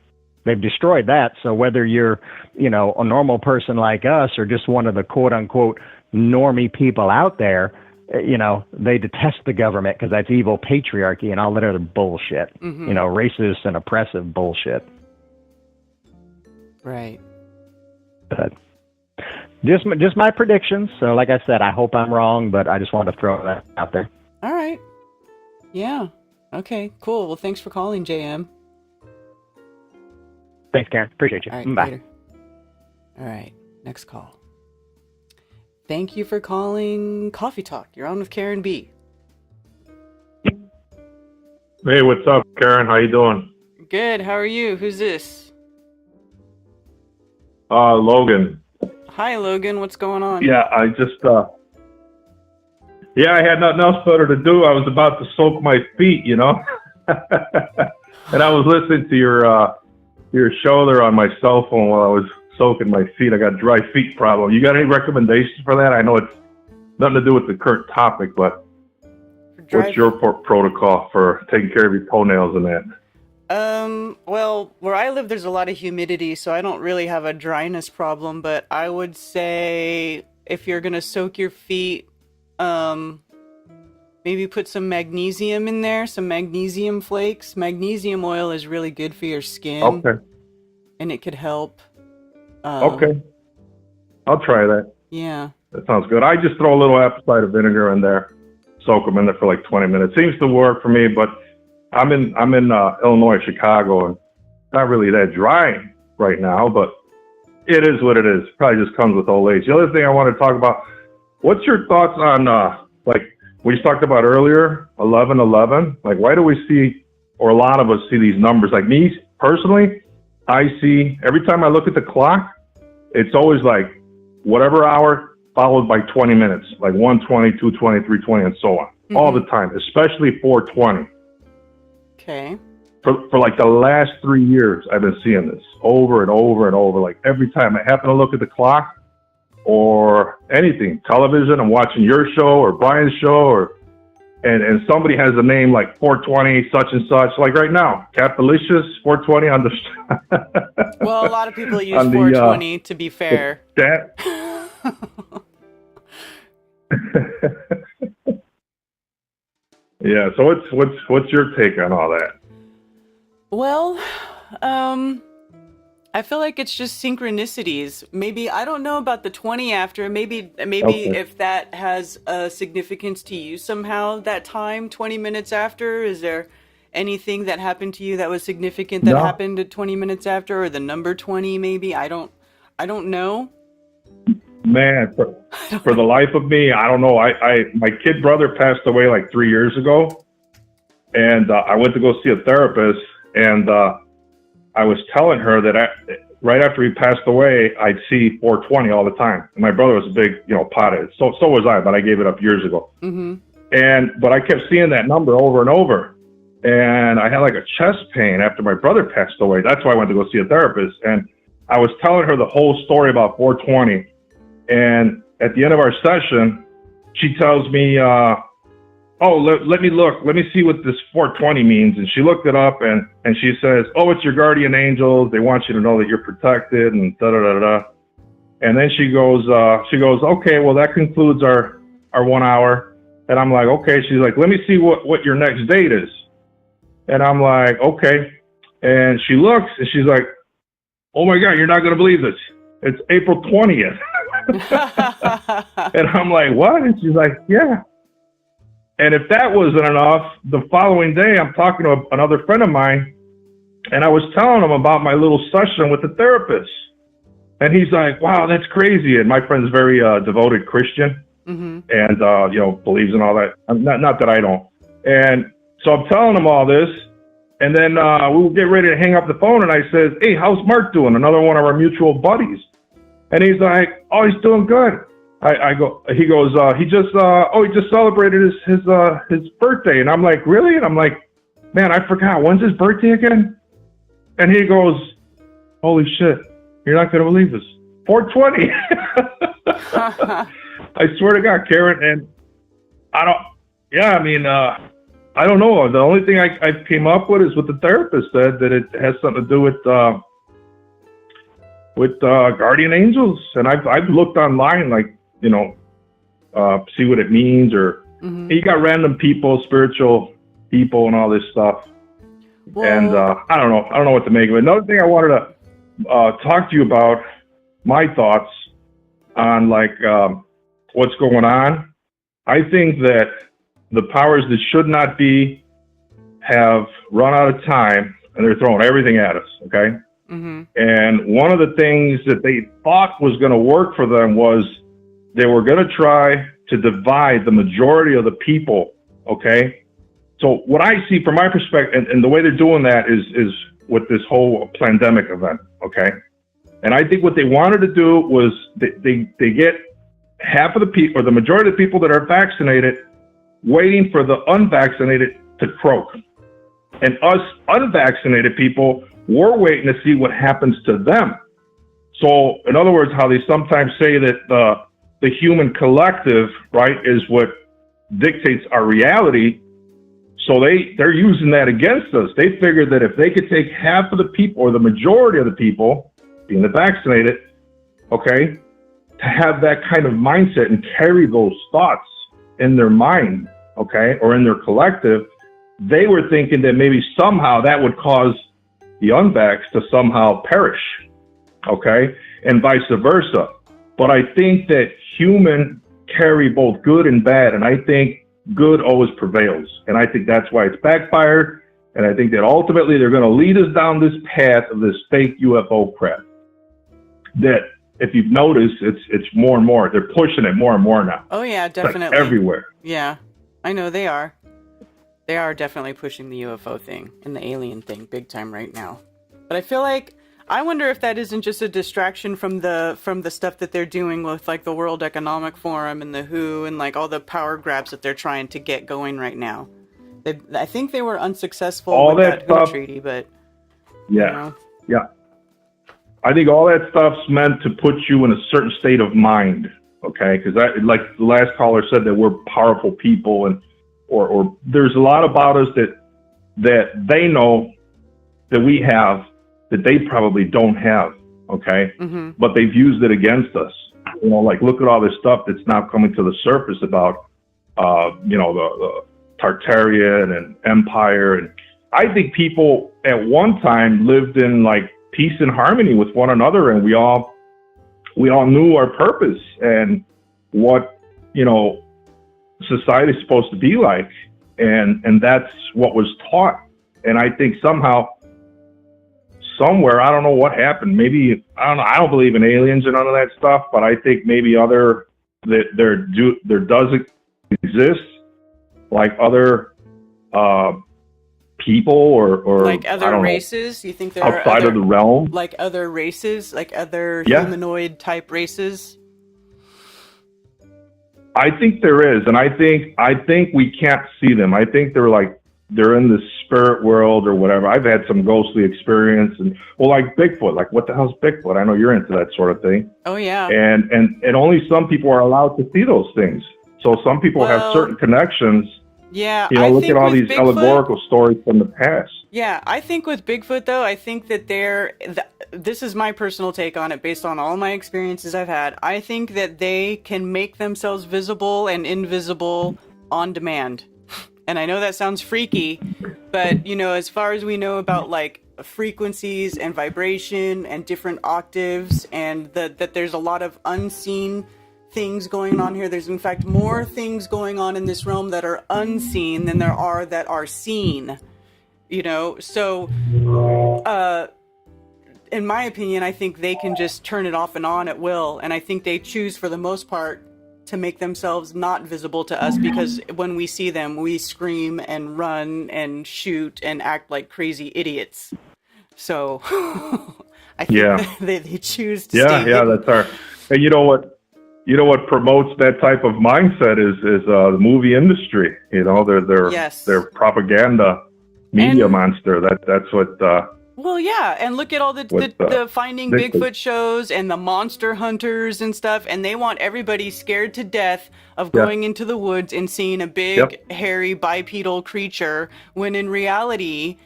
They've destroyed that. So whether you're, a normal person like us or just one of the quote-unquote normie people out there, they detest the government because that's evil patriarchy and all that other bullshit. Mm-hmm. Racist and oppressive bullshit. Right. But just my predictions. So like I said, I hope I'm wrong, but I just wanted to throw that out there. All right. Yeah. Okay, cool. Well, thanks for calling, JM. Thanks, Karen. Appreciate you. All right, bye. Later. All right, next call. Thank you for calling Coffee Talk. You're on with Karen B. Hey, what's up, Karen? How you doing? Good. How are you? Who's this? Logan. Hi, Logan. What's going on? Yeah, I just, I had nothing else better to do. I was about to soak my feet, and I was listening to your show there on my cell phone while I was soaking my feet. I got dry feet problem. You got any recommendations for that? I know it's nothing to do with the current topic, but what's your protocol for taking care of your toenails and that? Well, where I live, there's a lot of humidity, so I don't really have a dryness problem, but I would say if you're going to soak your feet, maybe put some magnesium in there, some magnesium flakes. Magnesium oil is really good for your skin. Okay. And it could help. Okay. I'll try that. Yeah. That sounds good. I just throw a little apple cider vinegar in there, soak them in there for like 20 minutes. Seems to work for me, but I'm in Illinois, Chicago, and not really that dry right now, but it is what it is. Probably just comes with old age. The other thing I want to talk about, what's your thoughts on, like we talked about earlier, 11/11? Like, why do we see, or a lot of us see these numbers? Like me, personally, I see, every time I look at the clock, it's always like whatever hour followed by 20 minutes, like 1:20, 2:20, 3:20, and so on, all the time, especially 4:20. Okay. For like the last 3 years, I've been seeing this over and over and over. Like every time I happen to look at the clock or anything, television, I'm watching your show or Brian's show, and somebody has a name like 420, such and such. Like right now, Capilicious 420 on the. Well, a lot of people use 420. To be fair. That. Yeah. So what's your take on all that? Well, I feel like it's just synchronicities. Maybe, I don't know about the 20 after. Maybe okay. If that has a significance to you somehow, that time, 20 minutes after, is there anything that happened to you that was significant that happened at 20 minutes after, or the number 20 maybe? I don't know. Man, for the life of me, I don't know. My kid brother passed away like 3 years ago, and I went to go see a therapist. And I was telling her that right after he passed away, I'd see 420 all the time. And my brother was a big, pothead. So was I, but I gave it up years ago. Mm-hmm. But I kept seeing that number over and over. And I had like a chest pain after my brother passed away. That's why I went to go see a therapist. And I was telling her the whole story about 420. And at the end of our session, she tells me, let me look. Let me see what this 420 means. And she looked it up, and she says, oh, it's your guardian angels. They want you to know that you're protected, and da-da-da-da. And then she goes, okay, well, that concludes our 1 hour. And I'm like, okay. She's like, let me see what your next date is. And I'm like, okay. And she looks, and she's like, oh, my God, you're not going to believe this. It's April 20th. And I'm like, what? And she's like, yeah. And if that wasn't enough, the following day, I'm talking to another friend of mine, and I was telling him about my little session with the therapist. And he's like, wow, that's crazy. And my friend's very devoted Christian, mm-hmm. and, believes in all that. Not that I don't. And so I'm telling him all this, and then we were getting ready to hang up the phone, and I says, hey, how's Mark doing? Another one of our mutual buddies. And he's like, oh, he's doing good. He just celebrated his birthday. And I'm like, really? And I'm like, man, I forgot. When's his birthday again? And he goes, holy shit, you're not going to believe this. 420. I swear to God, Karen. And I don't know. The only thing I came up with is what the therapist said, that it has something to do with guardian angels. And I've looked online, like, see what it means, or mm-hmm. You got random people, spiritual people, and all this stuff. Well, and I don't know what to make of it. Another thing I wanted to talk to you about, my thoughts on what's going on. I think that the powers that should not be have run out of time, and they're throwing everything at us. Okay. Mm-hmm. And one of the things that they thought was going to work for them was they were going to try to divide the majority of the people, okay? So what I see from my perspective, and the way they're doing that is with this whole pandemic event, okay? And I think what they wanted to do was they get half of the people, or the majority of the people that are vaccinated, waiting for the unvaccinated to croak. And us unvaccinated people, we're waiting to see what happens to them. So in other words, how they sometimes say that the human collective, right, is what dictates our reality. So they're using that against us. They figured that if they could take half of the people, or the majority of the people, being the vaccinated, okay, to have that kind of mindset and carry those thoughts in their mind, okay, or in their collective, they were thinking that maybe somehow that would cause the unvaxxed to somehow perish, okay, and vice versa. But I think that humans carry both good and bad, and I think good always prevails. And I think that's why it's backfired, And I think that ultimately they're going to lead us down this path of this fake UFO crap. That, if you've noticed, it's more and more. They're pushing it more and more now. Oh yeah, It's like definitely. everywhere. Yeah, I know they are. They are definitely pushing the UFO thing and the alien thing big time right now. But I feel like, I wonder if that isn't just a distraction from the stuff that they're doing with like the World Economic Forum and the WHO and like all the power grabs that they're trying to get going right now. I think they were unsuccessful All with that that stuff, WHO treaty, but yeah, yeah. I think all that stuff's meant to put you in a certain state of mind, okay? Because like the last caller said, that we're powerful people, and or there's a lot about us that they know that we have that they probably don't have, okay? Mm-hmm. But they've used it against us. You know, like look at all this stuff that's now coming to the surface about, the Tartarian and Empire, and I think people at one time lived in like peace and harmony with one another, and we all knew our purpose and what society is supposed to be like, and that's what was taught. And I think somehow, somewhere, I don't know what happened. Maybe I don't believe in aliens and none of that stuff, but I think maybe there does exist like other people or like other races. You think there outside are other, of the realm, like other races, like other Yeah. humanoid type races? I think there is, and I think we can't see them. I think they're in the spirit world or whatever. I've had some ghostly experience, and like Bigfoot. Like, what the hell's Bigfoot? I know you're into that sort of thing. Oh yeah. And only some people are allowed to see those things. So some people have certain connections. Yeah, Look at all these allegorical stories from the past. Yeah, I think with Bigfoot, though, I think that this is my personal take on it based on all my experiences I've had. I think that they can make themselves visible and invisible on demand. And I know that sounds freaky, but, as far as we know about, like, frequencies and vibration and different octaves, and that there's a lot of unseen things going on here. There's in fact more things going on in this realm that are unseen than there are that are seen. So in my opinion, I think they can just turn it off and on at will, and I think they choose for the most part to make themselves not visible to us, because when we see them, we scream and run and shoot and act like crazy idiots. So I think they choose to stay hidden. That's our. And you know what promotes that type of mindset is the movie industry. Their propaganda media monster. That's what. Well, yeah, and look at all the Finding Bigfoot shows and the monster hunters and stuff, and they want everybody scared to death of going into the woods and seeing a big, hairy, bipedal creature, when in reality,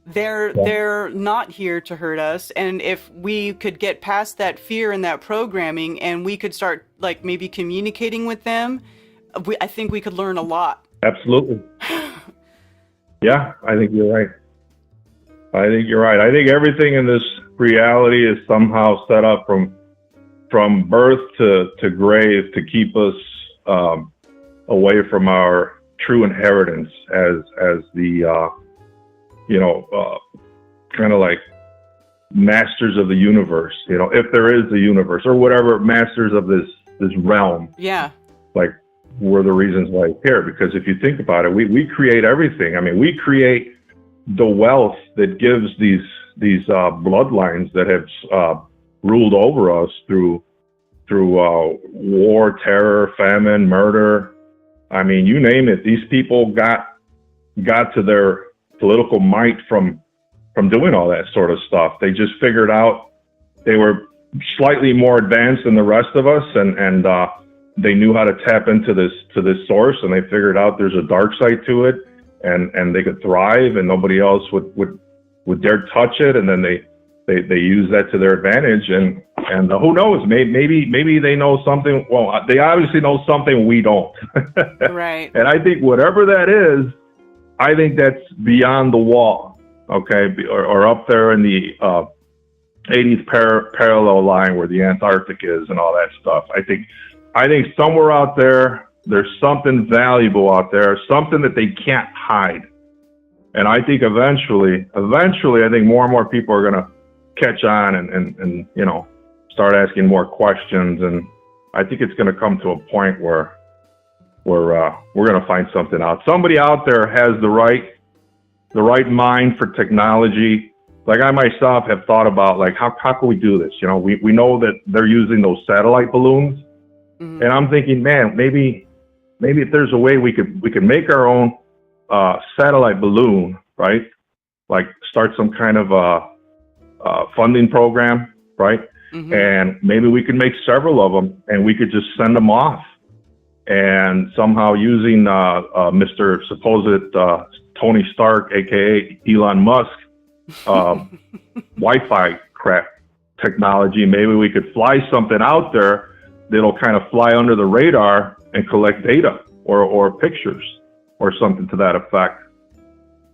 they're not here to hurt us. And if we could get past that fear and that programming, and we could start like maybe communicating with them, I think we could learn a lot. Absolutely. Yeah, I think you're right. I think everything in this reality is somehow set up from birth to grave to keep us away from our true inheritance as the kind of like masters of the universe. If there is a universe or whatever, masters of this realm. Yeah. Like, we're the reasons why it's here. Because if you think about it, we create everything. I mean, we create the wealth that gives these bloodlines that have ruled over us through war, terror, famine, murder. I mean, you name it. These people got to their political might from doing all that sort of stuff. They just figured out they were slightly more advanced than the rest of us, and they knew how to tap into this source, and they figured out there's a dark side to it. And they could thrive, and nobody else would dare touch it. And then they use that to their advantage. And who knows? Maybe they know something. Well, they obviously know something we don't. Right. And I think whatever that is, I think that's beyond the wall. Okay, or up there in the 80th parallel line where the Antarctic is and all that stuff. I think somewhere out there's something valuable out there, something that they can't hide. And I think eventually, I think more and more people are going to catch on and you know, start asking more questions. And I think it's going to come to a point where we're going to find something out. Somebody out there has the right mind for technology. Like I myself have thought about, like, how can we do this? You know, we know that they're using those satellite balloons. And I'm thinking, man, maybe if there's a way we could make our own satellite balloon, right? Like start some kind of funding program, right? And maybe we could make several of them, and we could just send them off. And somehow using Mr. supposed Tony Stark, aka Elon Musk, Wi-Fi crap technology, maybe we could fly something out there that'll kind of fly under the radar and collect data or pictures or something to that effect.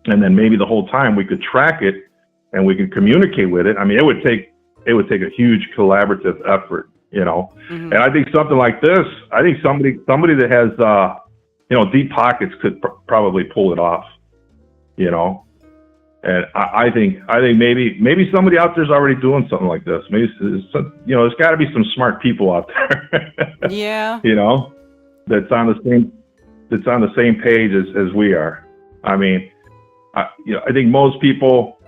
And then maybe the whole time we could track it and we could communicate with it. I mean, it would take a huge collaborative effort, you know. And I think something like this, I think somebody that has you know, deep pockets could probably pull it off, you know. And I think maybe somebody out there's already doing something like this. Maybe you know, there's got to be some smart people out there. Yeah. You know, that's on the same page as we are. I mean, you know, I think most people,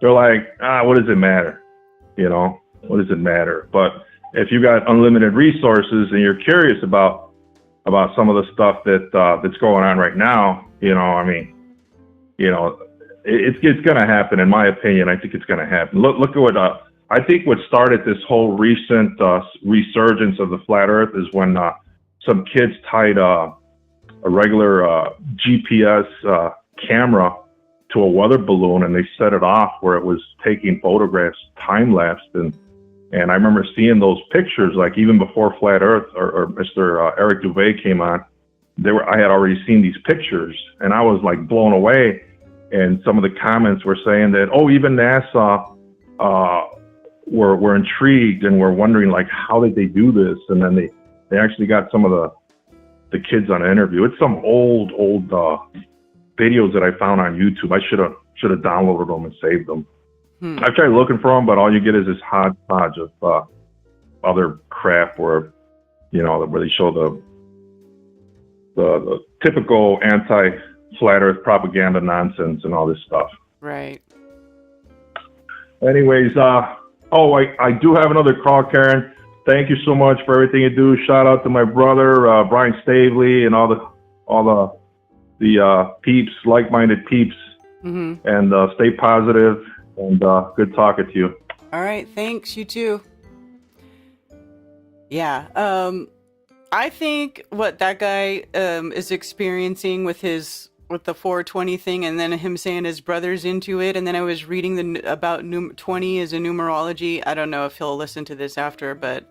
they're like, what does it matter? You know, what does it matter? But if you got unlimited resources and you're curious about some of the stuff that's going on right now, you know, I mean, you know, it's going to happen. In my opinion, I think it's going to happen. Look at what I think what started this whole recent resurgence of the flat Earth is when some kids tied a regular GPS camera to a weather balloon, and they set it off where it was taking photographs, time lapsed, and I remember seeing those pictures, like even before Flat Earth or Mr. Eric Duvay came on, I had already seen these pictures, and I was like blown away. And some of the comments were saying that, even NASA were intrigued and were wondering, like, how did they do this? And then they actually got some of the kids on an interview. It's some old videos that I found on YouTube. I should have downloaded them and saved them. I tried looking for them, but all you get is this hodgepodge of other crap where they show the typical anti-flat Earth propaganda nonsense and all this stuff. Right. Anyways, I do have another call, Karen. Thank you so much for everything you do. Shout out to my brother, Brian Stavely, and all the peeps, like-minded peeps. And stay positive, and good talking to you. All right, thanks. You too. Yeah, I think what that guy is experiencing with the 420 thing, and then him saying his brother's into it, and then I was reading about 20 as a numerology. I don't know if he'll listen to this after, but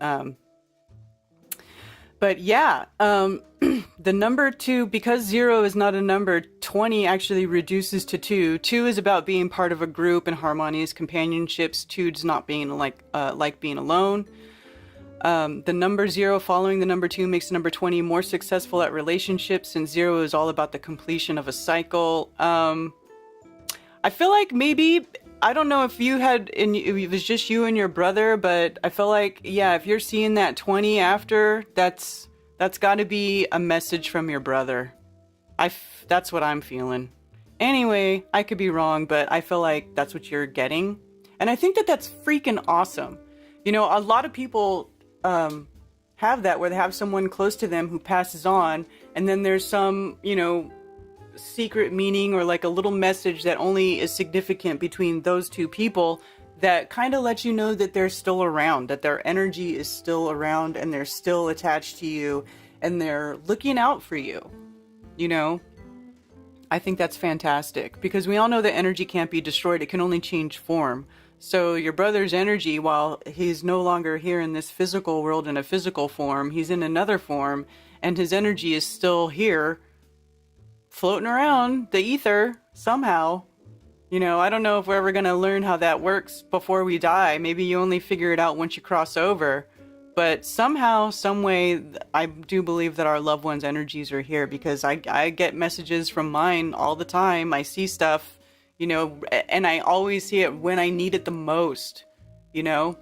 yeah, the number 2, because 0 is not a number, 20 actually reduces to 2. 2 is about being part of a group and harmonious companionships. 2 is not being like being alone. The number 0 following the number 2 makes the number 20 more successful at relationships, and 0 is all about the completion of a cycle. I feel like maybe, I don't know if it was just you and your brother, but I feel like, yeah, if you're seeing that 20 after, that's got to be a message from your brother. That's what I'm feeling. Anyway, I could be wrong, but I feel like that's what you're getting. And I think that's freaking awesome. You know, a lot of people have that, where they have someone close to them who passes on, and then there's some, secret meaning or like a little message that only is significant between those two people that kind of lets you know that they're still around, that their energy is still around, and they're still attached to you, and they're looking out for you. I think that's fantastic, because we all know that energy can't be destroyed. It can only change form. So your brother's energy, while he's no longer here in this physical world in a physical form, he's in another form, and his energy is still here, floating around the ether somehow. I don't know if we're ever going to learn how that works before we die. Maybe you only figure it out once you cross over. But somehow, some way, I do believe that our loved ones' energies are here, because I get messages from mine all the time. I see stuff, you know, and I always see it when I need it the most, you know,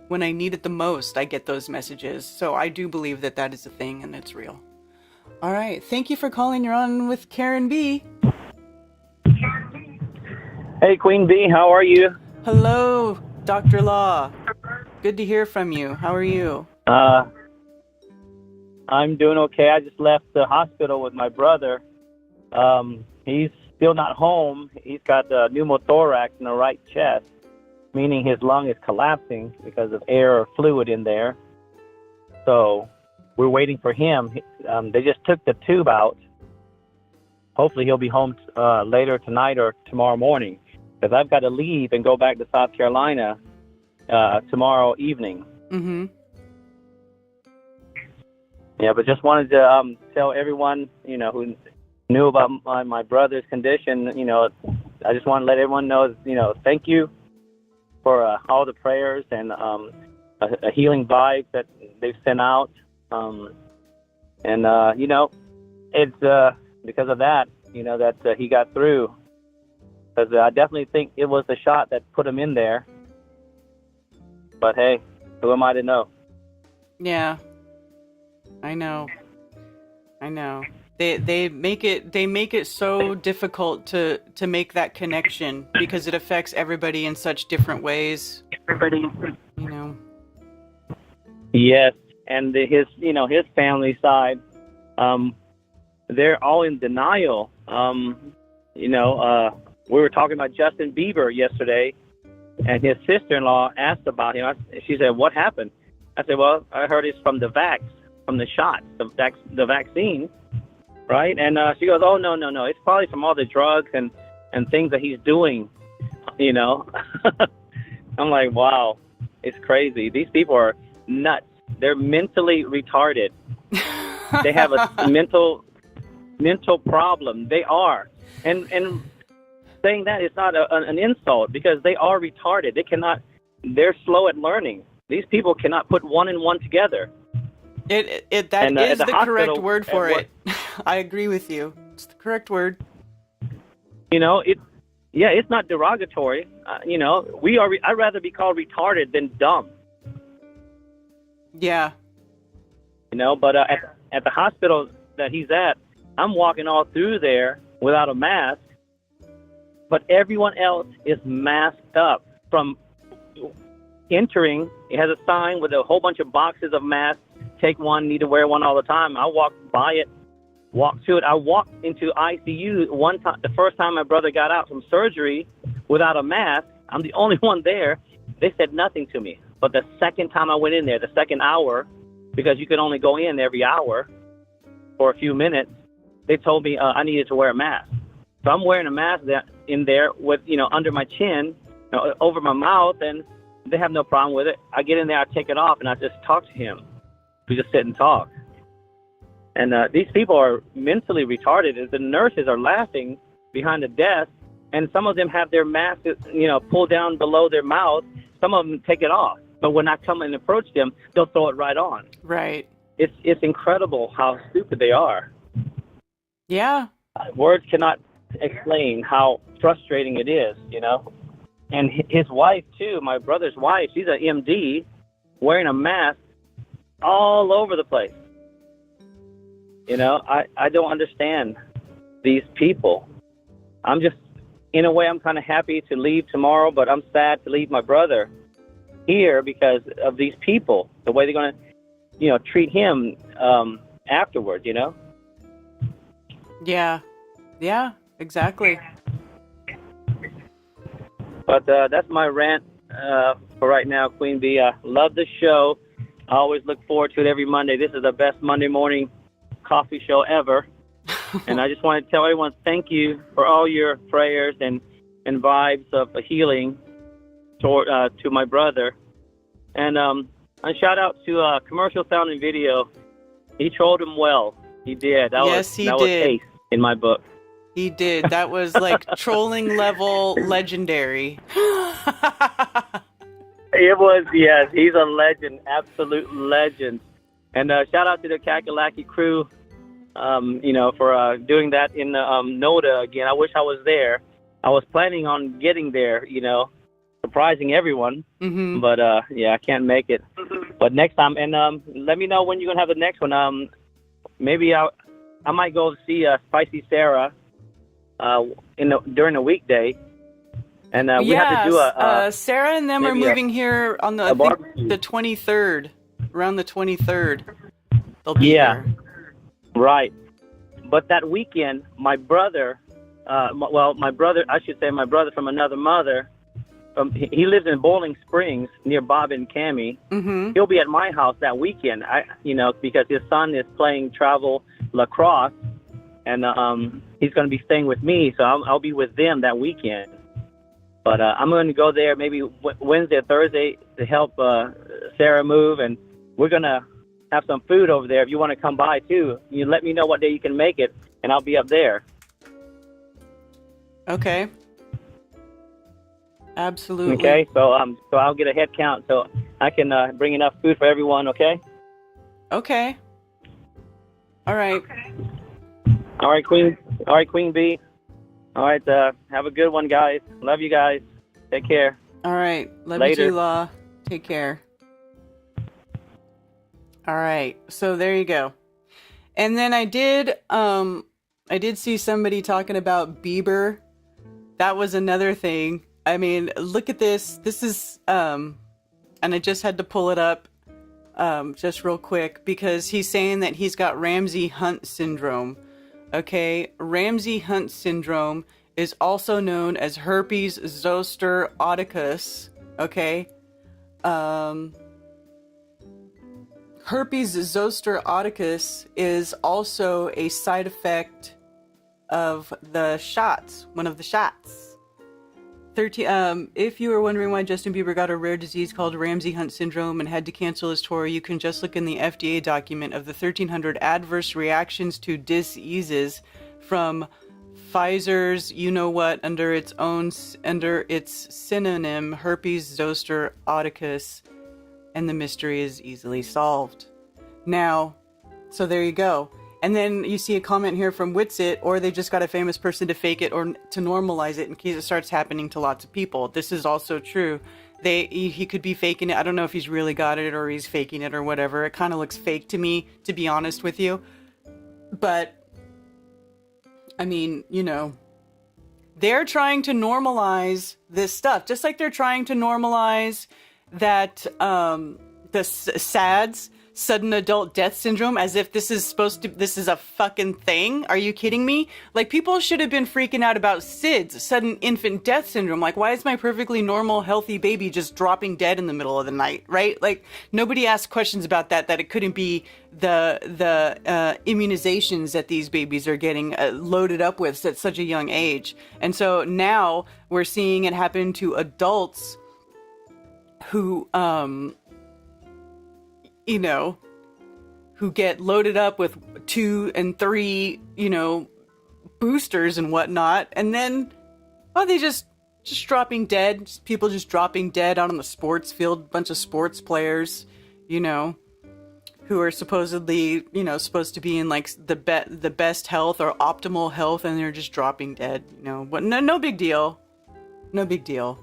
when I need it the most, I get those messages. So I do believe that that is a thing and it's real. All right. Thank you for calling. You're on with Karen B. Hey, Queen B, how are you? Hello, Dr. Law. Good to hear from you. How are you? I'm doing okay. I just left the hospital with my brother. He's still not home. He's got pneumothorax in the right chest, meaning his lung is collapsing because of air or fluid in there. So we're waiting for him. They just took the tube out. Hopefully he'll be home later tonight or tomorrow morning, because I've got to leave and go back to South Carolina tomorrow evening. Mm-hmm. Yeah, but just wanted to tell everyone, you know, who knew about my brother's condition, you know, I just want to let everyone know, you know, thank you for all the prayers and a healing vibe that they've sent out. You know, it's because of that, you know, that he got through. Because I definitely think it was the shot that put him in there. But hey, who am I to know? Yeah. I know. They make it so difficult to make that connection because it affects everybody in such different ways. You know. Yes, and his family side, they're all in denial. We were talking about Justin Bieber yesterday, and his sister-in-law asked about him. She said, "What happened?" I said, "Well, I heard it's from the shot, the vaccine, right?" And she goes, "Oh, no. It's probably from all the drugs and things that he's doing, you know." I'm like, wow, it's crazy. These people are nuts. They're mentally retarded. They have a mental problem. They are. And saying that is not an insult, because they are retarded. They're slow at learning. These people cannot put one and one together. That is the correct word for it. I agree with you. It's the correct word. You know, it's not derogatory. I'd rather be called retarded than dumb. Yeah. You know, but at the hospital that he's at, I'm walking all through there without a mask, but everyone else is masked up. From entering, it has a sign with a whole bunch of boxes of masks. Take one, need to wear one all the time. I walked by it, walked to it. I walked into ICU one time, the first time my brother got out from surgery without a mask. I'm the only one there. They said nothing to me. But the second time I went in there, the second hour, because you can only go in every hour for a few minutes, they told me I needed to wear a mask. So I'm wearing a mask in there with, under my chin, over my mouth, and they have no problem with it. I get in there, I take it off, and I just talk to him. We just sit and talk. And these people are mentally retarded. The nurses are laughing behind the desk, and some of them have their masks, pulled down below their mouth. Some of them take it off. But when I come and approach them, they'll throw it right on. Right. It's incredible how stupid they are. Yeah. Words cannot explain how frustrating it is, And his wife, too, my brother's wife, she's an MD, wearing a mask all over the place. I don't understand these people. In a way, I'm kind of happy to leave tomorrow, but I'm sad to leave my brother here because of these people, the way they're going to, treat him afterwards, Yeah, exactly. But that's my rant for right now, Queen B. I love the show. I always look forward to it every Monday. This is the best Monday morning coffee show ever. And I just want to tell everyone thank you for all your prayers and vibes of healing to my brother. And a shout out to Commercial Sound and Video. He trolled him well. He did. That was ace in my book. He did. That was like trolling level legendary. It was, yes. He's a legend, absolute legend. And shout out to the Kakalaki crew, for doing that in NODA again. I wish I was there. I was planning on getting there, surprising everyone. Mm-hmm. But yeah, I can't make it. But next time, and let me know when you're gonna have the next one. Maybe I might go see Spicy Sarah during the weekday, and we have to do Sarah and them are maybe moving here on the barbecue. the 23rd, around the 23rd. They'll be here. Right. But that weekend, my brother, my brother from another mother, he lives in Bowling Springs near Bob and Cammie. Mm-hmm. He'll be at my house that weekend. Because his son is playing travel lacrosse, and he's going to be staying with me, so I'll be with them that weekend. But I'm going to go there maybe Wednesday or Thursday to help Sarah move, and we're going to have some food over there. If you want to come by too, you let me know what day you can make it, and I'll be up there. Okay. Absolutely. Okay, so I'll get a head count so I can bring enough food for everyone. Okay. Okay. All right. All right, Queen. All right, Queen Bee. All right. Have a good one, guys. Love you guys. Take care. All right. Love Later. you too, Law. Take care. All right. So there you go. And then I did see somebody talking about Bieber. That was another thing. I mean, look at this. This is, and I just had to pull it up, just real quick, because he's saying that he's got Ramsay-Hunt syndrome. Okay, Ramsay-Hunt syndrome is also known as herpes zoster oticus. Okay, herpes zoster oticus is also a side effect of the shots, one of the shots. If you were wondering why Justin Bieber got a rare disease called Ramsay-Hunt syndrome and had to cancel his tour, you can just look in the FDA document of the 1,300 adverse reactions to diseases from Pfizer's, under its synonym, herpes zoster oticus, and the mystery is easily solved. Now, so there you go. And then you see a comment here from Witsit, or they just got a famous person to fake it or to normalize it in case it starts happening to lots of people. This is also true. He could be faking it. I don't know if he's really got it or he's faking it or whatever. It kind of looks fake to me, to be honest with you. But, I mean, they're trying to normalize this stuff. Just like they're trying to normalize that the SADS, sudden adult death syndrome, as if this is a fucking thing. Are you kidding me? Like, people should have been freaking out about SIDS, sudden infant death syndrome. Like, why is my perfectly normal, healthy baby just dropping dead in the middle of the night, right? Like, nobody asked questions about that it couldn't be the immunizations that these babies are getting loaded up with at such a young age. And so now we're seeing it happen to adults who who get loaded up with 2 and 3, boosters and whatnot. And then, they just dropping dead. People just dropping dead out on the sports field. Bunch of sports players, who are supposedly, supposed to be in like the best health or optimal health. And they're just dropping dead, but no big deal. No big deal.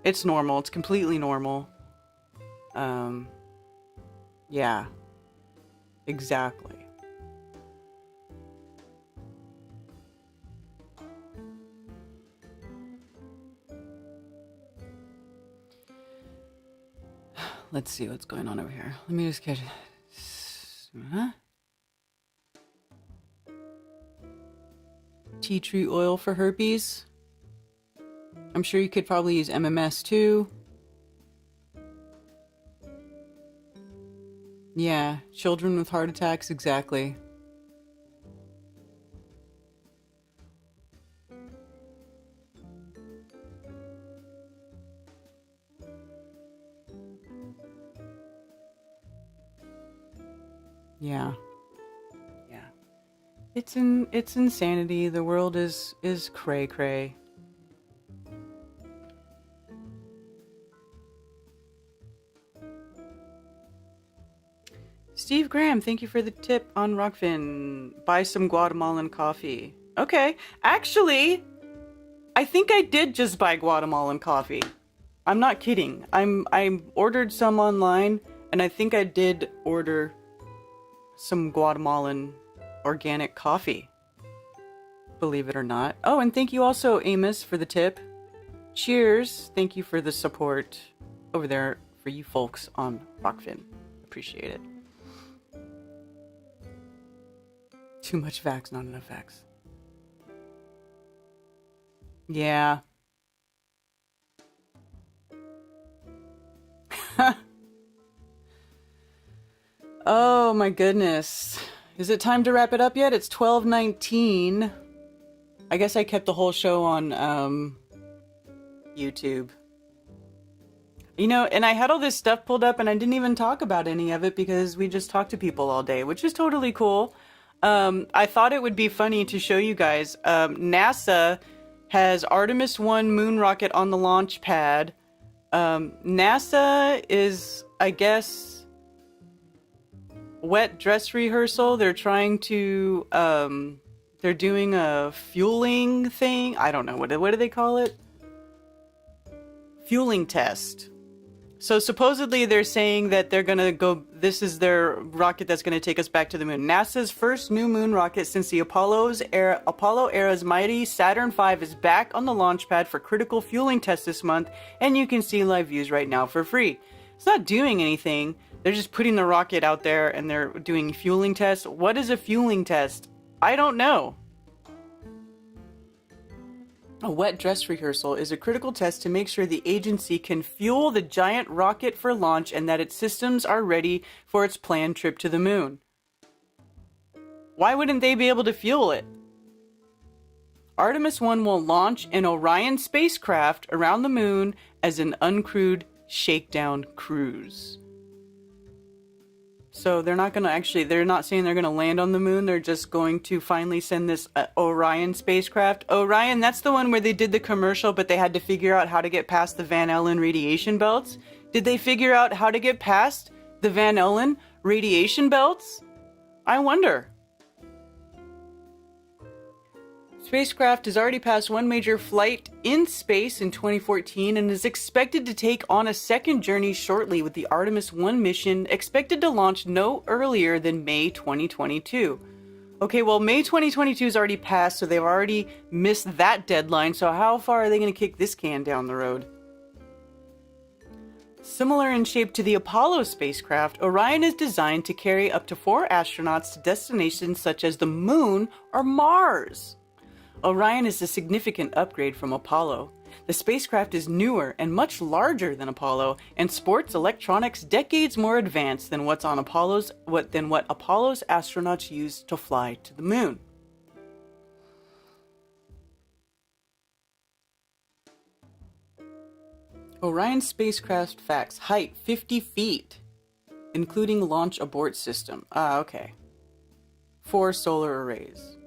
It's normal. It's completely normal. Yeah, exactly. Let's see what's going on over here. Let me just catch it. Tea tree oil for herpes. I'm sure you could probably use MMS too. Yeah, children with heart attacks, exactly. Yeah. Yeah. It's insanity. The world is cray cray. Steve Graham, thank you for the tip on Rockfin. Buy some Guatemalan coffee. Okay. Actually, I think I did just buy Guatemalan coffee. I'm not kidding. I ordered some online, and I think I did order some Guatemalan organic coffee. Believe it or not. Oh, and thank you also, Amos, for the tip. Cheers. Thank you for the support over there for you folks on Rockfin. Appreciate it. Too much vax, not enough vax. Yeah. Oh my goodness. Is it time to wrap it up yet? It's 12:19. I guess I kept the whole show on YouTube. You know, and I had all this stuff pulled up and I didn't even talk about any of it because we just talked to people all day, which is totally cool. I thought it would be funny to show you guys. NASA has Artemis 1 moon rocket on the launch pad. NASA is, I guess, wet dress rehearsal. They're trying to, they're doing a fueling thing. I don't know. What do they call it? Fueling test. So supposedly they're saying that they're going to go, this is their rocket that's going to take us back to the moon. NASA's first new moon rocket since the Apollo era's mighty Saturn V is back on the launch pad for critical fueling tests this month, and you can see live views right now for free. It's not doing anything. They're just putting the rocket out there and they're doing fueling tests. What is a fueling test? I don't know. A wet dress rehearsal is a critical test to make sure the agency can fuel the giant rocket for launch and that its systems are ready for its planned trip to the moon. Why wouldn't they be able to fuel it? Artemis 1 will launch an Orion spacecraft around the moon as an uncrewed shakedown cruise. So they're not going to actually, they're not saying they're going to land on the moon. They're just going to finally send this Orion spacecraft. Orion, that's the one where they did the commercial, but they had to figure out how to get past the Van Allen radiation belts. Did they figure out how to get past the Van Allen radiation belts? I wonder. Spacecraft has already passed one major flight in space in 2014 and is expected to take on a second journey shortly, with the Artemis 1 mission expected to launch no earlier than May 2022. Okay, well, May 2022 is already passed, so they've already missed that deadline, so how far are they going to kick this can down the road? Similar in shape to the Apollo spacecraft, Orion is designed to carry up to 4 astronauts to destinations such as the Moon or Mars. Orion is a significant upgrade from Apollo. The spacecraft is newer and much larger than Apollo and sports electronics decades more advanced than what Apollo's astronauts used to fly to the moon. Orion spacecraft facts: height 50 feet, including launch abort system. Okay. 4 solar arrays.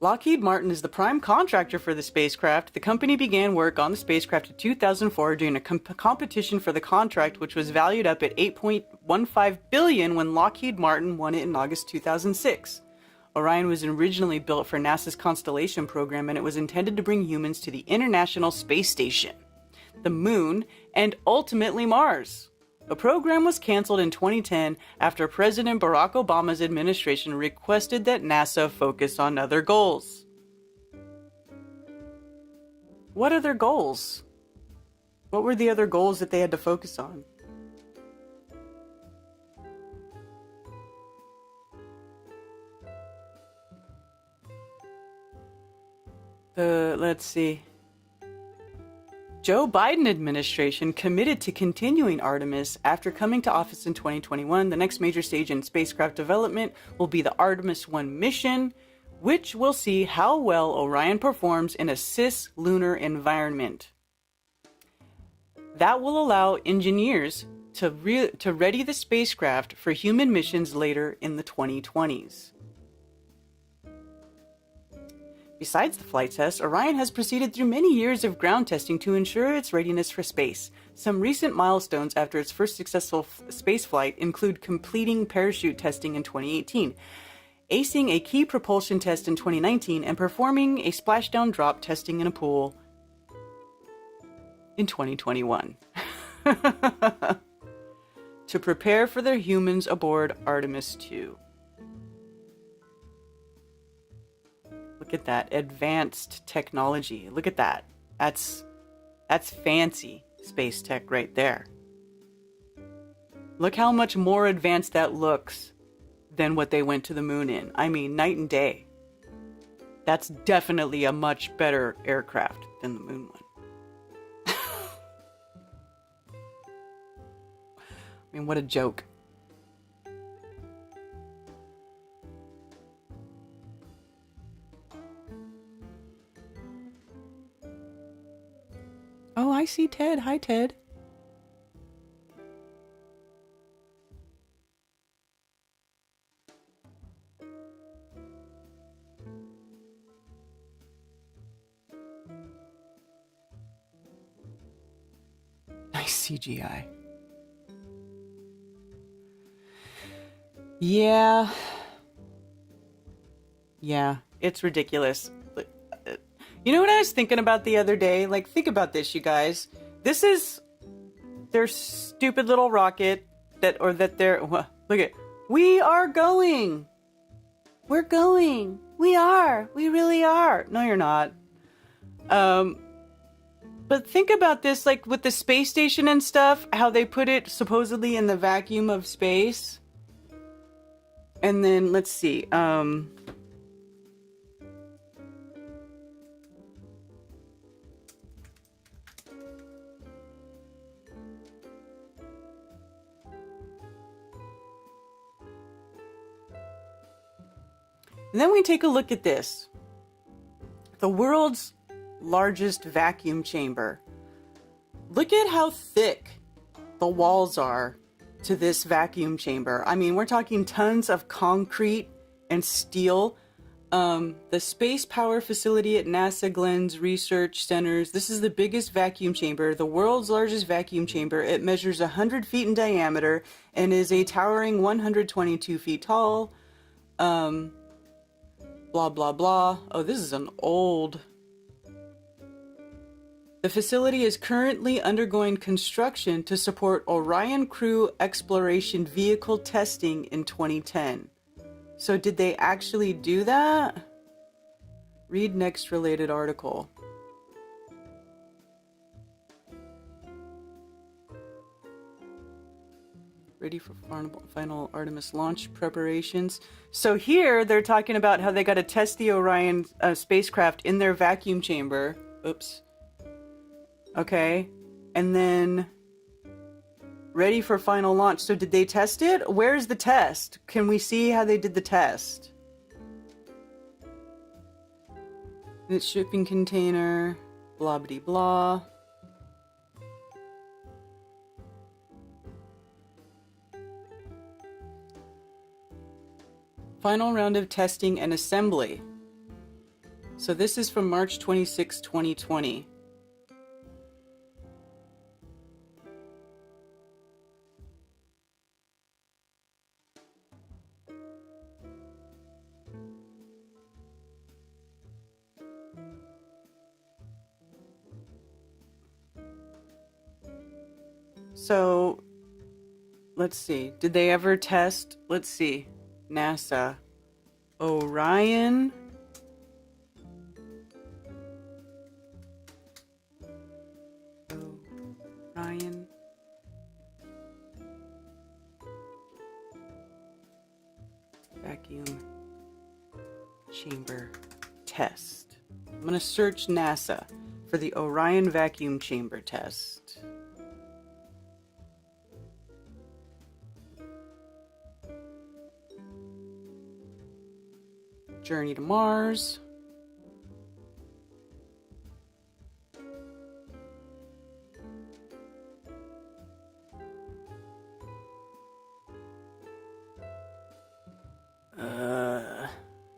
Lockheed Martin is the prime contractor for the spacecraft. The company began work on the spacecraft in 2004 during a competition for the contract, which was valued up at $8.15 billion when Lockheed Martin won it in August 2006. Orion was originally built for NASA's Constellation program, and it was intended to bring humans to the International Space Station, the Moon, and ultimately Mars. The program was canceled in 2010 after President Barack Obama's administration requested that NASA focus on other goals. What other goals? What were the other goals that they had to focus on? Let's see. Joe Biden administration committed to continuing Artemis after coming to office in 2021. The next major stage in spacecraft development will be the Artemis 1 mission, which will see how well Orion performs in a cislunar environment. That will allow engineers to ready the spacecraft for human missions later in the 2020s. Besides the flight test, Orion has proceeded through many years of ground testing to ensure its readiness for space. Some recent milestones after its first successful space flight include completing parachute testing in 2018, acing a key propulsion test in 2019, and performing a splashdown drop testing in a pool in 2021 to prepare for their humans aboard Artemis 2. Look at that advanced technology. Look at that. That's fancy space tech right there. Look how much more advanced that looks than what they went to the moon in. I mean, night and day. That's definitely a much better aircraft than the moon one. I mean, what a joke. Oh, I see Ted. Hi, Ted. Nice CGI. Yeah. Yeah, it's ridiculous. You know what I was thinking about the other day? Like, think about this, you guys. This is their stupid little rocket look at, we are going. We're going. We are. We really are. No, you're not. But think about this, like with the space station and stuff, how they put it supposedly in the vacuum of space. And then, let's see, and then we take a look at this. The world's largest vacuum chamber. Look at how thick the walls are to this vacuum chamber. I mean, we're talking tons of concrete and steel. The Space Power Facility at NASA Glenn's Research Centers. This is the biggest vacuum chamber, the world's largest vacuum chamber. It measures 100 feet in diameter and is a towering 122 feet tall. Blah, blah, blah. Oh, this is an old... The facility is currently undergoing construction to support Orion Crew Exploration Vehicle testing in 2010. So did they actually do that? Read next related article. Ready for final Artemis launch preparations. So here they're talking about how they got to test the Orion spacecraft in their vacuum chamber. Oops. Okay. And then ready for final launch. So did they test it? Where's the test? Can we see how they did the test? Its shipping container. Blah, blah, blah. Final round of testing and assembly. So this is from March 26, 2020. So, let's see. Did they ever test? Let's see. NASA. Orion. Orion. Vacuum chamber test. I'm going to search NASA for the Orion vacuum chamber test. Journey to Mars.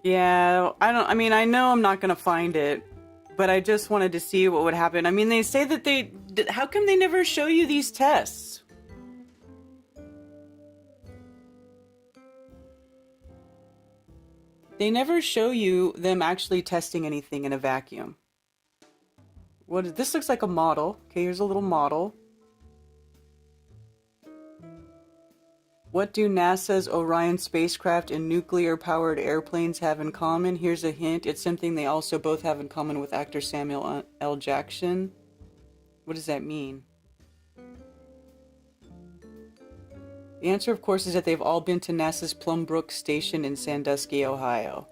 Yeah, I mean, I know I'm not going to find it, but I just wanted to see what would happen. I mean, they say that how come they never show you these tests? They never show you them actually testing anything in a vacuum. This looks like a model. Okay, here's a little model. What do NASA's Orion spacecraft and nuclear-powered airplanes have in common? Here's a hint. It's something they also both have in common with actor Samuel L. Jackson. What does that mean? The answer, of course, is that they've all been to NASA's Plum Brook Station in Sandusky, Ohio.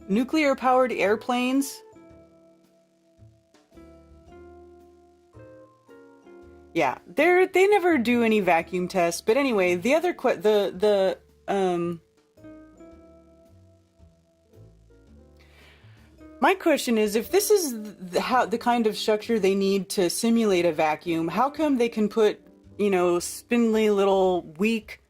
Nuclear-powered airplanes? Yeah, they never do any vacuum tests. But anyway, the other my question is, if this is the kind of structure they need to simulate a vacuum, how come they can put, spindly little weak,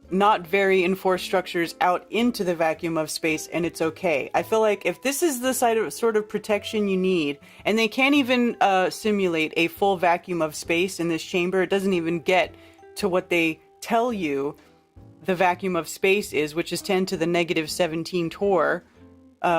not very enforced structures out into the vacuum of space and it's okay? I feel like if this is the sort of protection you need, and they can't even simulate a full vacuum of space in this chamber, it doesn't even get to what they tell you the vacuum of space is, which is 10 to the negative 17 torr,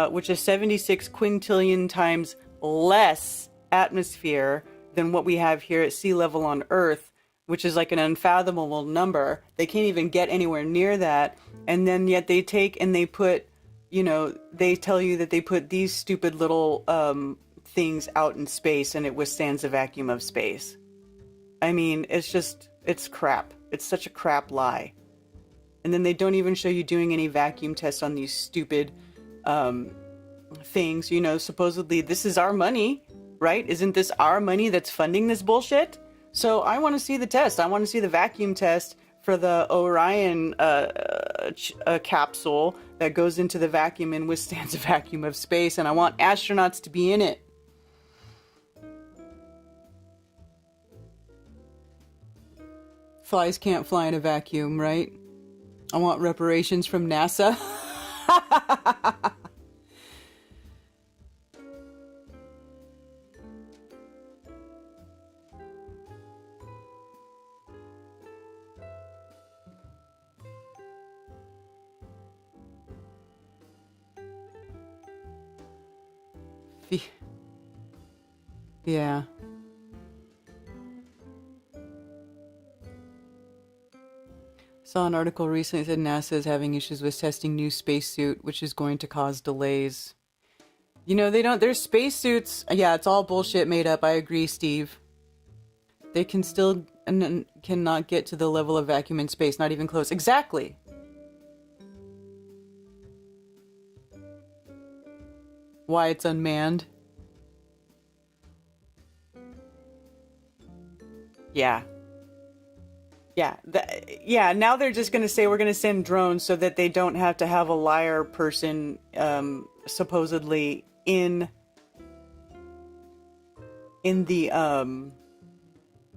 which is 76 quintillion times less atmosphere than what we have here at sea level on Earth, which is like an unfathomable number. They can't even get anywhere near that. And then yet they take and they put, they tell you that they put these stupid little things out in space and it withstands the vacuum of space. I mean, it's crap. It's such a crap lie. And then they don't even show you doing any vacuum tests on these stupid things. Supposedly this is our money, right? Isn't this our money that's funding this bullshit? So I want to see the test. I want to see the vacuum test for the Orion capsule that goes into the vacuum and withstands a vacuum of space. And I want astronauts to be in it. Flies can't fly in a vacuum, right? I want reparations from NASA. Yeah. Saw an article recently that said NASA is having issues with testing new spacesuit, which is going to cause delays. Their spacesuits, yeah, it's all bullshit made up. I agree, Steve. They can still cannot get to the level of vacuum in space, not even close. Exactly. Why it's unmanned. Yeah. Yeah. Now they're just going to say we're going to send drones so that they don't have to have a liar person supposedly in the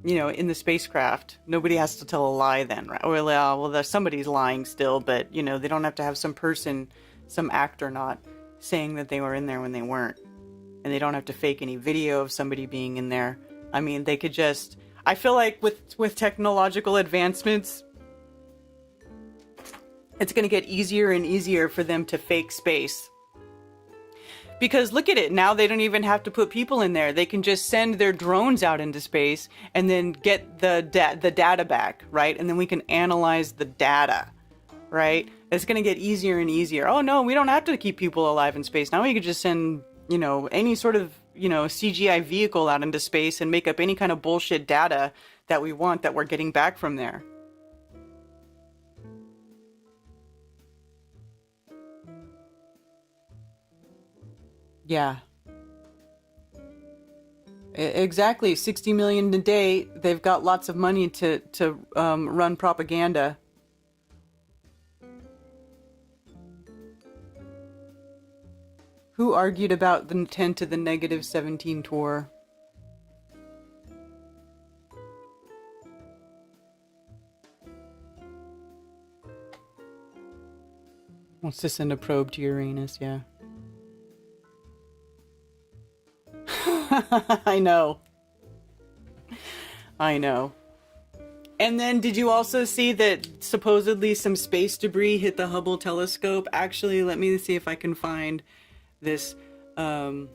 in the spacecraft. Nobody has to tell a lie then, right? Or well, somebody's lying still, but they don't have to have some person, some actor not saying that they were in there when they weren't, and they don't have to fake any video of somebody being in there. I mean, they could just. I feel like with technological advancements, it's going to get easier and easier for them to fake space. Because look at it, now they don't even have to put people in there. They can just send their drones out into space and then get the data back, right? And then we can analyze the data, right? It's going to get easier and easier. Oh no, we don't have to keep people alive in space. Now we could just send, any sort of CGI vehicle out into space and make up any kind of bullshit data that we want that we're getting back from there. Yeah. Exactly. 60 million a day. They've got lots of money to run propaganda. Who argued about the 10 to the negative 17 torr? Wants to send a probe to Uranus, yeah. I know. I know. And then did you also see that supposedly some space debris hit the Hubble telescope? Actually, let me see if I can find this. They're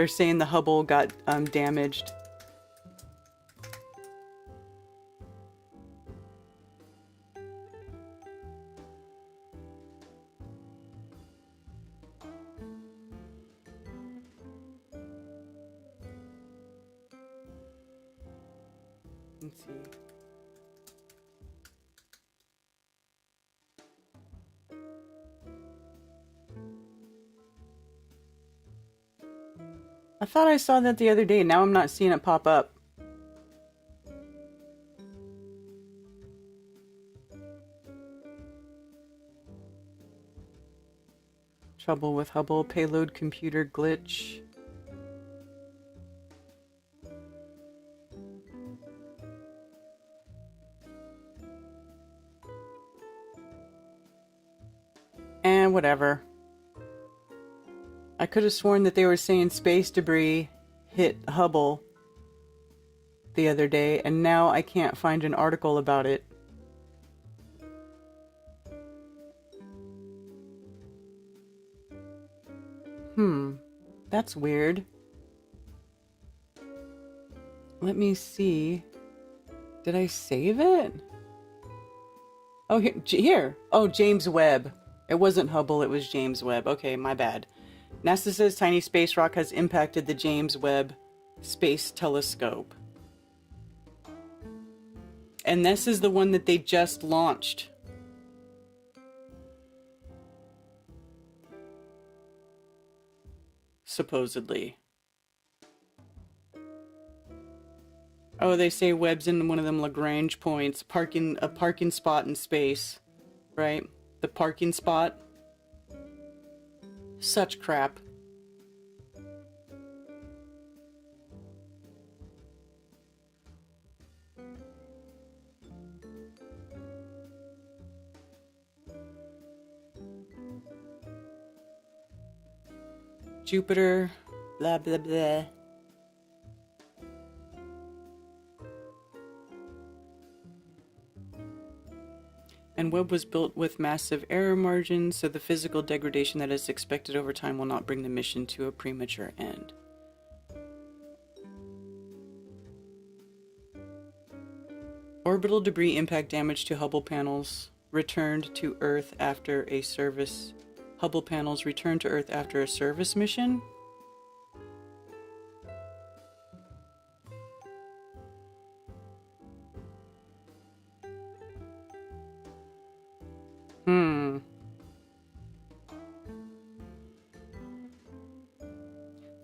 saying the Hubble got damaged. Let's see. I thought I saw that the other day. Now I'm not seeing it pop up. Trouble with Hubble payload computer glitch. And whatever. I could have sworn that they were saying space debris hit Hubble the other day, and now I can't find an article about it. That's weird. Let me see. Did I save it? Oh, here. Oh, James Webb. It wasn't Hubble, it was James Webb. Okay, my bad. NASA says tiny space rock has impacted the James Webb Space Telescope. And this is the one that they just launched. Supposedly. Oh, they say Webb's in one of them Lagrange points, a parking spot in space, right? The parking spot. Such crap. Jupiter, blah, blah, blah. And Webb was built with massive error margins, so the physical degradation that is expected over time will not bring the mission to a premature end. Orbital debris impact damage to Hubble panels returned to Earth after a service. Hubble panels returned to Earth after a service mission?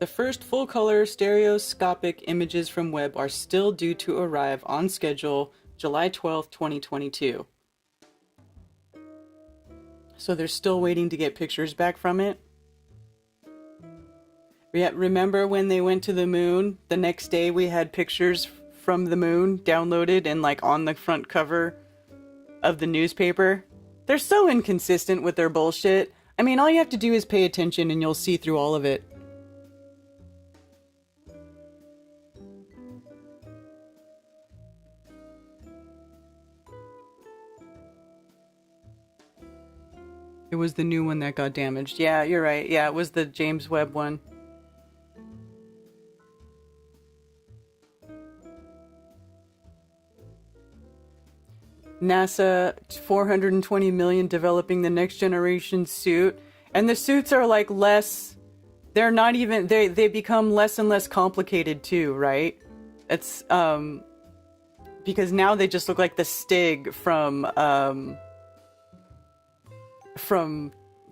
The first full-color stereoscopic images from Webb are still due to arrive on schedule July 12th, 2022. So they're still waiting to get pictures back from it? Yeah, remember when they went to the moon? The next day we had pictures from the moon downloaded and like on the front cover of the newspaper? They're so inconsistent with their bullshit. I mean, all you have to do is pay attention and you'll see through all of it. It was the new one that got damaged. Yeah, you're right. Yeah, it was the James Webb one. NASA, $420 million developing the next generation suit. And the suits are like less, they're not even, they become less and less complicated too, right? It's, because now they just look like the Stig from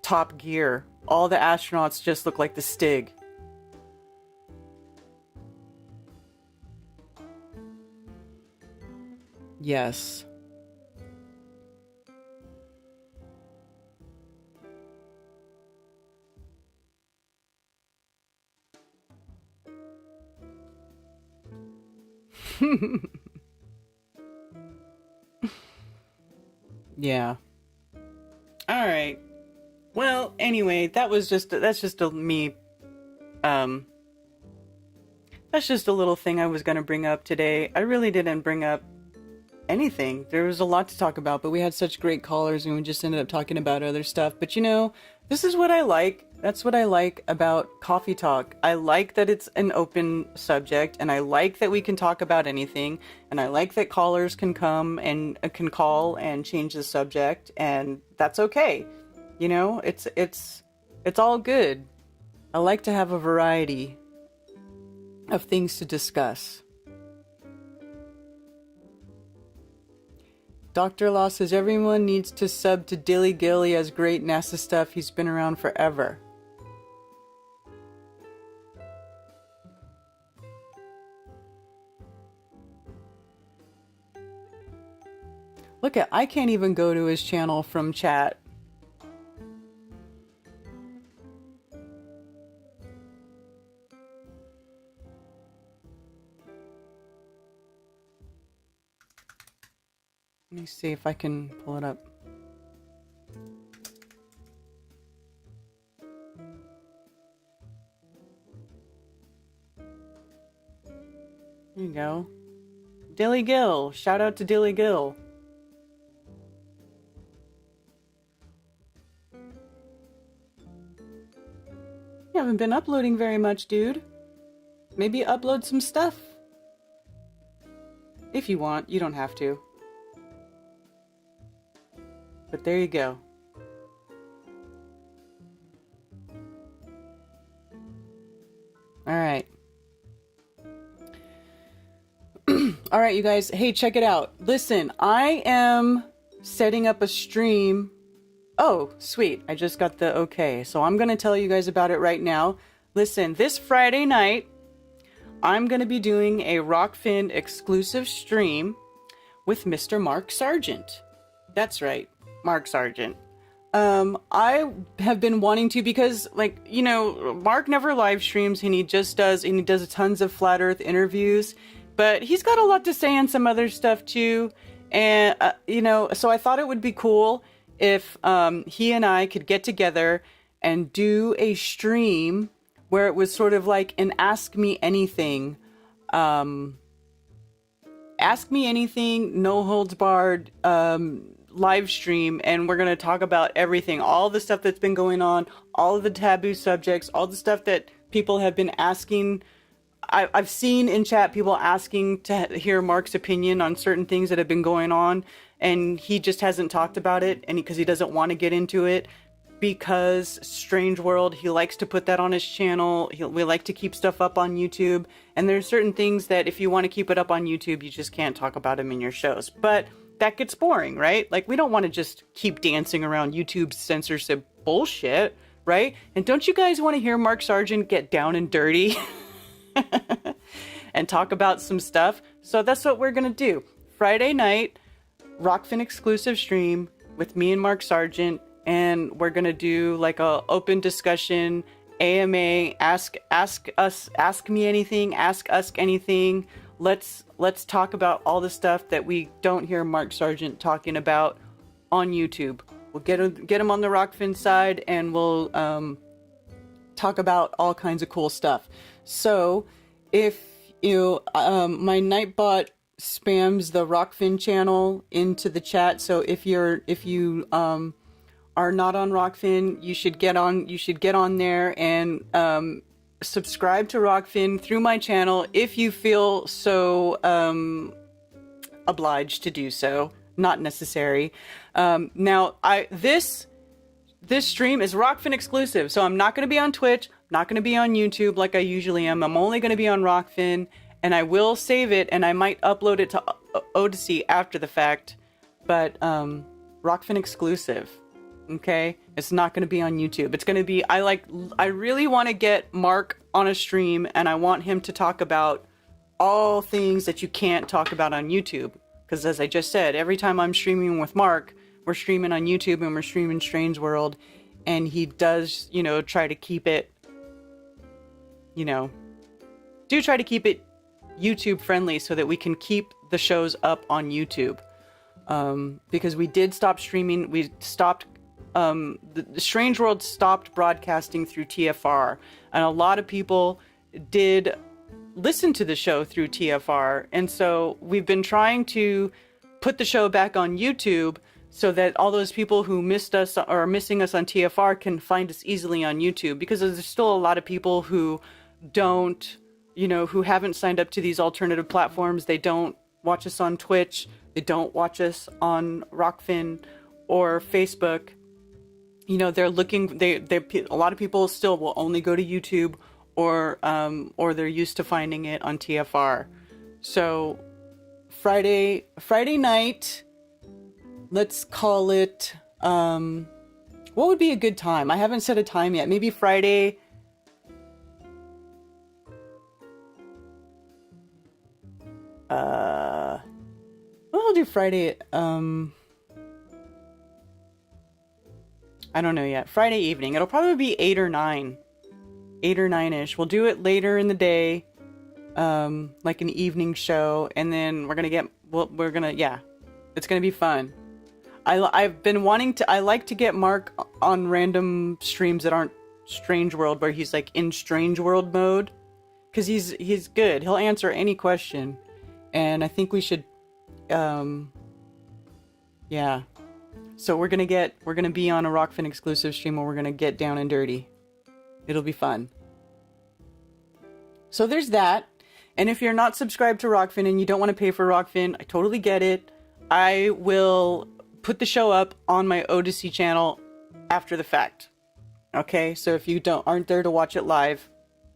Top Gear. All the astronauts just look like the Stig. Yes. Yeah. All right. Well, anyway, that's just me. That's just a little thing I was going to bring up today. I really didn't bring up anything. There was a lot to talk about, but we had such great callers and we just ended up talking about other stuff. But you know, this is what I like. That's what I like about Coffee Talk. I like that it's an open subject, and I like that we can talk about anything, and I like that callers can come and can call and change the subject, and that's okay. You know, it's all good. I like to have a variety of things to discuss. Dr. Law says everyone needs to sub to Dilly Gill. He has great NASA stuff. He's been around forever. Look at, I can't even go to his channel from chat. Let me see if I can pull it up. There you go. Dilly Gill. Shout out to Dilly Gill. You haven't been uploading very much, dude. Maybe upload some stuff. If you want, you don't have to. But there you go. All right. All right, you guys. Hey, check it out. Listen, I am setting up a stream. Oh, sweet. I just got the okay. So I'm going to tell you guys about it right now. Listen, this Friday night, I'm going to be doing a Rockfin exclusive stream with Mr. Mark Sargent. That's right, Mark Sargent. I have been wanting to because, like, you know, Mark never live streams and he does tons of flat earth interviews, but he's got a lot to say on some other stuff too. And, you know, so I thought it would be cool if he and I could get together and do a stream where it was sort of like an Ask Me Anything, no holds barred live stream, and we're going to talk about everything, all the stuff that's been going on, all of the taboo subjects, all the stuff that people have been asking. I've seen in chat people asking to hear Mark's opinion on certain things that have been going on, and he just hasn't talked about it, and because he doesn't want to get into it, because Strange World, he likes to put that on his channel. We like to keep stuff up on YouTube, and there's certain things that if you want to keep it up on YouTube, you just can't talk about them in your shows. But that gets boring, right? Like, we don't want to just keep dancing around YouTube's censorship bullshit, right? And don't you guys want to hear Mark Sargent get down and dirty and talk about some stuff? So that's what we're going to do. Friday night, Rockfin exclusive stream with me and Mark Sargent, and we're going to do like a open discussion, AMA, ask me anything, ask us anything. Let's talk about all the stuff that we don't hear Mark Sargent talking about on YouTube. We'll get him on the Rockfin side, and we'll talk about all kinds of cool stuff. So if you my Nightbot spams the Rockfin channel into the chat, so if you are not on Rockfin, you should get on there and subscribe to Rockfin through my channel if you feel so obliged to do so. Not necessary. Now, this stream is Rockfin exclusive, so I'm not going to be on Twitch, not going to be on YouTube like I usually am. I'm only going to be on Rockfin, and I will save it, and I might upload it to Odyssey after the fact, but Rockfin exclusive. Okay, it's not going to be on YouTube. It's going to be, I really want to get Mark on a stream, and I want him to talk about all things that you can't talk about on YouTube. Because as I just said, every time I'm streaming with Mark, we're streaming on YouTube and we're streaming Strange World, and he does, try to keep it, try to keep it YouTube friendly so that we can keep the shows up on YouTube. because we did stop streaming. We stopped, the Strange World stopped broadcasting through TFR, and a lot of people did listen to the show through TFR. And so we've been trying to put the show back on YouTube so that all those people who missed us or are missing us on TFR can find us easily on YouTube, because there's still a lot of people who don't, who haven't signed up to these alternative platforms. They don't watch us on Twitch. They don't watch us on Rockfin or Facebook. They're looking, a lot of people still will only go to YouTube, or they're used to finding it on TFR. So Friday night, let's call it, what would be a good time? I haven't set a time yet. Maybe Friday. I'll do Friday. I don't know yet. Friday evening. It'll probably be 8 or 9. 8 or 9-ish. We'll do it later in the day, like an evening show, and then it's gonna be fun. I've been wanting to. I like to get Mark on random streams that aren't Strange World, where he's like in Strange World mode, because he's good. He'll answer any question, and I think we should. Yeah. So we're gonna be on a Rockfin exclusive stream where we're gonna get down and dirty. It'll be fun. So there's that. And if you're not subscribed to Rockfin and you don't want to pay for Rockfin, I totally get it. I will put the show up on my Odyssey channel after the fact. Okay, so if you aren't there to watch it live,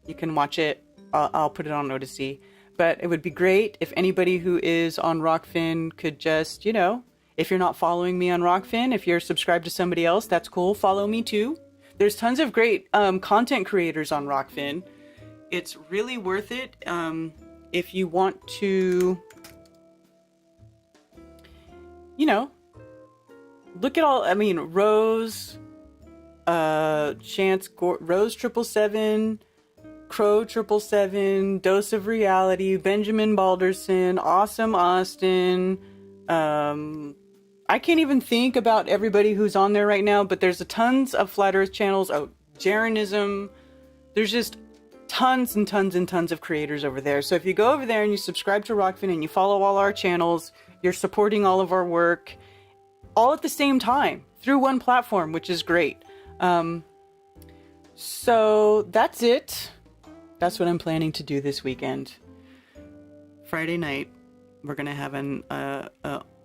you can watch it. I'll put it on Odyssey. But it would be great if anybody who is on Rockfin could just, if you're not following me on Rockfin, if you're subscribed to somebody else, that's cool. Follow me too. There's tons of great content creators on Rockfin. It's really worth it if you want to, look at all. I mean, Rose, Chance, Rose 777, Crow 777, Dose of Reality, Benjamin Balderson, Awesome Austin. I can't even think about everybody who's on there right now, but there's tons of Flat Earth channels. Oh, Jaronism. There's just tons and tons and tons of creators over there. So if you go over there and you subscribe to Rockfin and you follow all our channels, you're supporting all of our work all at the same time through one platform, which is great. So that's it. That's what I'm planning to do this weekend. Friday night, we're going to have an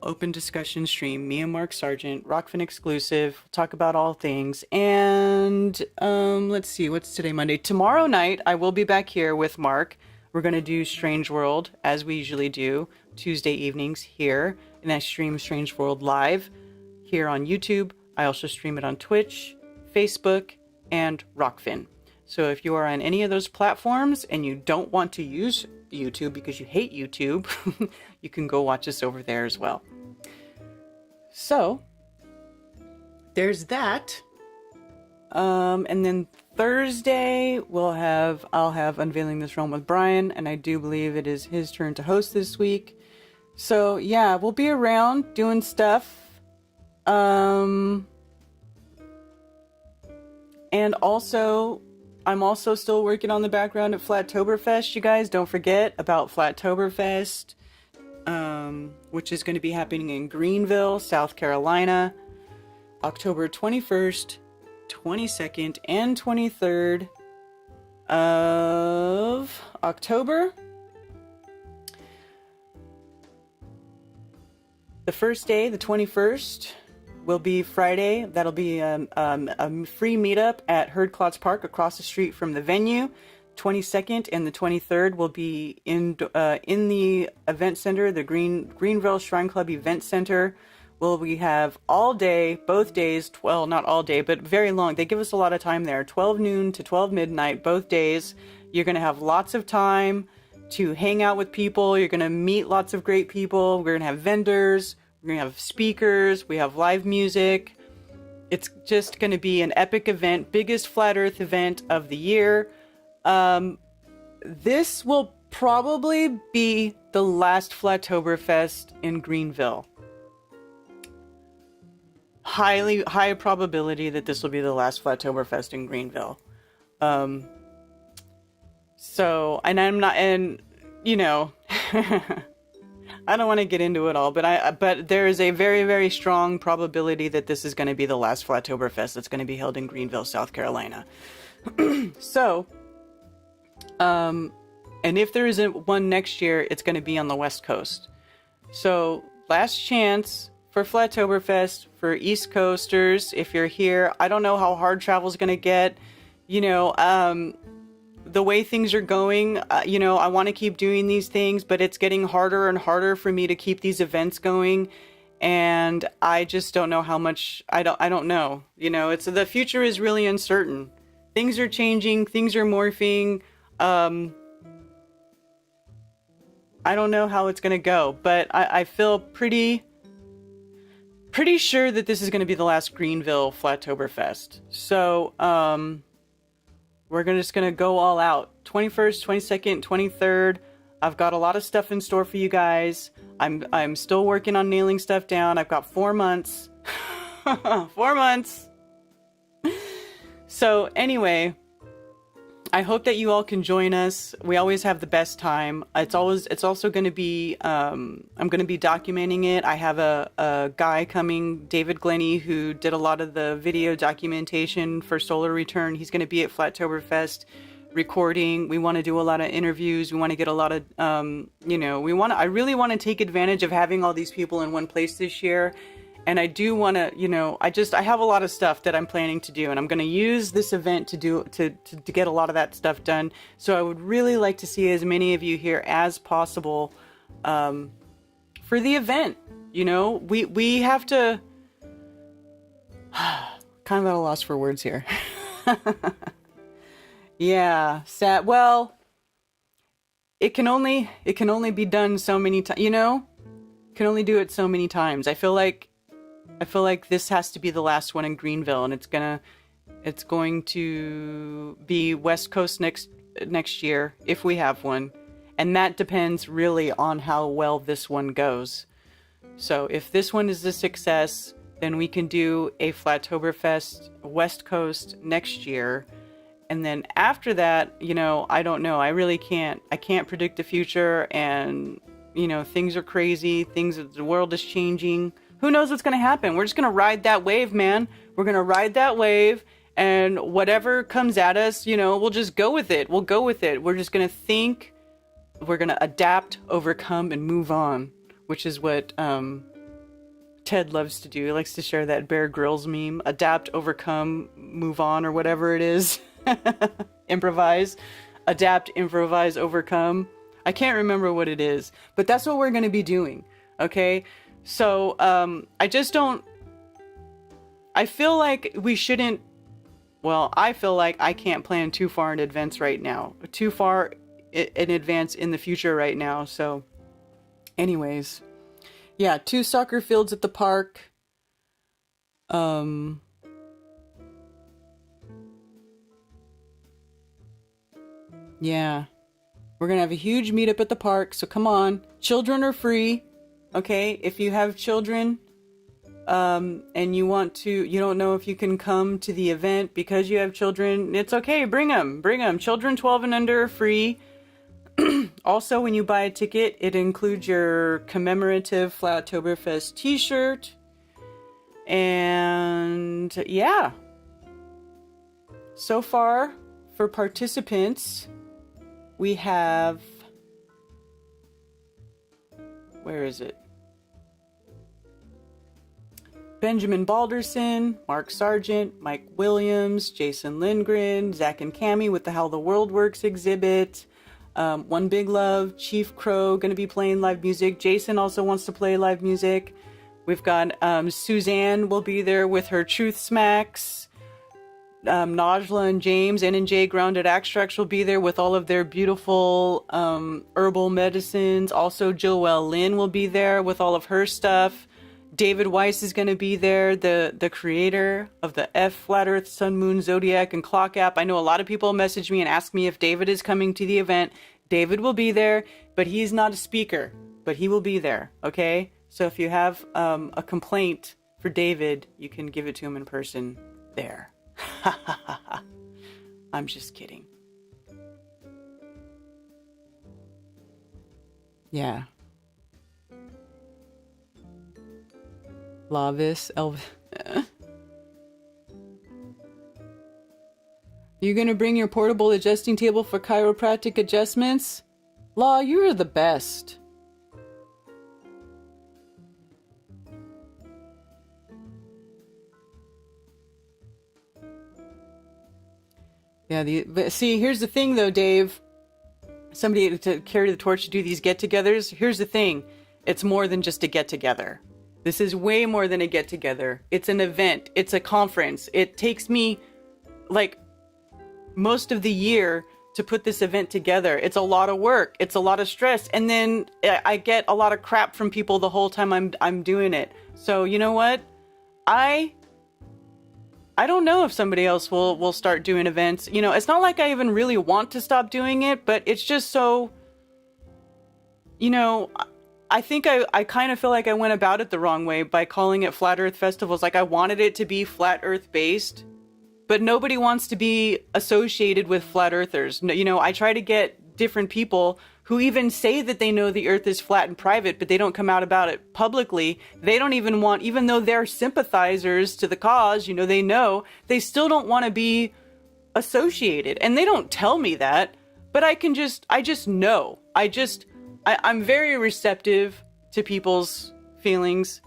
open discussion stream, me and Mark Sargent, Rockfin exclusive, talk about all things. And let's see, what's today, Monday? Tomorrow night, I will be back here with Mark. We're going to do Strange World, as we usually do, Tuesday evenings here. And I stream Strange World live here on YouTube. I also stream it on Twitch, Facebook, and Rockfin. So if you are on any of those platforms and you don't want to use YouTube because you hate YouTube, you can go watch us over there as well. So there's that. And then Thursday I'll have Unveiling This Realm with Brian, and I do believe it is his turn to host this week. So yeah, we'll be around doing stuff. And also, I'm also still working on the background at Flattoberfest. You guys don't forget about Flattoberfest, which is going to be happening in Greenville, South Carolina, October 21st, 22nd, and 23rd of October. The first day, the 21st, will be Friday. That'll be a free meetup at Herd Klotz Park across the street from the venue. 22nd and the 23rd will be in the event center, the Greenville Shrine Club Event Center. We have all day, both days, well, not all day, but very long. They give us a lot of time there, 12 noon to 12 midnight, both days. You're going to have lots of time to hang out with people. You're going to meet lots of great people. We're going to have vendors. We're going to have speakers. We have live music. It's just going to be an epic event, biggest Flat Earth event of the year. This will probably be the last Flattoberfest in Greenville. high probability that this will be the last Flattoberfest in Greenville. So, and I'm not, and you know, I don't want to get into it all, but there is a very, very strong probability that this is going to be the last Flattoberfest that's going to be held in Greenville, South Carolina. So, and if there isn't one next year, it's going to be on the West Coast. So, last chance for Flattoberfest for East Coasters. If you're here, I don't know how hard travel is going to get. You know, the way things are going, you know, I want to keep doing these things, but it's getting harder and harder for me to keep these events going. And I just don't know how much, I don't know, you know, the future is really uncertain. Things are changing, things are morphing. I don't know how it's going to go, but I feel pretty sure that this is going to be the last Greenville Flattoberfest. So, we're just going to go all out. 21st, 22nd, 23rd. I've got a lot of stuff in store for you guys. I'm still working on nailing stuff down. I've got 4 months. 4 months. So anyway, I hope that you all can join us. We always have the best time. It's also going to be, I'm going to be documenting it. I have a guy coming, David Glennie, who did a lot of the video documentation for Solar Return. He's going to be at Flattoberfest recording. We want to do a lot of interviews. We want to get a lot of, you know, I really want to take advantage of having all these people in one place this year. And I do want to, you know, I have a lot of stuff that I'm planning to do, and I'm going to use this event to get a lot of that stuff done. So I would really like to see as many of you here as possible for the event. You know, we have to kind of at a loss for words here. Yeah, sad. Well, it can only be done so many times. You know, can only do it so many times. I feel like this has to be the last one in Greenville, and it's going to be West Coast next year if we have one, and that depends really on how well this one goes. So if this one is a success, then we can do a Flattoberfest West Coast next year, and then after that, you know, I don't know. I really can't. I can't predict the future, and you know, things are crazy. The world is changing. Who knows what's going to happen? We're just going to ride that wave, man. We're going to ride that wave, and whatever comes at us, you know, we'll just go with it. We'll go with it. We're just going to think. We're going to adapt, overcome, and move on, which is what Ted loves to do. He likes to share that Bear Grylls meme. Adapt, overcome, move on, or whatever it is. Improvise. Adapt, improvise, overcome. I can't remember what it is, but that's what we're going to be doing, okay? So, I feel like we shouldn't, well, I feel like I can't plan too far in advance right now. Too far in advance in the future right now, so, anyways. Yeah, 2 soccer fields at the park. Yeah. We're gonna have a huge meetup at the park, so come on. Children are free. Okay, if you have children, and you don't know if you can come to the event because you have children, it's okay, bring them. Children 12 and under are free. Also, when you buy a ticket, it includes your commemorative Flattoberfest t-shirt. And yeah. So far, for participants, we have, where is it? Benjamin Balderson, Mark Sargent, Mike Williams, Jason Lindgren, Zach and Cammie with the How the World Works exhibit, One Big Love, Chief Crow going to be playing live music. Jason also wants to play live music. We've got Suzanne will be there with her Truth Smacks. Najla and James, N&J Grounded Extracts will be there with all of their beautiful herbal medicines. Also, Joelle Lynn will be there with all of her stuff. David Weiss is going to be there, the creator of the F Flat Earth Sun Moon Zodiac and Clock app. I know a lot of people message me and ask me if David is coming to the event. David will be there, but he's not a speaker, but he will be there, okay? So if you have a complaint for David, you can give it to him in person there. Ha ha ha ha. I'm just kidding. Yeah. Lavis, You gonna bring your portable adjusting table for chiropractic adjustments? Law, you're the best. Yeah, but see, here's the thing though, Dave. Somebody to carry the torch to do these get-togethers. Here's the thing. It's more than just a get-together. This is way more than a get-together. It's an event. It's a conference. It takes me, like, most of the year to put this event together. It's a lot of work. It's a lot of stress. And then I get a lot of crap from people the whole time I'm doing it. So, you know what? I don't know if somebody else will start doing events. You know, it's not like I even really want to stop doing it, but it's just so, you know, I think I kind of feel like I went about it the wrong way by calling it Flat Earth Festivals. Like, I wanted it to be Flat Earth based, but nobody wants to be associated with Flat Earthers. You know, I try to get different people who even say that they know the Earth is flat in private, but they don't come out about it publicly. They don't even want, even though they're sympathizers to the cause, you know, they still don't want to be associated. And they don't tell me that, but I just know. I'm very receptive to people's feelings.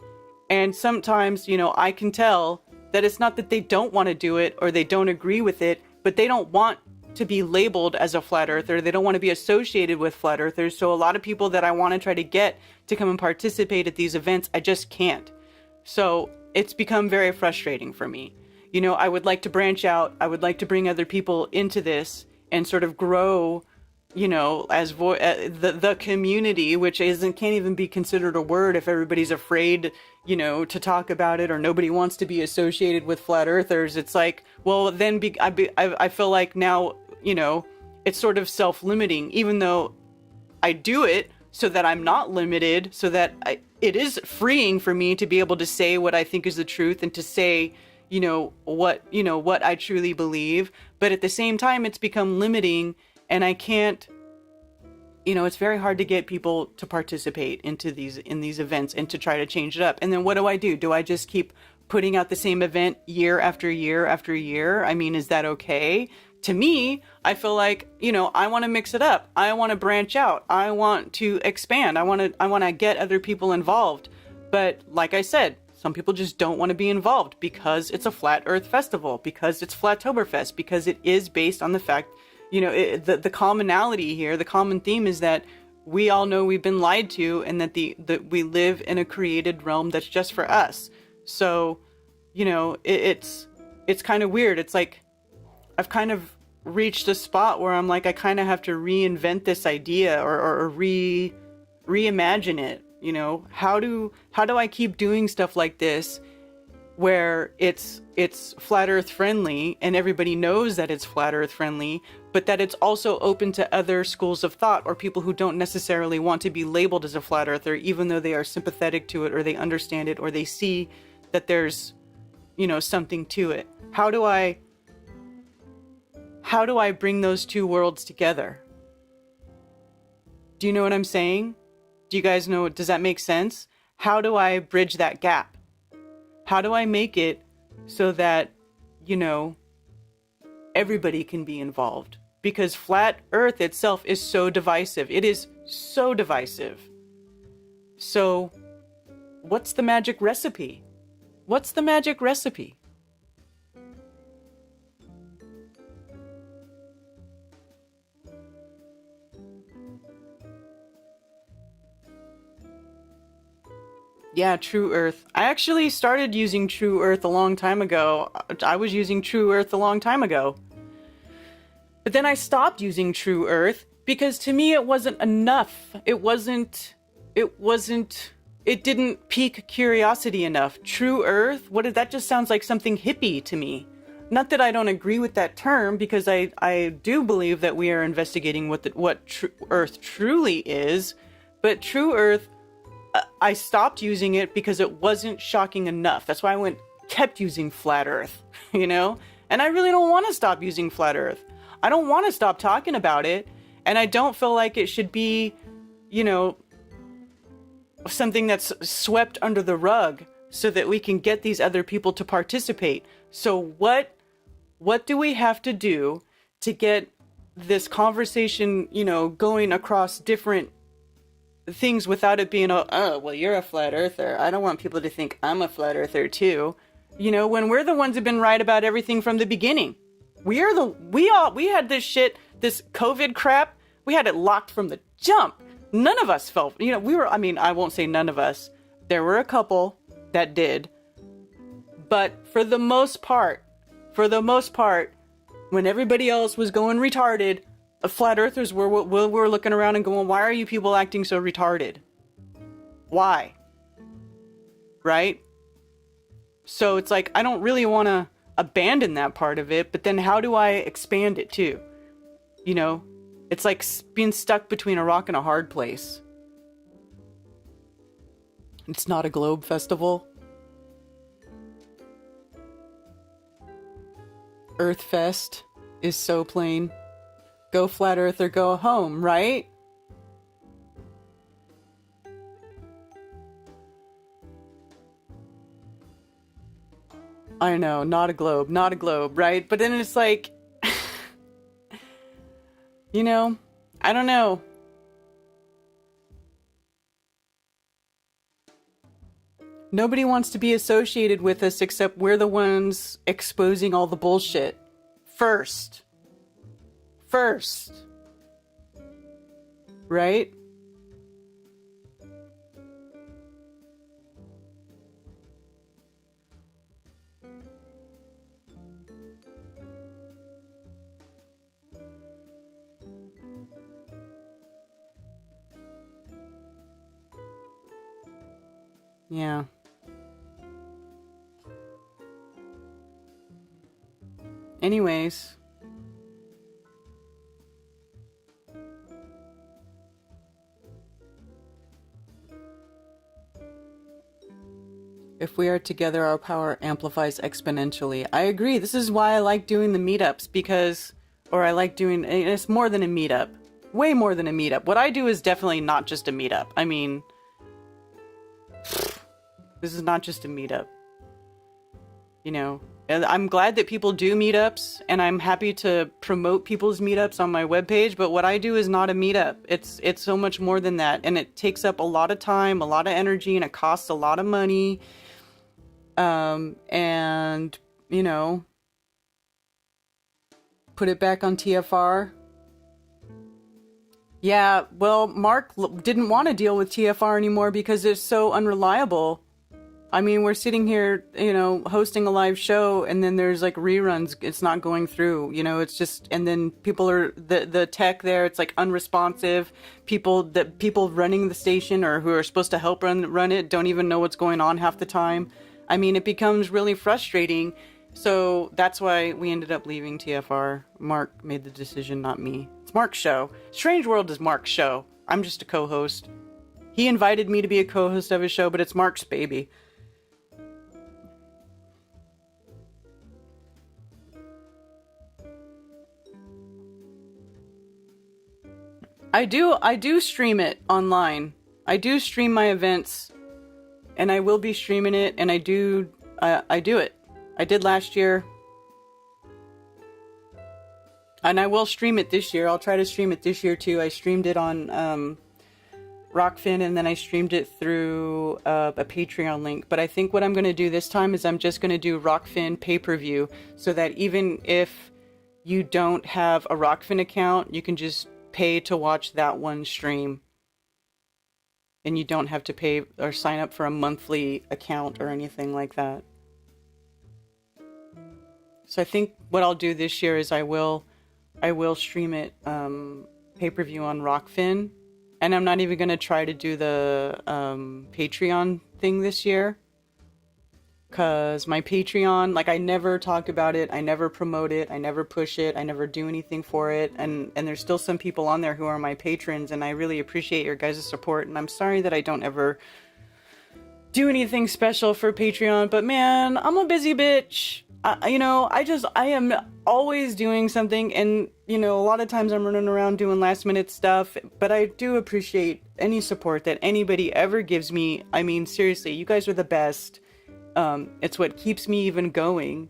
And sometimes, you know, I can tell that it's not that they don't want to do it or they don't agree with it, but they don't want to be labeled as a flat earther. They don't want to be associated with flat earthers. So a lot of people that I want to try to get to come and participate at these events, I just can't. So it's become very frustrating for me. You know, I would like to branch out. I would like to bring other people into this and sort of grow, you know, as the community, which can't even be considered a word if everybody's afraid, you know, to talk about it, or nobody wants to be associated with flat earthers. It's like, well, then I feel like now, you know, it's sort of self-limiting, even though I do it so that I'm not limited, so that it is freeing for me to be able to say what I think is the truth and to say, you know, what I truly believe. But at the same time, it's become limiting, and I can't, you know, it's very hard to get people to participate in these events and to try to change it up. And then what do? Do I just keep putting out the same event year after year after year? I mean, is that okay? To me, I feel like, you know, I want to mix it up. I want to branch out. I want to expand. I want to get other people involved. But like I said, some people just don't want to be involved because it's a flat earth festival, because it's Flattoberfest, because it is based on the fact, you know, the commonality here, the common theme is that we all know we've been lied to, and that that we live in a created realm that's just for us. So, you know, it's kind of weird. It's like I've kind of reached a spot where I'm like, I kind of have to reinvent this idea or reimagine it. You know, how do I keep doing stuff like this where it's flat earth friendly and everybody knows that it's flat earth friendly, but that it's also open to other schools of thought or people who don't necessarily want to be labeled as a flat earther, even though they are sympathetic to it or they understand it or they see that there's, you know, something to it. How do I bring those two worlds together? Do you know what I'm saying? Do you guys know? Does that make sense? How do I bridge that gap? How do I make it so that, you know, everybody can be involved? Because flat earth itself is so divisive. It is so divisive. So what's the magic recipe? What's the magic recipe? Yeah, True Earth. I actually started using True Earth a long time ago. I was using True Earth a long time ago. But then I stopped using True Earth because to me it wasn't enough. It didn't pique curiosity enough. True Earth? That just sounds like something hippie to me. Not that I don't agree with that term, because I do believe that we are investigating what Earth truly is, but True Earth I stopped using it because it wasn't shocking enough. That's why I kept using flat earth, you know? And I really don't want to stop using flat earth. I don't want to stop talking about it. And I don't feel like it should be, you know, something that's swept under the rug so that we can get these other people to participate. So what do we have to do to get this conversation, you know, going across different things without it being oh, well, you're a flat earther. I don't want people to think I'm a flat earther too. You know, when we're the ones who've been right about everything from the beginning. We had this shit, this COVID crap. We had it locked from the jump. None of us felt, you know, I won't say none of us. There were a couple that did. But for the most part, when everybody else was going retarded, flat earthers were looking around and going, why are you people acting so retarded? Why? Right? So it's like, I don't really want to abandon that part of it, but then how do I expand it too? You know, it's like being stuck between a rock and a hard place. It's not a globe festival. Earth Fest is so plain. Go flat earth or go home, right? I know, not a globe, right? But then it's like, you know, I don't know. Nobody wants to be associated with us except we're the ones exposing all the bullshit. First. Right? Yeah. Anyways. If we are together, our power amplifies exponentially. I agree. This is why I like doing the meetups it's more than a meetup. Way more than a meetup. What I do is definitely not just a meetup. I mean, this is not just a meetup. You know, and I'm glad that people do meetups, and I'm happy to promote people's meetups on my webpage, but what I do is not a meetup. It's so much more than that, and it takes up a lot of time, a lot of energy, and it costs a lot of money. And, you know, put it back on TFR. Yeah, well, Mark didn't want to deal with TFR anymore because it's so unreliable. I mean, we're sitting here, you know, hosting a live show, and then there's like reruns. It's not going through, you know, it's just, and then people are, the tech there, it's like unresponsive. People running the station or who are supposed to help run it don't even know what's going on half the time. I mean, it becomes really frustrating. So that's why we ended up leaving TFR. Mark made the decision, not me. It's Mark's show. Strange World is Mark's show. I'm just a co-host. He invited me to be a co-host of his show, but it's Mark's baby. I do stream it online. I do stream my events, and I will be streaming it, and I do it. I did last year. And I will stream it this year. I'll try to stream it this year too. I streamed it on Rockfin, and then I streamed it through a Patreon link. But I think what I'm going to do this time is I'm just going to do Rockfin pay-per-view, so that even if you don't have a Rockfin account, you can just pay to watch that one stream. And you don't have to pay or sign up for a monthly account or anything like that. So I think what I'll do this year is I will stream it pay-per-view on Rockfin, and I'm not even going to try to do the Patreon thing this year, Because my Patreon, like, I never talk about it, I never promote it, I never push it, I never do anything for it, and there's still some people on there who are my patrons, and I really appreciate your guys' support, and I'm sorry that I don't ever do anything special for Patreon, but man, I'm a busy bitch. I am always doing something, and, a lot of times I'm running around doing last minute stuff, but I do appreciate any support that anybody ever gives me. I mean, seriously, you guys are the best. It's what keeps me even going,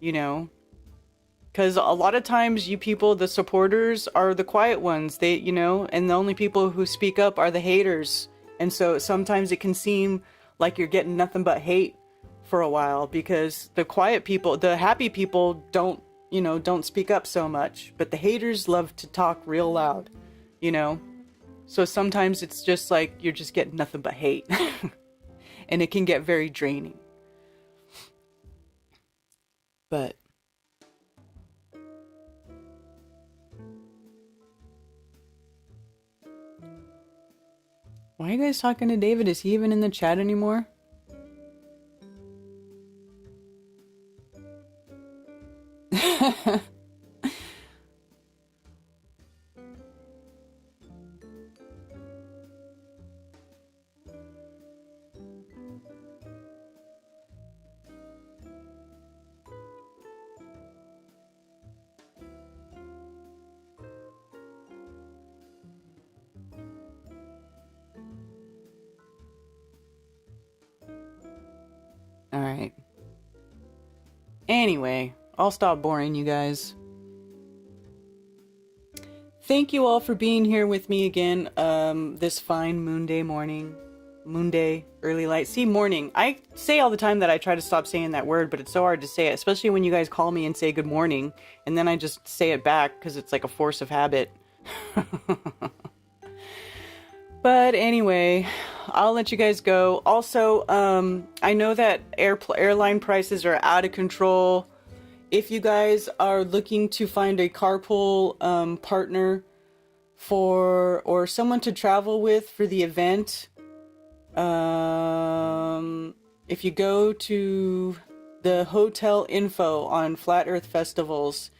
because a lot of times you people, the supporters, are the quiet ones, and the only people who speak up are the haters. And so sometimes it can seem like you're getting nothing but hate for a while, because the quiet people, the happy people don't speak up so much, but the haters love to talk real loud, so sometimes it's just like you're just getting nothing but hate. And it can get very draining. But why are you guys talking to David? Is he even in the chat anymore? Alright. Anyway, I'll stop boring you guys. Thank you all for being here with me again, this fine Moonday morning. Moonday, early light. See, morning. I say all the time that I try to stop saying that word, but it's so hard to say it, especially when you guys call me and say good morning, and then I just say it back because it's like a force of habit. But anyway, I'll let you guys go. Also, I know that airline prices are out of control. If you guys are looking to find a carpool partner or someone to travel with for the event, if you go to the hotel info on Flat Earth Festivals,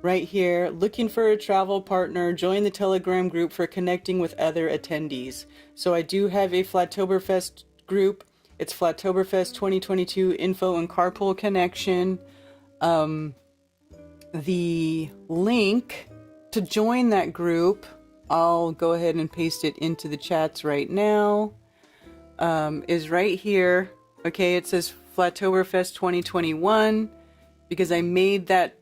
right here, looking for a travel partner, join the Telegram group for connecting with other attendees. So I do have a Flattoberfest group. It's Flattoberfest 2022 info and carpool connection. The link to join that group, I'll go ahead and paste it into the chats right now, is right here. Okay, it says Flattoberfest 2021 because I made that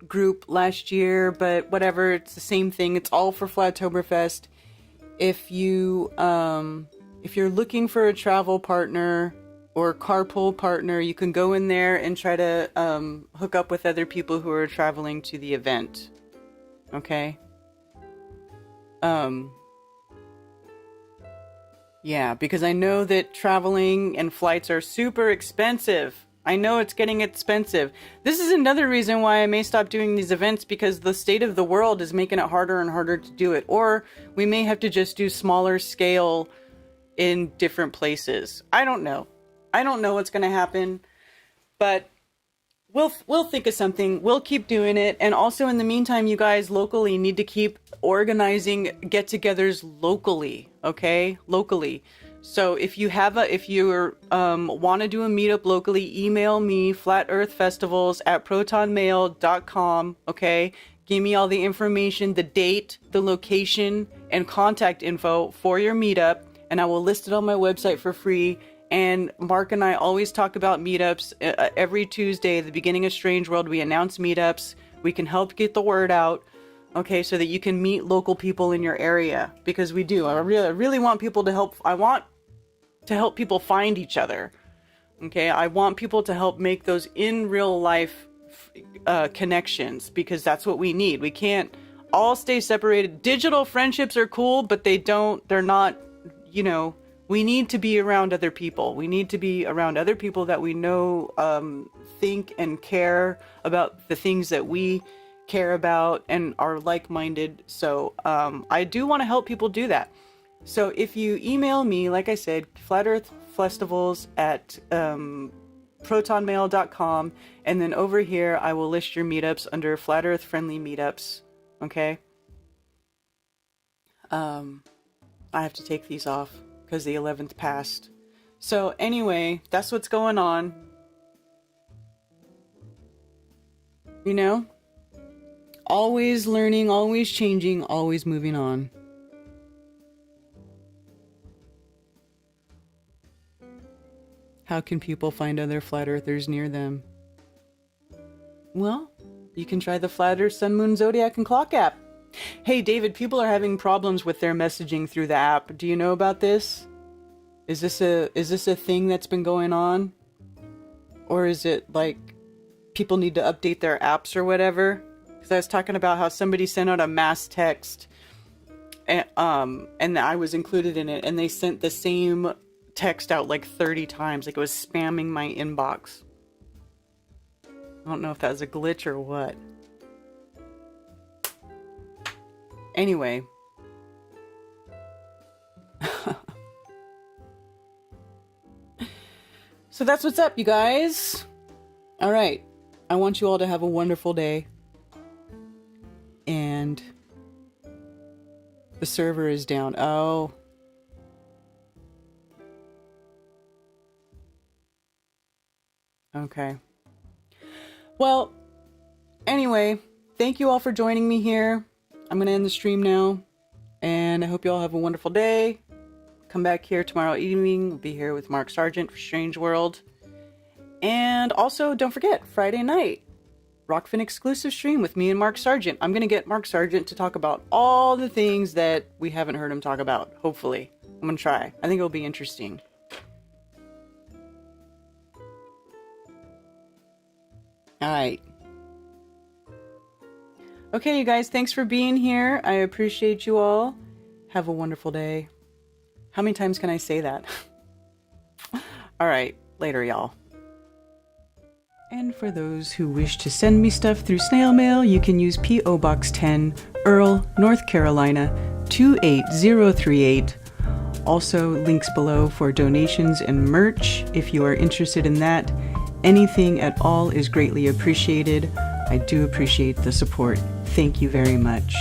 group last year, but whatever, it's the same thing. It's all for Flattoberfest. If you're looking for a travel partner or carpool partner, you can go in there and try to hook up with other people who are traveling to the event. Okay? Yeah, because I know that traveling and flights are super expensive. I know it's getting expensive. This is another reason why I may stop doing these events, because the state of the world is making it harder and harder to do it. Or we may have to just do smaller scale in different places. I don't know. I don't know what's going to happen, but we'll think of something. We'll keep doing it. And also in the meantime, you guys locally need to keep organizing get-togethers locally, okay? Locally. So if you want to do a meetup locally, email me, flatearthfestivals@protonmail.com, okay? Give me all the information, the date, the location, and contact info for your meetup, and I will list it on my website for free. And Mark and I always talk about meetups. Every Tuesday at the beginning of Strange World, we announce meetups. We can help get the word out, okay, so that you can meet local people in your area, because we do. I really want people to help. I want to help people find each other, okay? I want people to help make those in real life connections, because that's what we need. We can't all stay separated. Digital friendships are cool, but they're not, we need to be around other people. We need to be around other people that we know think and care about the things that we care about and are like-minded. So I do want to help people do that. So if you email me, like I said, flatearthfestivals at protonmail.com, and then over here I will list your meetups under Flat Earth Friendly Meetups. Okay? I have to take these off because the 11th passed. So anyway, that's what's going on. You know? Always learning, always changing, always moving on. How can people find other flat earthers near them? Well, you can try the Flat Earth Sun, Moon, Zodiac, and Clock app. Hey, David, people are having problems with their messaging through the app. Do you know about this? Is this a thing that's been going on? Or is it like people need to update their apps or whatever? Because I was talking about how somebody sent out a mass text and I was included in it, and they sent the same text out like 30 times. Like it was spamming my inbox. I don't know if that was a glitch or what. Anyway. So that's what's up, you guys. All right. I want you all to have a wonderful day. And the server is down. Oh. Okay. Well, anyway, thank you all for joining me here. I'm going to end the stream now. And I hope you all have a wonderful day. Come back here tomorrow evening. We'll be here with Mark Sargent for Strange World. And also, don't forget, Friday night, Rockfin exclusive stream with me and Mark Sargent. I'm going to get Mark Sargent to talk about all the things that we haven't heard him talk about, hopefully. I'm going to try. I think it'll be interesting. All right. Okay, you guys, thanks for being here. I appreciate you all. Have a wonderful day. How many times can I say that? All right, later, y'all. And for those who wish to send me stuff through snail mail, you can use P.O. Box 10, Earl, North Carolina, 28038. Also, links below for donations and merch if you are interested in that. Anything at all is greatly appreciated. I do appreciate the support. Thank you very much.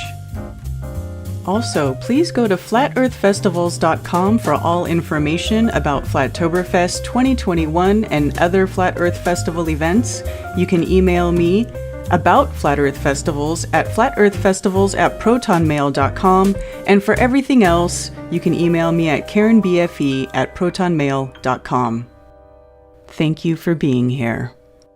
Also, please go to flatearthfestivals.com for all information about Flattoberfest 2021 and other Flat Earth Festival events. You can email me about Flat Earth Festivals at flatearthfestivals@protonmail.com, and for everything else, you can email me at karenbfe@protonmail.com. Thank you for being here.